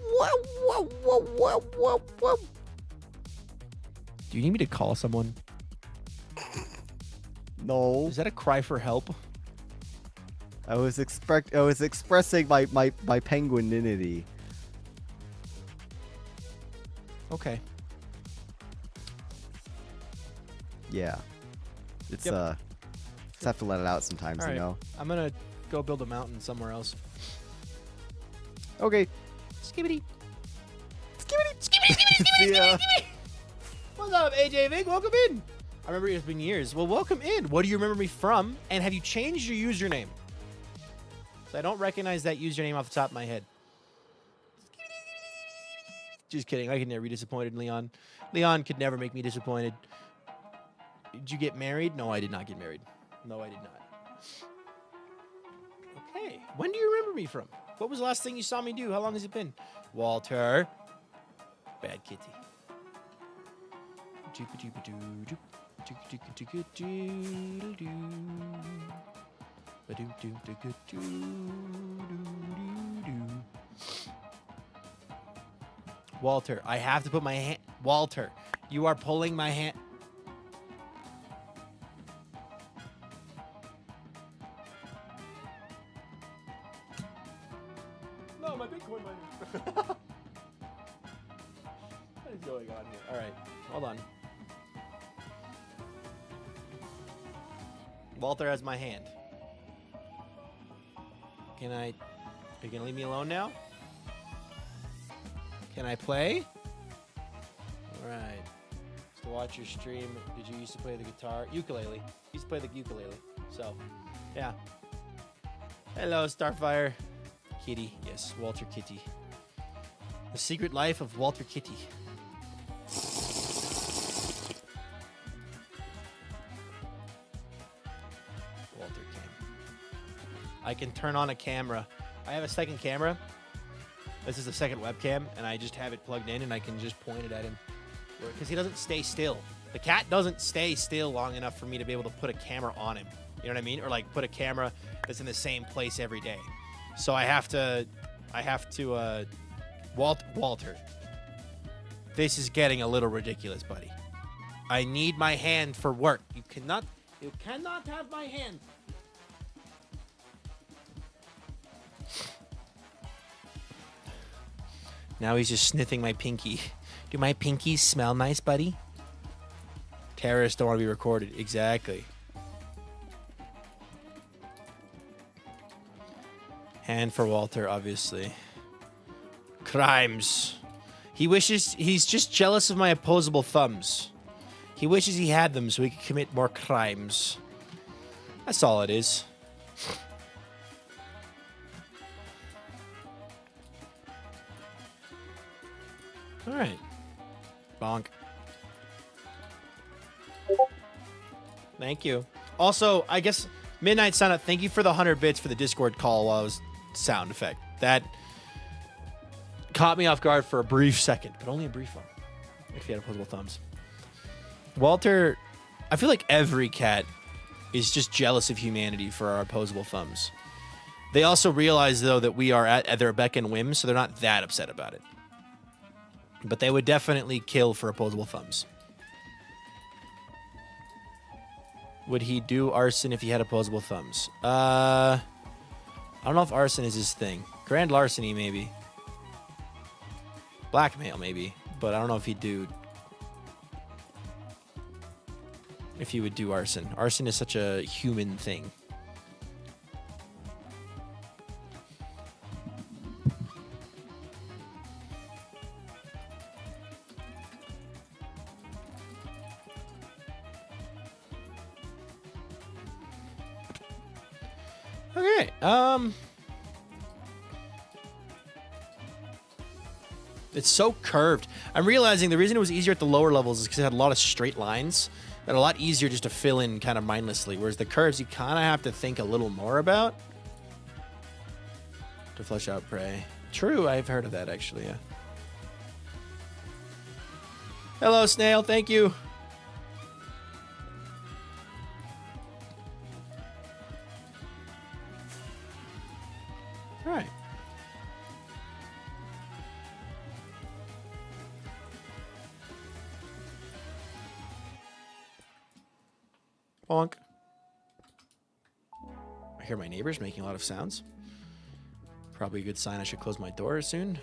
you need me to call someone? No, Is that a cry for help? I was expressing my penguininity. Okay. Yeah, it's Yep. just have to let it out sometimes, All right. you know. I'm gonna go build a mountain somewhere else. Okay. Skibbity. Yeah. What's up, AJ Vic? Welcome in. I remember it's been years. Well, welcome in. What do you remember me from? And have you changed your username? So I don't recognize that username off the top of my head. Just kidding. I can never be disappointed, Leon. Leon could never make me disappointed. Did you get married? No, I did not get married. No, I did not. Okay. When do you remember me from? What was the last thing you saw me do? How long has it been? Walter. Bad kitty. Walter, I have to put my hand. Walter, you are pulling my hand. No, my Bitcoin miner. What is going on here? All right, hold on. Walter has my hand. Can I... Are you going to leave me alone now? Can I play? Alright. To watch your stream, did you used to play the guitar? Ukulele. Used to play the ukulele. So, yeah. Hello, Starfire. Kitty. Yes, Walter Kitty. The Secret Life of Walter Kitty. Walter Kim. I can turn on a camera. I have a second camera. This is the second webcam, and I just have it plugged in, and I can just point it at him. Because he doesn't stay still. The cat doesn't stay still long enough for me to be able to put a camera on him. You know what I mean? Or like put a camera that's in the same place every day. So I have to, Walter. This is getting a little ridiculous, buddy. I need my hand for work. You cannot have my hand. Now he's just sniffing my pinky. Do my pinkies smell nice, buddy? Terrorists don't want to be recorded. Exactly. Hand for Walter, obviously. Crimes. He's just jealous of my opposable thumbs. He wishes he had them so he could commit more crimes. That's all it is. All right. Bonk. Thank you. Also, I guess Midnight Sun Up, thank you for the 100 bits for the Discord call while I was sound effect. That caught me off guard for a brief second, but only a brief one. If you had opposable thumbs. Walter, I feel like every cat is just jealous of humanity for our opposable thumbs. They also realize, though, that we are at their beck and whim, so they're not that upset about it. But they would definitely kill for opposable thumbs. Would he do arson if he had opposable thumbs? I don't know if arson is his thing. Grand larceny, maybe. Blackmail, maybe. But I don't know if he'd do... If he would do arson. Arson is such a human thing. Okay, it's so curved. I'm realizing the reason it was easier at the lower levels is because it had a lot of straight lines that are a lot easier just to fill in kind of mindlessly, whereas the curves you kind of have to think a little more about to flesh out prey. True, I've heard of that actually, yeah. Hello, Snail, thank you. All right. Bonk. I hear my neighbors making a lot of sounds. Probably a good sign I should close my door soon.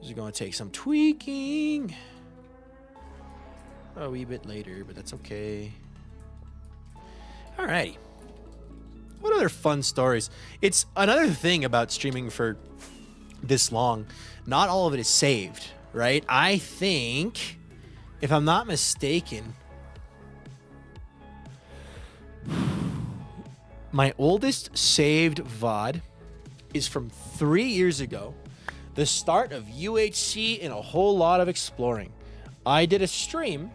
This is going to take some tweaking. A wee bit later, but that's okay. Alrighty. What other fun stories? It's another thing about streaming for this long. Not all of it is saved, right? I think, if I'm not mistaken, my oldest saved VOD is from 3 years ago. The start of UHC and a whole lot of exploring. I did a stream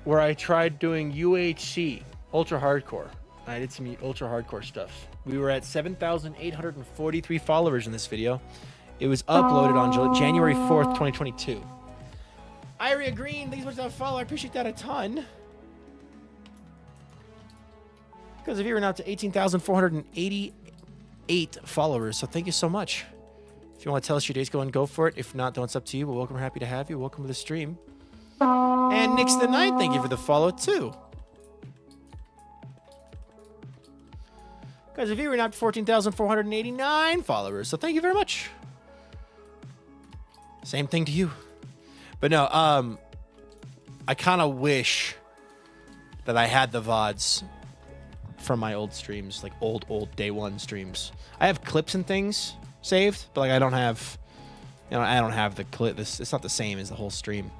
where I tried doing UHC, ultra hardcore. I did some ultra hardcore stuff. We were at 7,843 followers in this video. It was uploaded on January 4th, 2022. Iria Green, thanks so much for that follow. I appreciate that a ton. Because of you, we're now to 18,488 followers. So thank you so much. If you want to tell us your day's going, go for it. If not, don't, it's up to you. But welcome, we're happy to have you. Welcome to the stream. And Nix the Night, thank you for the follow too. Guys, if you were not 14,489 followers, so thank you very much. Same thing to you. But no, I kind of wish that I had the VODs from my old streams, like old day one streams. I have clips and things saved, but like I don't have, I don't have the clip. It's not the same as the whole stream.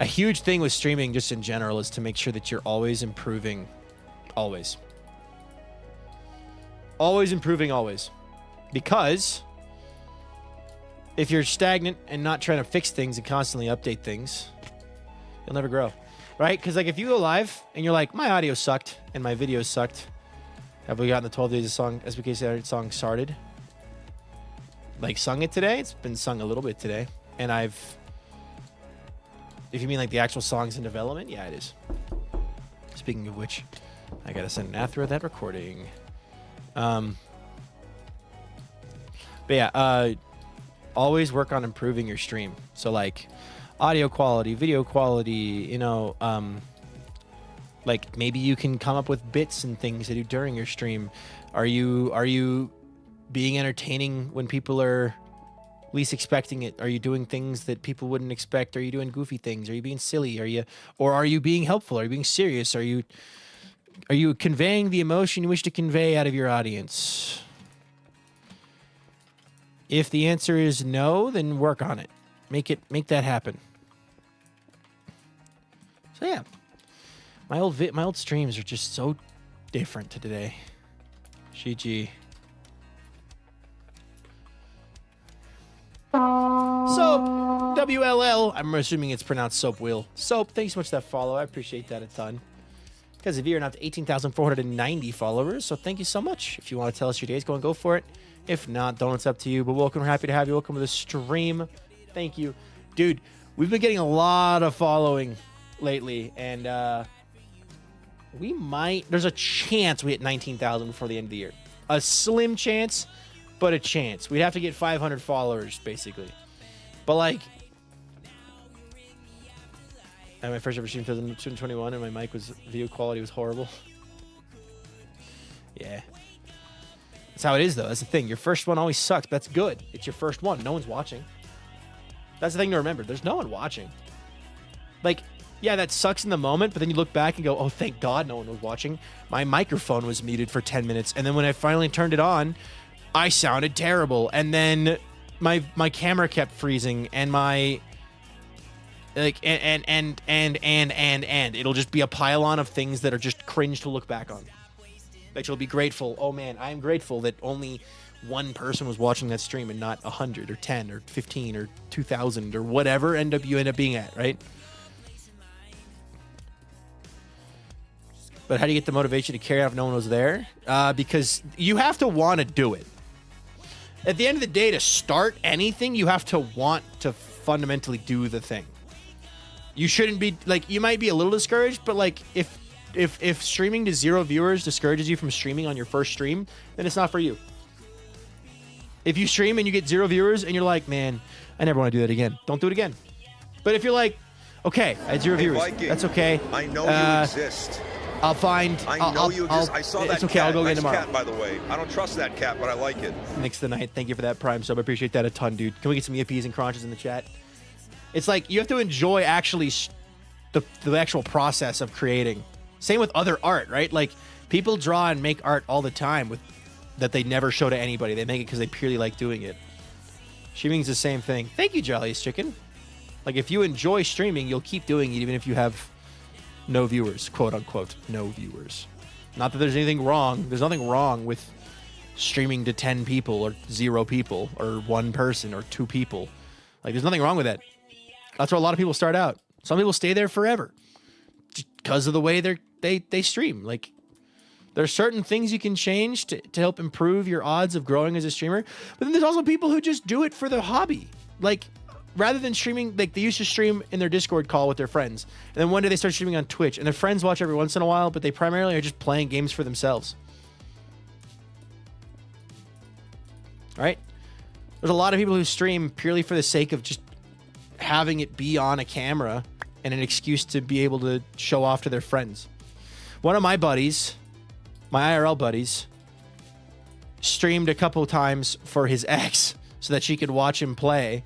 A huge thing with streaming just in general is to make sure that you're always improving. Always. Always improving, always. Because if you're stagnant and not trying to fix things and constantly update things, you'll never grow. Right? Because like if you go live and you're like, my audio sucked and my video sucked. Have we gotten the 12 days of song, SBK song started? Like sung it today? It's been sung a little bit today. And if you mean like the actual songs in development, yeah, it is. Speaking of which, I gotta send an after of that recording. But yeah, always work on improving your stream. So like audio quality, video quality, like maybe you can come up with bits and things to do during your stream. Are you being entertaining when people are least expecting it? Are you doing things that people wouldn't expect? Are you doing goofy things? Are you being silly? Are you being helpful? Are you being serious? Are you conveying the emotion you wish to convey out of your audience? If the answer is no, then work on it. Make that happen. So yeah, my old streams are just so different to today. GG. Soap WLL. I'm assuming it's pronounced Soap Wheel. Soap, thanks so much for that follow. I appreciate that a ton. Because of you are now to 18,490 followers, so thank you so much. If you want to tell us your days, go for it. If not, don't. It's up to you. But welcome. We're happy to have you. Welcome to the stream. Thank you, dude. We've been getting a lot of following lately, and we might. There's a chance we hit 19,000 before the end of the year. A slim chance, but a chance. We'd have to get 500 followers, basically. But like, I had my first ever stream in 2021, and my video quality was horrible. Yeah. That's how it is, though. That's the thing. Your first one always sucks, but that's good. It's your first one. No one's watching. That's the thing to remember. There's no one watching. Like, yeah, that sucks in the moment, but then you look back and go, oh, thank God no one was watching. My microphone was muted for 10 minutes, and then when I finally turned it on, I sounded terrible. And then my camera kept freezing, and my... Like, and it'll just be a pile-on of things that are just cringe to look back on. Like, you'll be grateful. Oh, man, I'm grateful that only one person was watching that stream and not 100 or 10 or 15 or 2,000 or whatever you end up being at, right? But how do you get the motivation to carry out if no one was there? Because you have to want to do it. At the end of the day, to start anything, you have to want to fundamentally do the thing. You shouldn't be, like, you might be a little discouraged, but, like, if streaming to 0 viewers discourages you from streaming on your first stream, then it's not for you. If you stream and you get 0 viewers and you're like, man, I never want to do that again, don't do it again. But if you're like, okay, I had 0 viewers, Viking, that's okay. I know you exist. I'll find. I know you exist. I saw that it's okay. cat. I'll go nice again tomorrow. Cat, by the way. I don't trust that cat, but I like it. Next the night. Thank you for that Prime sub. I appreciate that a ton, dude. Can we get some EFPs and crunches in the chat? It's like you have to enjoy actually the actual process of creating. Same with other art, right? Like people draw and make art all the time with that they never show to anybody. They make it because they purely like doing it. Streaming's the same thing. Thank you, Jolly's Chicken. Like if you enjoy streaming, you'll keep doing it even if you have no viewers, quote unquote, no viewers. Not that there's anything wrong. There's nothing wrong with streaming to 10 people or 0 people or 1 person or 2 people. Like there's nothing wrong with that. That's where a lot of people start out. Some people stay there forever because of the way they stream. Like there's certain things you can change to help improve your odds of growing as a streamer. But then there's also people who just do it for the hobby. Like rather than streaming, like they used to stream in their Discord call with their friends. And then one day they start streaming on Twitch and their friends watch every once in a while, but they primarily are just playing games for themselves. All right? There's a lot of people who stream purely for the sake of just having it be on a camera and an excuse to be able to show off to their friends. One of my buddies, my IRL buddies, streamed a couple times for his ex so that she could watch him play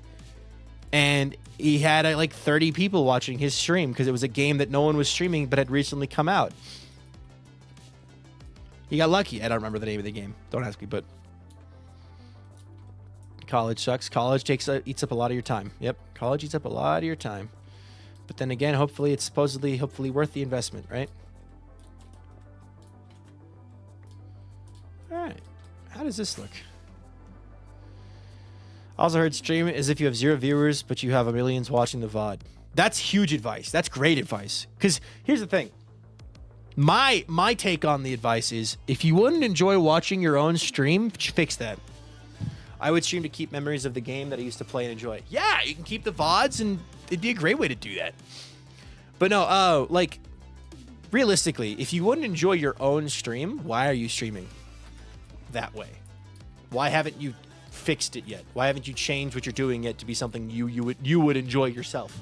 and he had like 30 people watching his stream because it was a game that no one was streaming but had recently come out. He got lucky. I don't remember the name of the game. Don't ask me, but college sucks. College eats up a lot of your time. Yep, college eats up a lot of your time. But then again, hopefully it's hopefully worth the investment, right? All right. How does this look? Also heard stream as if you have 0 viewers, but you have millions watching the VOD. That's huge advice. That's great advice. Because here's the thing. My take on the advice is if you wouldn't enjoy watching your own stream, fix that. I would stream to keep memories of the game that I used to play and enjoy. Yeah, you can keep the VODs, and it'd be a great way to do that. But no, like, realistically, if you wouldn't enjoy your own stream, why are you streaming that way? Why haven't you fixed it yet? Why haven't you changed what you're doing yet to be something you would enjoy yourself?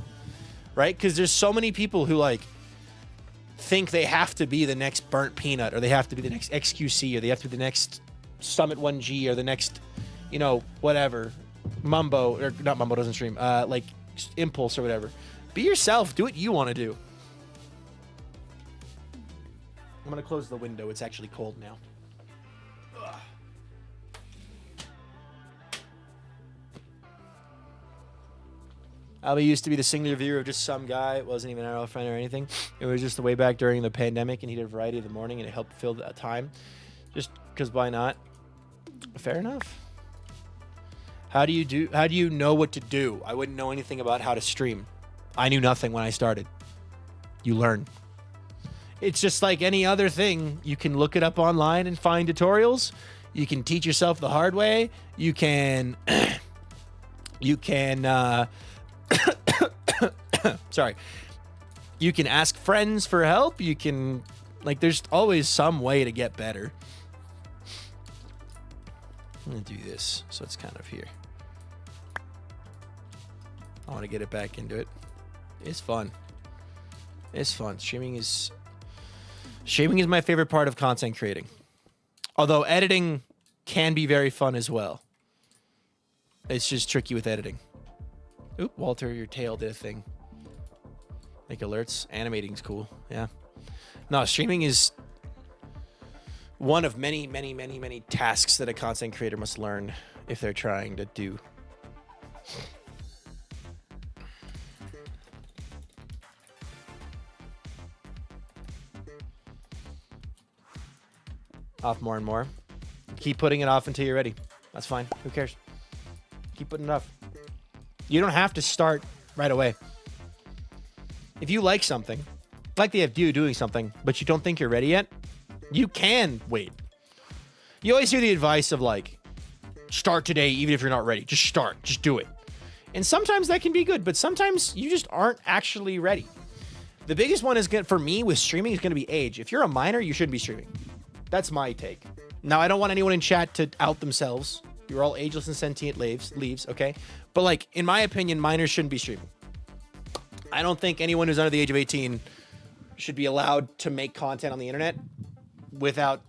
Right? Because there's so many people who like think they have to be the next Burnt Peanut, or they have to be the next XQC, or they have to be the next Summit 1G, or the next, you know, whatever, Mumbo, or not Mumbo doesn't stream, like Impulse or whatever. Be yourself. Do what you want to do. I'm gonna close the window. It's actually cold now. Ugh. Albie used to be the singular viewer of just some guy. It wasn't even our friend or anything. It was just the way back during the pandemic, and he did a variety of the morning, and it helped fill that time. Just because why not? Fair enough. How do you know what to do? I wouldn't know anything about how to stream. I knew nothing when I started. You learn. It's just like any other thing. You can look it up online and find tutorials. You can teach yourself the hard way. You can sorry. You can ask friends for help. You can, like, there's always some way to get better. I'm gonna do this so it's kind of here. I want to get it back into it. It's fun. It's fun. Streaming is my favorite part of content creating. Although editing can be very fun as well. It's just tricky with editing. Oop, Walter, your tail did a thing. Make alerts. Animating's cool. Yeah. No, streaming is one of many, many, many, many tasks that a content creator must learn if they're trying to do. Off more and more. Keep putting it off until you're ready. That's fine. Who cares? Keep putting it off. You don't have to start right away. If you like something, like the idea of doing something, but you don't think you're ready yet, you can wait. You always hear the advice of like, start today even if you're not ready. Just start. Just do it. And sometimes that can be good, but sometimes you just aren't actually ready. The biggest one is good for me with streaming is going to be age. If you're a minor, you shouldn't be streaming. That's my take. Now, I don't want anyone in chat to out themselves. You're all ageless and sentient leaves, okay? But like, in my opinion, minors shouldn't be streaming. I don't think anyone who's under the age of 18 should be allowed to make content on the internet without,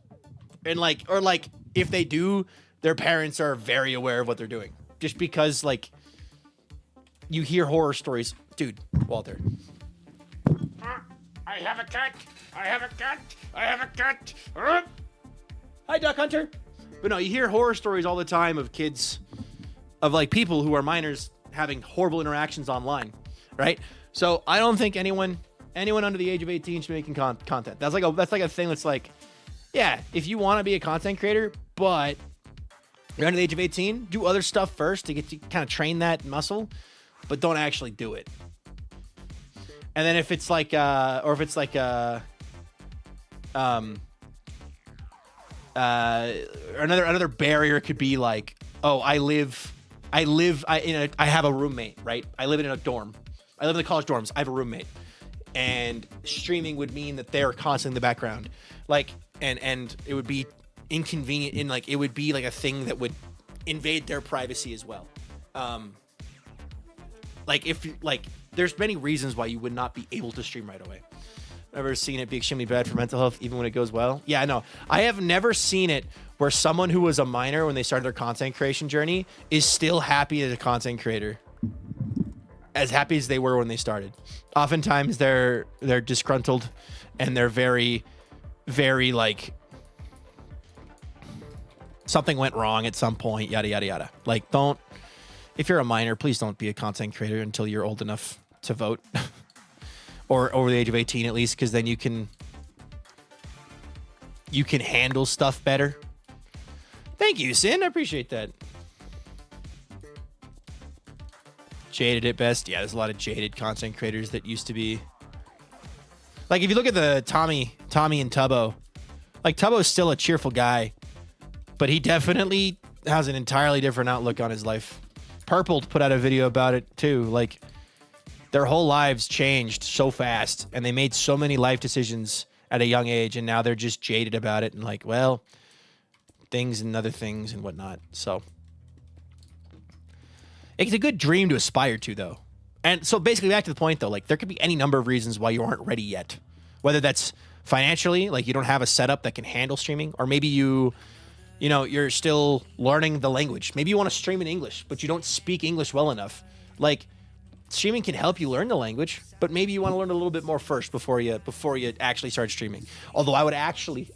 and like, or like, if they do, their parents are very aware of what they're doing. Just because, like, you hear horror stories. Dude, Walter. I have a cat. I have a cat. I have a cat. Hi, Duck Hunter. But no, you hear horror stories all the time of kids, of like people who are minors having horrible interactions online, right? So I don't think anyone under the age of 18 should be making content. That's like a thing that's like, yeah, if you want to be a content creator, but you're under the age of 18, do other stuff first to get to kind of train that muscle, but don't actually do it. And then if it's like, another barrier could be like, oh, I have a roommate, right? I live in a dorm. I live in the college dorms. I have a roommate, and streaming would mean that they're constantly in the background, like, and it would be inconvenient, and like it would be like a thing that would invade their privacy as well. Like if like there's many reasons why you would not be able to stream right away. I've never seen it be extremely bad for mental health, even when it goes well. Yeah, no, I have never seen it where someone who was a minor when they started their content creation journey is still happy as a content creator. as happy as they were when they started. Oftentimes they're disgruntled and they're very, very like something went wrong at some point, yada, yada, yada. Like, if you're a minor, please don't be a content creator until you're old enough to vote or over the age of 18 at least, because then you can handle stuff better. Thank you, Sin. I appreciate that. Jaded at best. Yeah, there's a lot of jaded content creators that used to be. Like, if you look at the Tommy and Tubbo, like, Tubbo's still a cheerful guy, but he definitely has an entirely different outlook on his life. Purpled put out a video about it too. Like, their whole lives changed so fast, and they made so many life decisions at a young age, and now they're just jaded about it and like, well, things and other things and whatnot. So it's a good dream to aspire to, though. And so basically, back to the point, though, like, there could be any number of reasons why you aren't ready yet. Whether that's financially, like you don't have a setup that can handle streaming, or maybe you're still learning the language. Maybe you want to stream in English, but you don't speak English well enough. Like, streaming can help you learn the language, but maybe you want to learn a little bit more first before you actually start streaming. Although I would actually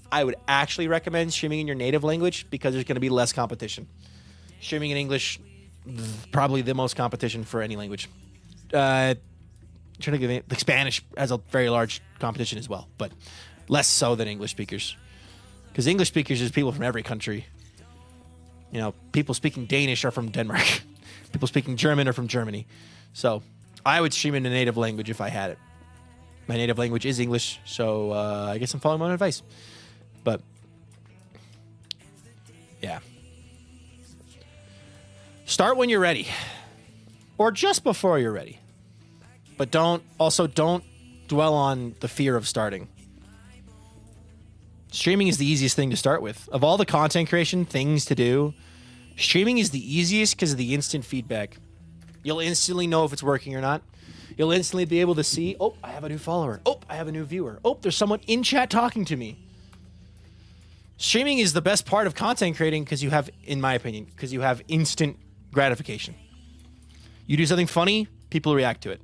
recommend streaming in your native language, because there's going to be less competition. Streaming in English, probably the most competition for any language. Trying to give it, like, Spanish has a very large competition as well, but less so than English speakers. Because English speakers is people from every country. You know, people speaking Danish are from Denmark. People speaking German are from Germany. So I would stream in a native language if I had it. My native language is English, so I guess I'm following my own advice. But yeah. Start when you're ready. Or just before you're ready. But don't dwell on the fear of starting. Streaming is the easiest thing to start with. Of all the content creation things to do, streaming is the easiest because of the instant feedback. You'll instantly know if it's working or not. You'll instantly be able to see, oh, I have a new follower. Oh, I have a new viewer. Oh, there's someone in chat talking to me. Streaming is the best part of content creating because you have, in my opinion, because you have instant gratification. You do something funny, people react to it.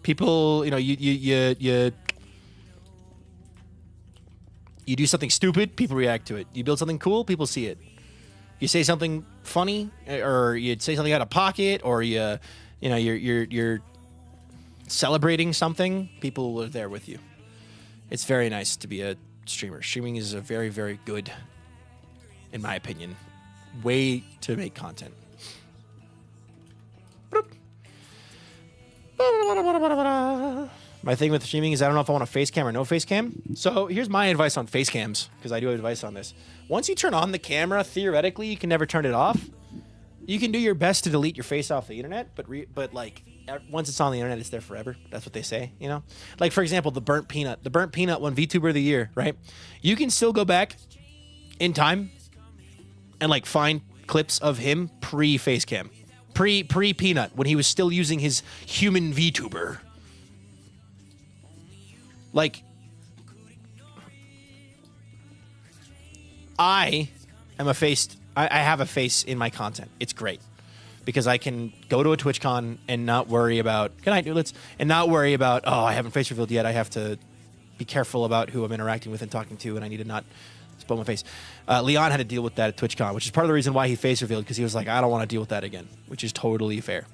People, you do something stupid, people react to it. You build something cool, people see it. You say something funny, or you say something out of pocket, or you're celebrating something, people are there with you. It's very nice to be a streamer. Streaming is a very, very good, in my opinion, way to make content. My thing with streaming is I don't know if I want a face cam or no face cam. So here's my advice on face cams, because I do have advice on this. Once you turn on the camera, theoretically, you can never turn it off. You can do your best to delete your face off the internet, but like, once it's on the internet, it's there forever. That's what they say, you know? Like, for example, the Burnt Peanut. The Burnt Peanut won VTuber of the Year, right? You can still go back in time and, like, find clips of him pre-face cam. Pre-Peanut, when he was still using his human VTuber. Like, I have a face in my content. It's great because I can go to a TwitchCon and not worry about, not worry about, oh, I haven't face revealed yet. I have to be careful about who I'm interacting with and talking to, and I need to not spoil my face. Leon had to deal with that at TwitchCon, which is part of the reason why he face revealed, because he was like, I don't want to deal with that again, which is totally fair.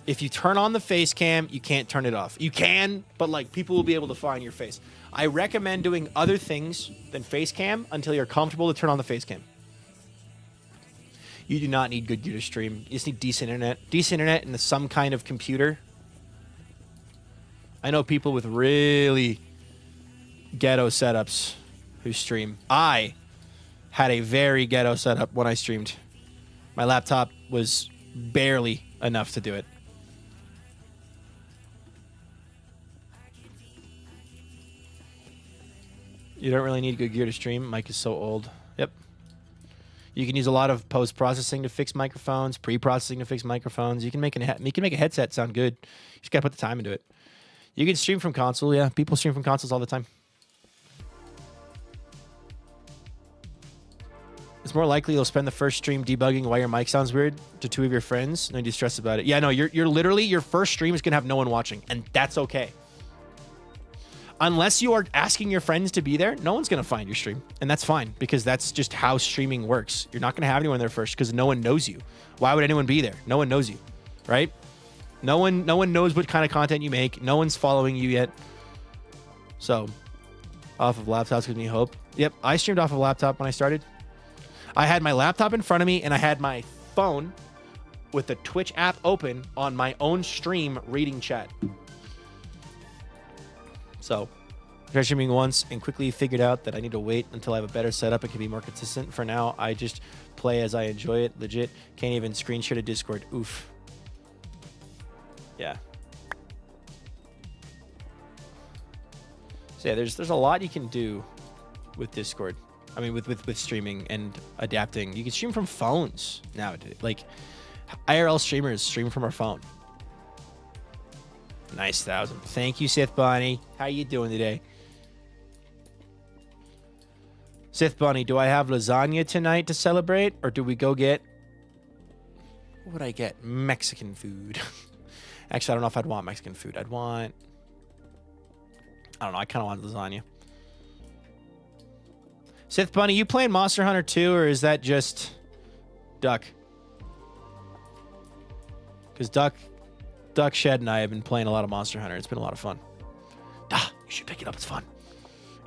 If you turn on the face cam, you can't turn it off. You can, but like, people will be able to find your face. I recommend doing other things than face cam until you're comfortable to turn on the face cam. You do not need good gear to stream. You just need decent internet. Decent internet and some kind of computer. I know people with really ghetto setups who stream. I had a very ghetto setup when I streamed. My laptop was barely enough to do it. You don't really need good gear to stream. Mic is so old. Yep. You can use a lot of post-processing to fix microphones, pre-processing to fix microphones. You can make a headset sound good. You just gotta put the time into it. You can stream from console. Yeah, people stream from consoles all the time. It's more likely you'll spend the first stream debugging why your mic sounds weird to 2 of your friends. No need to stress about it. Yeah, no, you're literally, your first stream is going to have no one watching, and that's okay. Unless you are asking your friends to be there, no one's going to find your stream, and that's fine, because that's just how streaming works. You're not going to have anyone there first because no one knows you. Why would anyone be there? No one knows you, right? No one knows what kind of content you make. No one's following you yet. So, off of laptops gives me hope. Yep, I streamed off of a laptop when I started. I had my laptop in front of me, and I had my phone with the Twitch app open on my own stream reading chat. So, I tried streaming once and quickly figured out that I need to wait until I have a better setup and can be more consistent. For now, I just play as I enjoy it. Legit. Can't even screen share to Discord. Oof. Yeah. So yeah, there's a lot you can do with Discord. I mean, with streaming and adapting. You can stream from phones nowadays. Like, IRL streamers stream from our phone. Nice 1,000. Thank you, Sith Bonnie. How you doing today? Sith Bonnie, do I have lasagna tonight to celebrate? Or do we go get... What would I get? Mexican food. Actually, I don't know if I'd want Mexican food. I don't know. I kind of want lasagna. Sith Bunny, you playing Monster Hunter 2, or is that just Duck? Because Duck Shed and I have been playing a lot of Monster Hunter. It's been a lot of fun. Ah, you should pick it up. It's fun.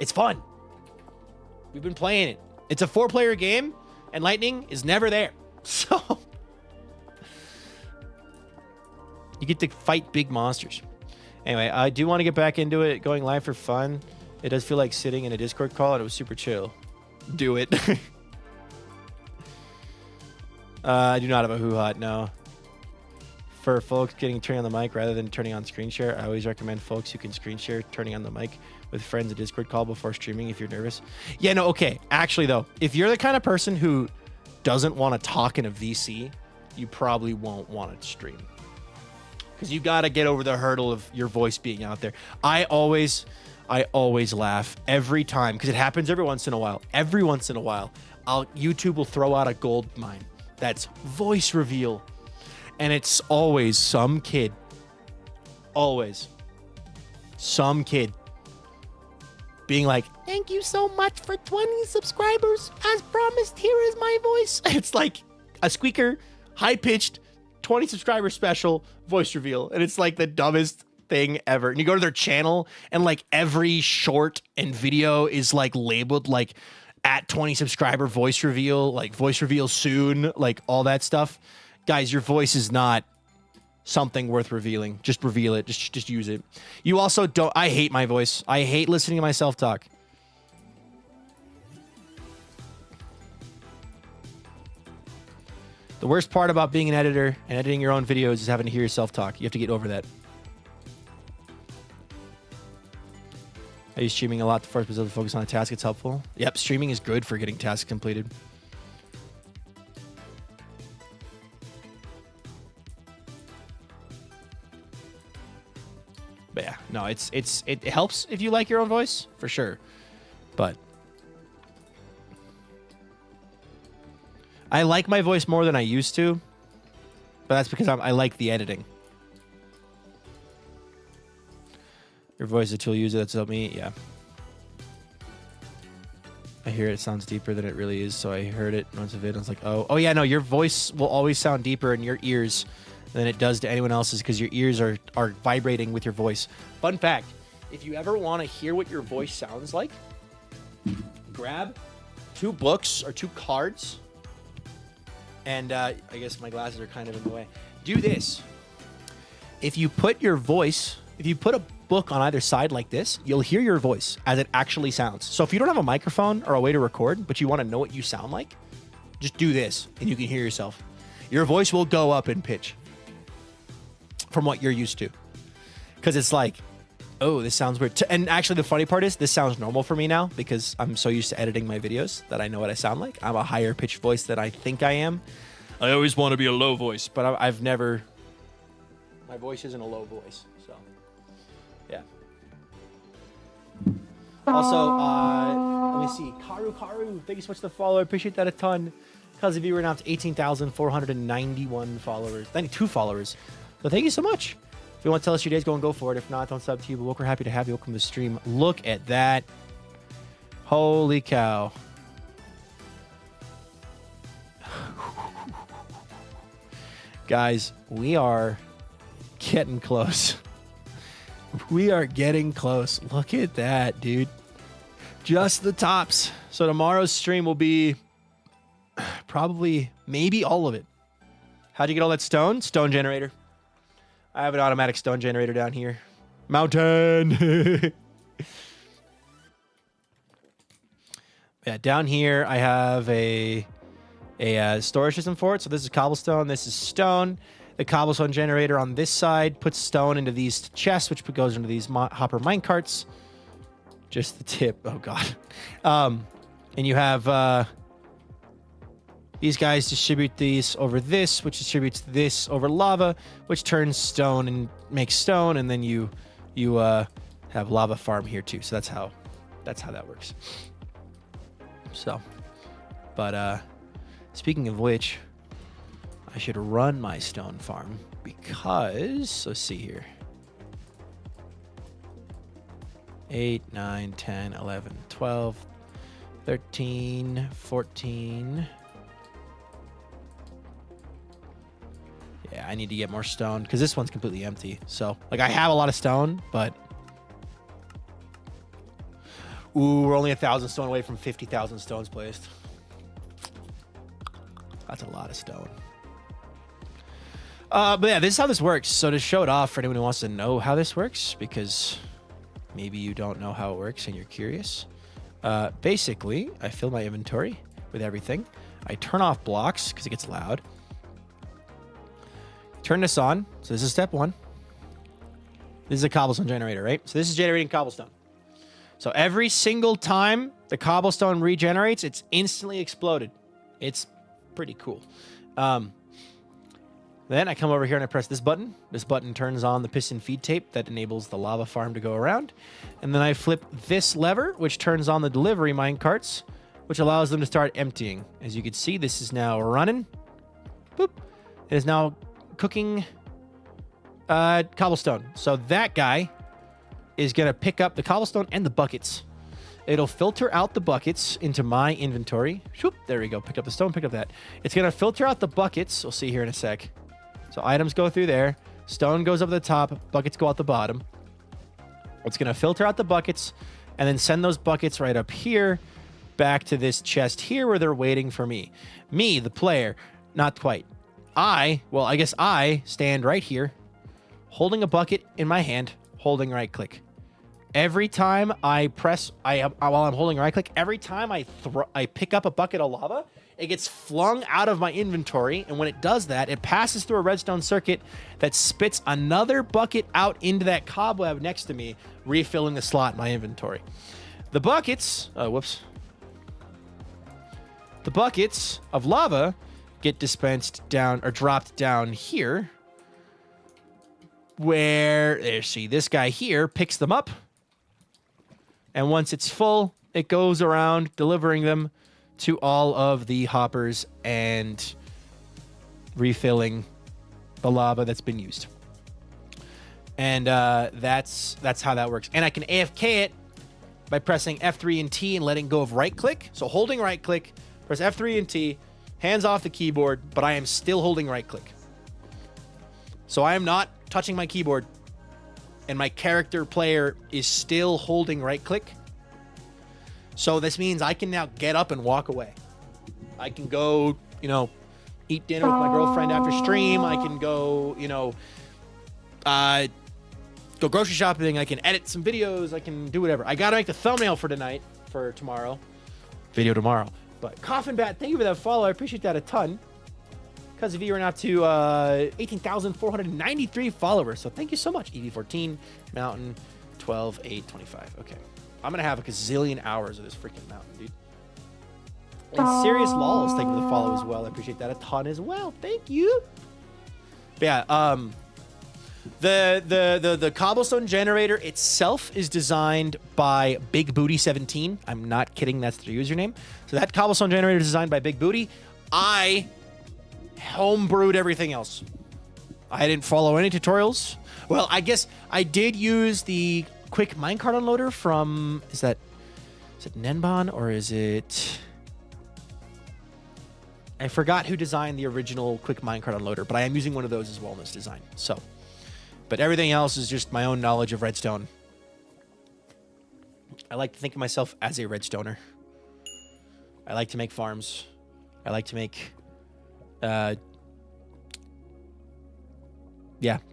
It's fun. We've been playing it. It's a 4-player game, and Lightning is never there. So you get to fight big monsters. Anyway, I do want to get back into it, going live for fun. It does feel like sitting in a Discord call, and it was super chill. Do it. I do not have a hoo-ha, no. For folks getting turning on the mic rather than turning on screen share, I always recommend folks who can screen share turning on the mic with friends a Discord call before streaming if you're nervous. Yeah, no, okay. Actually, though, if you're the kind of person who doesn't want to talk in a VC, you probably won't want to stream. Because you got to get over the hurdle of your voice being out there. I always laugh every time, because it happens every once in a while. Every once in a while, YouTube will throw out a gold mine that's voice reveal. And it's always some kid. Always. Some kid being like, thank you so much for 20 subscribers. As promised, here is my voice. It's like a squeaker, high-pitched, 20 subscriber special voice reveal. And it's like the dumbest thing ever. And you go to their channel, and like every short and video is like labeled like at 20 subscriber voice reveal, like voice reveal soon, like all that stuff. Guys, your voice is not something worth revealing. Just reveal it. Just use it. You also don't... I hate my voice. I hate listening to myself talk. The worst part about being an editor and editing your own videos is having to hear yourself talk. You have to get over that. Are you streaming a lot to force myself to focus on a task? It's helpful. Yep, streaming is good for getting tasks completed. But yeah, no, it helps if you like your own voice, for sure. But I like my voice more than I used to. But that's because I like the editing. Your voice is a tool user, that's helped me, yeah. I hear it sounds deeper than it really is, so I heard it once of it. I was like, oh yeah, no, your voice will always sound deeper in your ears than it does to anyone else's, because your ears are vibrating with your voice. Fun fact, if you ever want to hear what your voice sounds like, grab 2 books or 2 cards, and I guess my glasses are kind of in the way. Do this. If you put a book on either side like this, you'll hear your voice as it actually sounds. So if you don't have a microphone or a way to record, but you want to know what you sound like, just do this and you can hear yourself. Your voice will go up in pitch from what you're used to. Because it's like, oh, this sounds weird. And actually the funny part is this sounds normal for me now because I'm so used to editing my videos that I know what I sound like. I'm a higher pitched voice than I think I am. I always want to be a low voice, but I've never... My voice isn't a low voice, so... Yeah. Also, Let me see. Karu, thank you so much for the follow. I appreciate that a ton. Because of you, we're now up to 18,491 followers. 92 followers. So thank you so much. If you want to tell us your day's going, go for it. If not, don't sub to you. But we're happy to have you. Welcome to the stream. Look at that. Holy cow. Guys, we are getting close. We are getting close. Look at that, dude. Just the tops. So tomorrow's stream will be probably, maybe all of it. How'd you get all that stone? Stone generator. I have an automatic stone generator down here. Mountain. Yeah, down here I have a storage system for it. So this is cobblestone. This is stone. The cobblestone generator on this side puts stone into these chests, which goes into these hopper minecarts. Just the tip. Oh, God. And you have these guys distribute these over this, which distributes this over lava, which turns stone and makes stone. And then you have lava farm here, too. So that's how that works. So, but speaking of which, I should run my stone farm because, let's see here. 8, 9, 10, 11, 12, 13, 14. Yeah, I need to get more stone because this one's completely empty. So, like, I have a lot of stone, but... Ooh, we're only 1,000 stone away from 50,000 stones placed. That's a lot of stone. But yeah, this is how this works. So to show it off for anyone who wants to know how this works, because maybe you don't know how it works and you're curious. Basically, I fill my inventory with everything. I turn off blocks because it gets loud. Turn this on. So this is step 1. This is a cobblestone generator, right? So this is generating cobblestone. So every single time the cobblestone regenerates, it's instantly exploded. It's pretty cool. Then I come over here and I press this button. This button turns on the piston feed tape that enables the lava farm to go around. And then I flip this lever, which turns on the delivery mine carts, which allows them to start emptying. As you can see, this is now running. Boop. It is now cooking cobblestone. So that guy is going to pick up the cobblestone and the buckets. It'll filter out the buckets into my inventory. Shoop, there we go. Pick up the stone, pick up that. It's going to filter out the buckets. We'll see here in a sec. So items go through there. Stone goes up the top. Buckets go out the bottom. It's going to filter out the buckets and then send those buckets right up here back to this chest here where they're waiting for me. Me, the player, not quite. I guess I stand right here holding a bucket in my hand, holding right click. Every time I press, while I'm holding right click, every time I pick up a bucket of lava, it gets flung out of my inventory. And when it does that, it passes through a redstone circuit that spits another bucket out into that cobweb next to me, refilling the slot in my inventory. The buckets, the buckets of lava get dispensed down or dropped down here, where, there, see, this guy here picks them up. And once it's full, it goes around delivering them to all of the hoppers and refilling the lava that's been used. And that's how that works. And I can AFK it by pressing F3 and T and letting go of right click. So holding right click, press F3 and T, hands off the keyboard, but I am still holding right click. So I am not touching my keyboard. And my character player is still holding right click. So this means I can now get up and walk away. I can go, eat dinner with my girlfriend after stream. I can go, go grocery shopping. I can edit some videos. I can do whatever. I got to make the thumbnail for tomorrow. Video tomorrow. But Coffin Bat, thank you for that follow. I appreciate that a ton. Because of you, we're now to 18,493 followers. So thank you so much. EV14, Mountain, 12, 8, 25. Okay. I'm going to have a gazillion hours of this freaking mountain, dude. And Serious Laws, thank you for the follow as well. I appreciate that a ton as well. Thank you. But yeah, The cobblestone generator itself is designed by Big Booty 17. I'm not kidding. That's their username. So that cobblestone generator is designed by Big Booty. I homebrewed everything else. I didn't follow any tutorials. Well, I guess I did use the quick minecart unloader from, is it Nenbon or is it, I forgot who designed the original quick minecart unloader, but I am using one of those as well in this design. So, but everything else is just my own knowledge of redstone. I like to think of myself as a redstoner. I like to make farms. I like to make, yeah,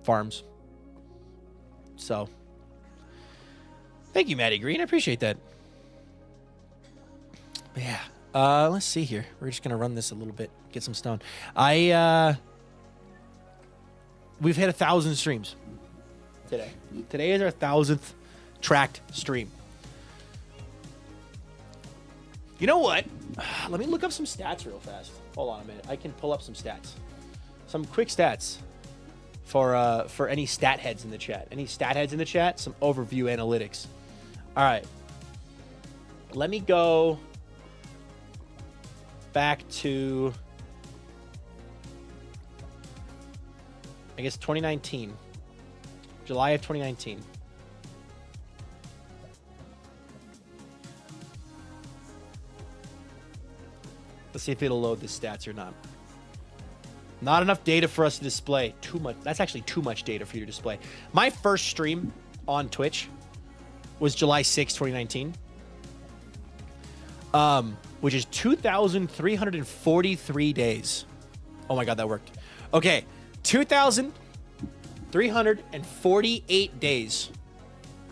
farms. So, thank you, Maddie Green. I appreciate that. But yeah, let's see here. We're just gonna run this a little bit, get some stone. We've hit 1,000 streams today. Today is our 1,000th tracked stream. You know what? Let me look up some stats real fast. Hold on a minute. I can pull up some stats. Some quick stats for any stat heads in the chat. Any stat heads in the chat? Some overview analytics. All right. Let me go back to, I guess, 2019. July of 2019. Let's see if it'll load the stats or not. Not enough data for us to display. Too much. That's actually too much data for you to display. My first stream on Twitch was July 6, 2019. Which is 2,343 days. Oh my God, that worked. Okay, 2,348 days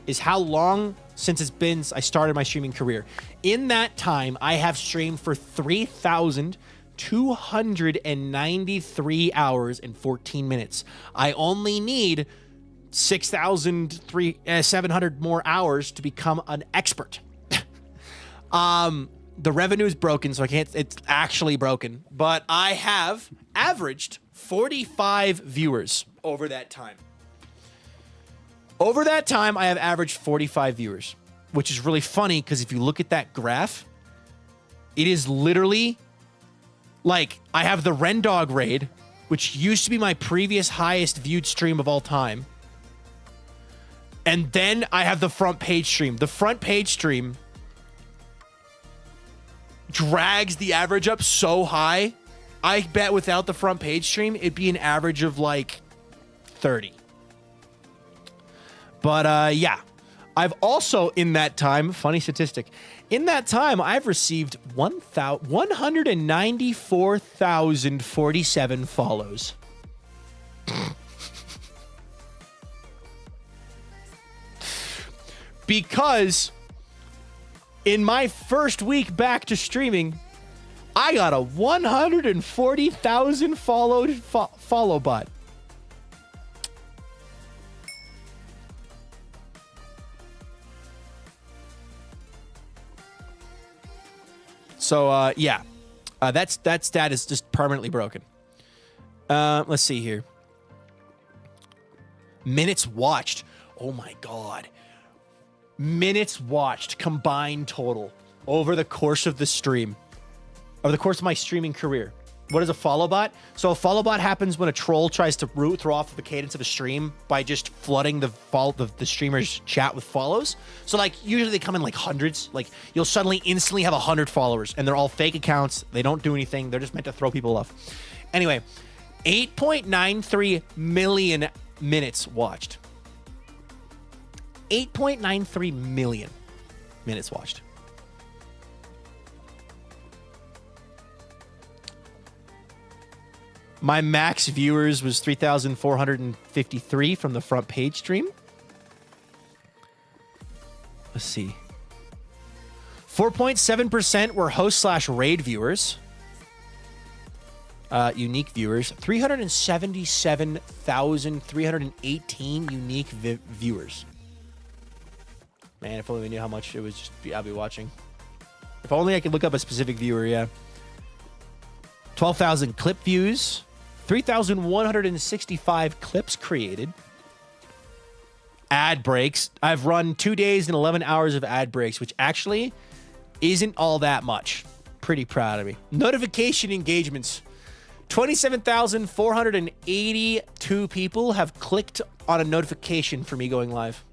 is how long since it's been I started my streaming career. In that time, I have streamed for 3,293 hours and 14 minutes. I only need 6,700 more hours to become an expert. The revenue is broken, so I can't, it's actually broken, but I have averaged 45 viewers over that time. Over that time, I have averaged 45 viewers, which is really funny because if you look at that graph, it is literally like I have the Rendog raid, which used to be my previous highest viewed stream of all time. And then I have the front page stream. The front page stream drags the average up so high. I bet without the front page stream, it'd be an average of like 30. But yeah, I've also in that time, funny statistic, in that time, I've received 194,047 follows. Because in my first week back to streaming, I got a 140,000 follow bot. So yeah, that stat is just permanently broken. Let's see here. Minutes watched. Oh my God. Minutes watched combined total over the course of the stream, over the course of my streaming career. What is a follow bot? So a follow bot happens when a troll tries to throw off the cadence of a stream by just flooding the streamer's chat with follows. So like usually they come in like hundreds. Like you'll suddenly instantly have 100 followers and they're all fake accounts. They don't do anything. They're just meant to throw people off. Anyway, 8.93 million minutes watched. 8.93 million minutes watched. My max viewers was 3,453 from the front page stream. Let's see. 4.7% were host/raid viewers. Unique viewers. 377,318 unique viewers. Man, if only we knew how much it was just I'll be watching. If only I could look up a specific viewer, yeah. 12,000 clip views. 3,165 clips created. ad breaks. I've run 2 days and 11 hours of ad breaks, which actually isn't all that much. Pretty proud of me. Notification engagements. 27,482 people have clicked on a notification for me going live.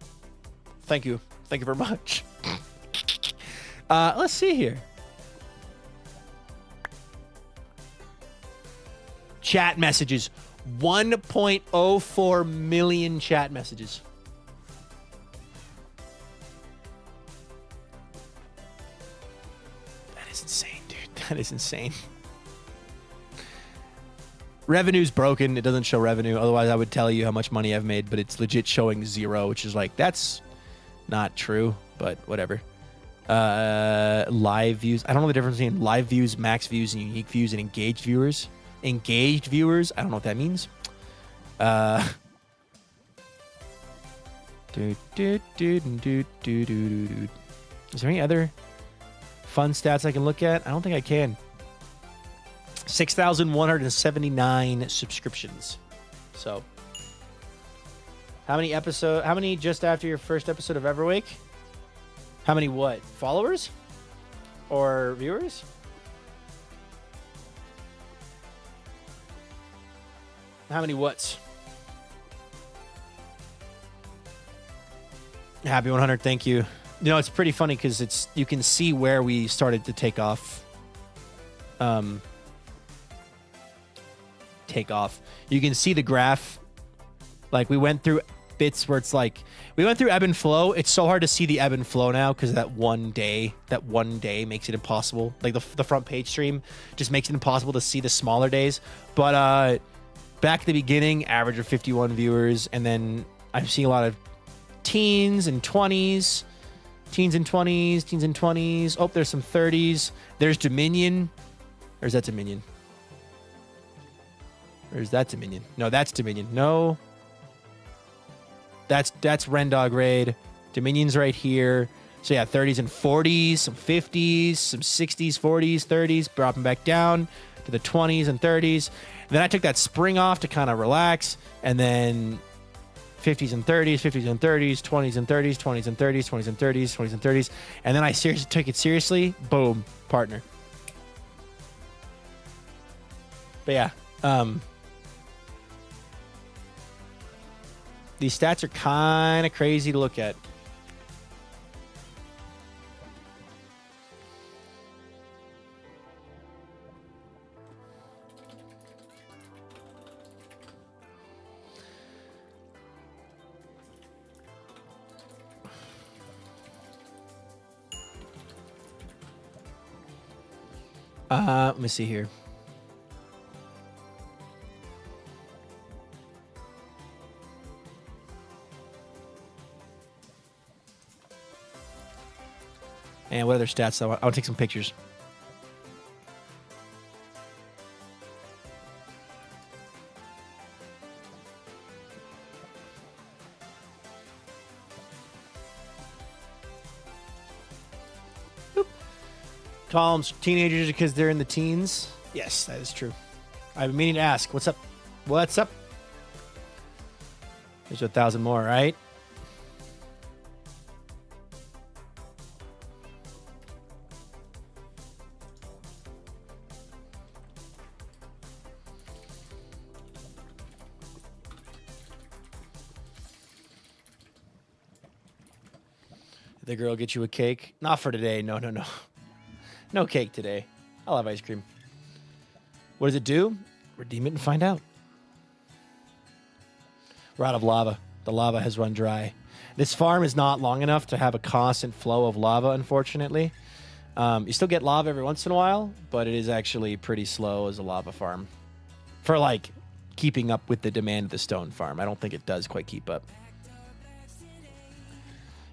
Thank you. Thank you very much. Let's see here. Chat messages. 1.04 million chat messages. That is insane, dude. That is insane. Revenue's broken. It doesn't show revenue. Otherwise, I would tell you how much money I've made, but it's legit showing 0, which is like, that's not true, but whatever. Live views. I don't know the difference between live views, max views, and unique views, and engaged viewers. Engaged viewers. I don't know what that means. Is there any other fun stats I can look at? I don't think I can. 6,179 subscriptions. So, how many just after your first episode of Everwake? How many what? Followers? Or viewers? How many whats? Happy 100, thank you. You know, it's pretty funny because you can see where we started to take off. You can see the graph. Like, we went through bits where it's like, we went through ebb and flow. It's so hard to see the ebb and flow now because that one day makes it impossible. Like, the front page stream just makes it impossible to see the smaller days. But back at the beginning, average of 51 viewers, and then I've seen a lot of teens and 20s. Oh, there's some 30s. There's Dominion. Or is that Dominion? Or is that Dominion? No, that's Dominion. No. That's Rendog Raid. Dominion's right here. So yeah, 30s and 40s, some 50s, some 60s, 40s, 30s, dropping back down to the 20s and 30s. And then I took that spring off to kind of relax, and then 50s and 30s, 50s and 30s, 20s and 30s, 20s and 30s, 20s and 30s, 20s and 30s. And then I seriously took it seriously. Boom, partner. But yeah, these stats are kind of crazy to look at. Let me see here. And what other stats? I want to take some pictures. Columns, teenagers because they're in the teens. Yes, that is true. I've been meaning to ask. What's up? What's up? There's 1,000 more, right? The girl get you a cake? Not for today. No. No cake today. I'll have ice cream. What does it do? Redeem it and find out. We're out of lava. The lava has run dry. This farm is not long enough to have a constant flow of lava, unfortunately. You still get lava every once in a while, but it is actually pretty slow as a lava farm. For, like, keeping up with the demand of the stone farm. I don't think it does quite keep up.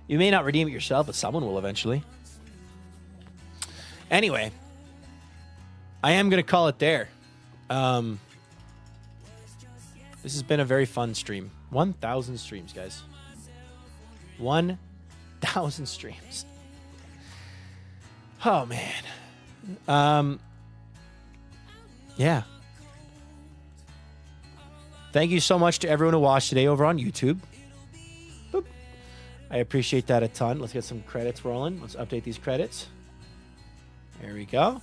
You may not redeem it yourself, but someone will eventually. Anyway, I am going to call it there. This has been a very fun stream. 1,000 streams, guys. 1,000 streams. Oh, man. Yeah. Thank you so much to everyone who watched today over on YouTube. Boop. I appreciate that a ton. Let's get some credits rolling. Let's update these credits. There we go.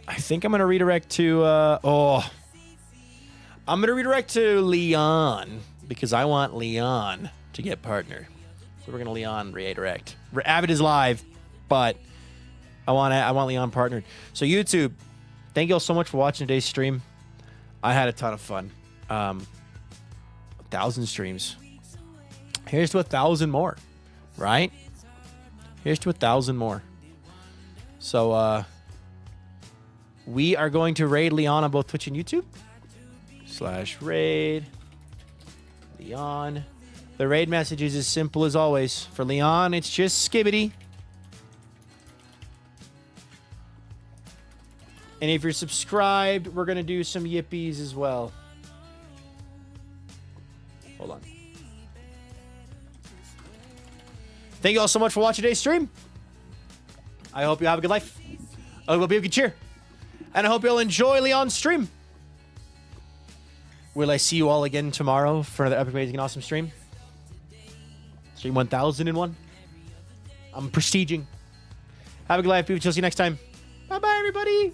I think I'm going to redirect to... I'm going to redirect to Leon because I want Leon to get partner. So we're going to Leon redirect. Avid is live, but I want Leon partnered. So YouTube, thank you all so much for watching today's stream. I had a ton of fun. 1,000 streams. Here's to 1,000 more, right? Here's to 1,000 more. So we are going to raid Leon on both Twitch and YouTube. /raid Leon. The raid message is as simple as always. For Leon, it's just Skibbity. And if you're subscribed, we're going to do some yippies as well. Hold on. Thank you all so much for watching today's stream. I hope you have a good life. I hope you have a good cheer. And I hope you'll enjoy Leon's stream. Will I see you all again tomorrow for another epic, amazing, and awesome stream? Stream 1001. I'm prestiging. Have a good life, people. Till see you next time. Bye-bye, everybody.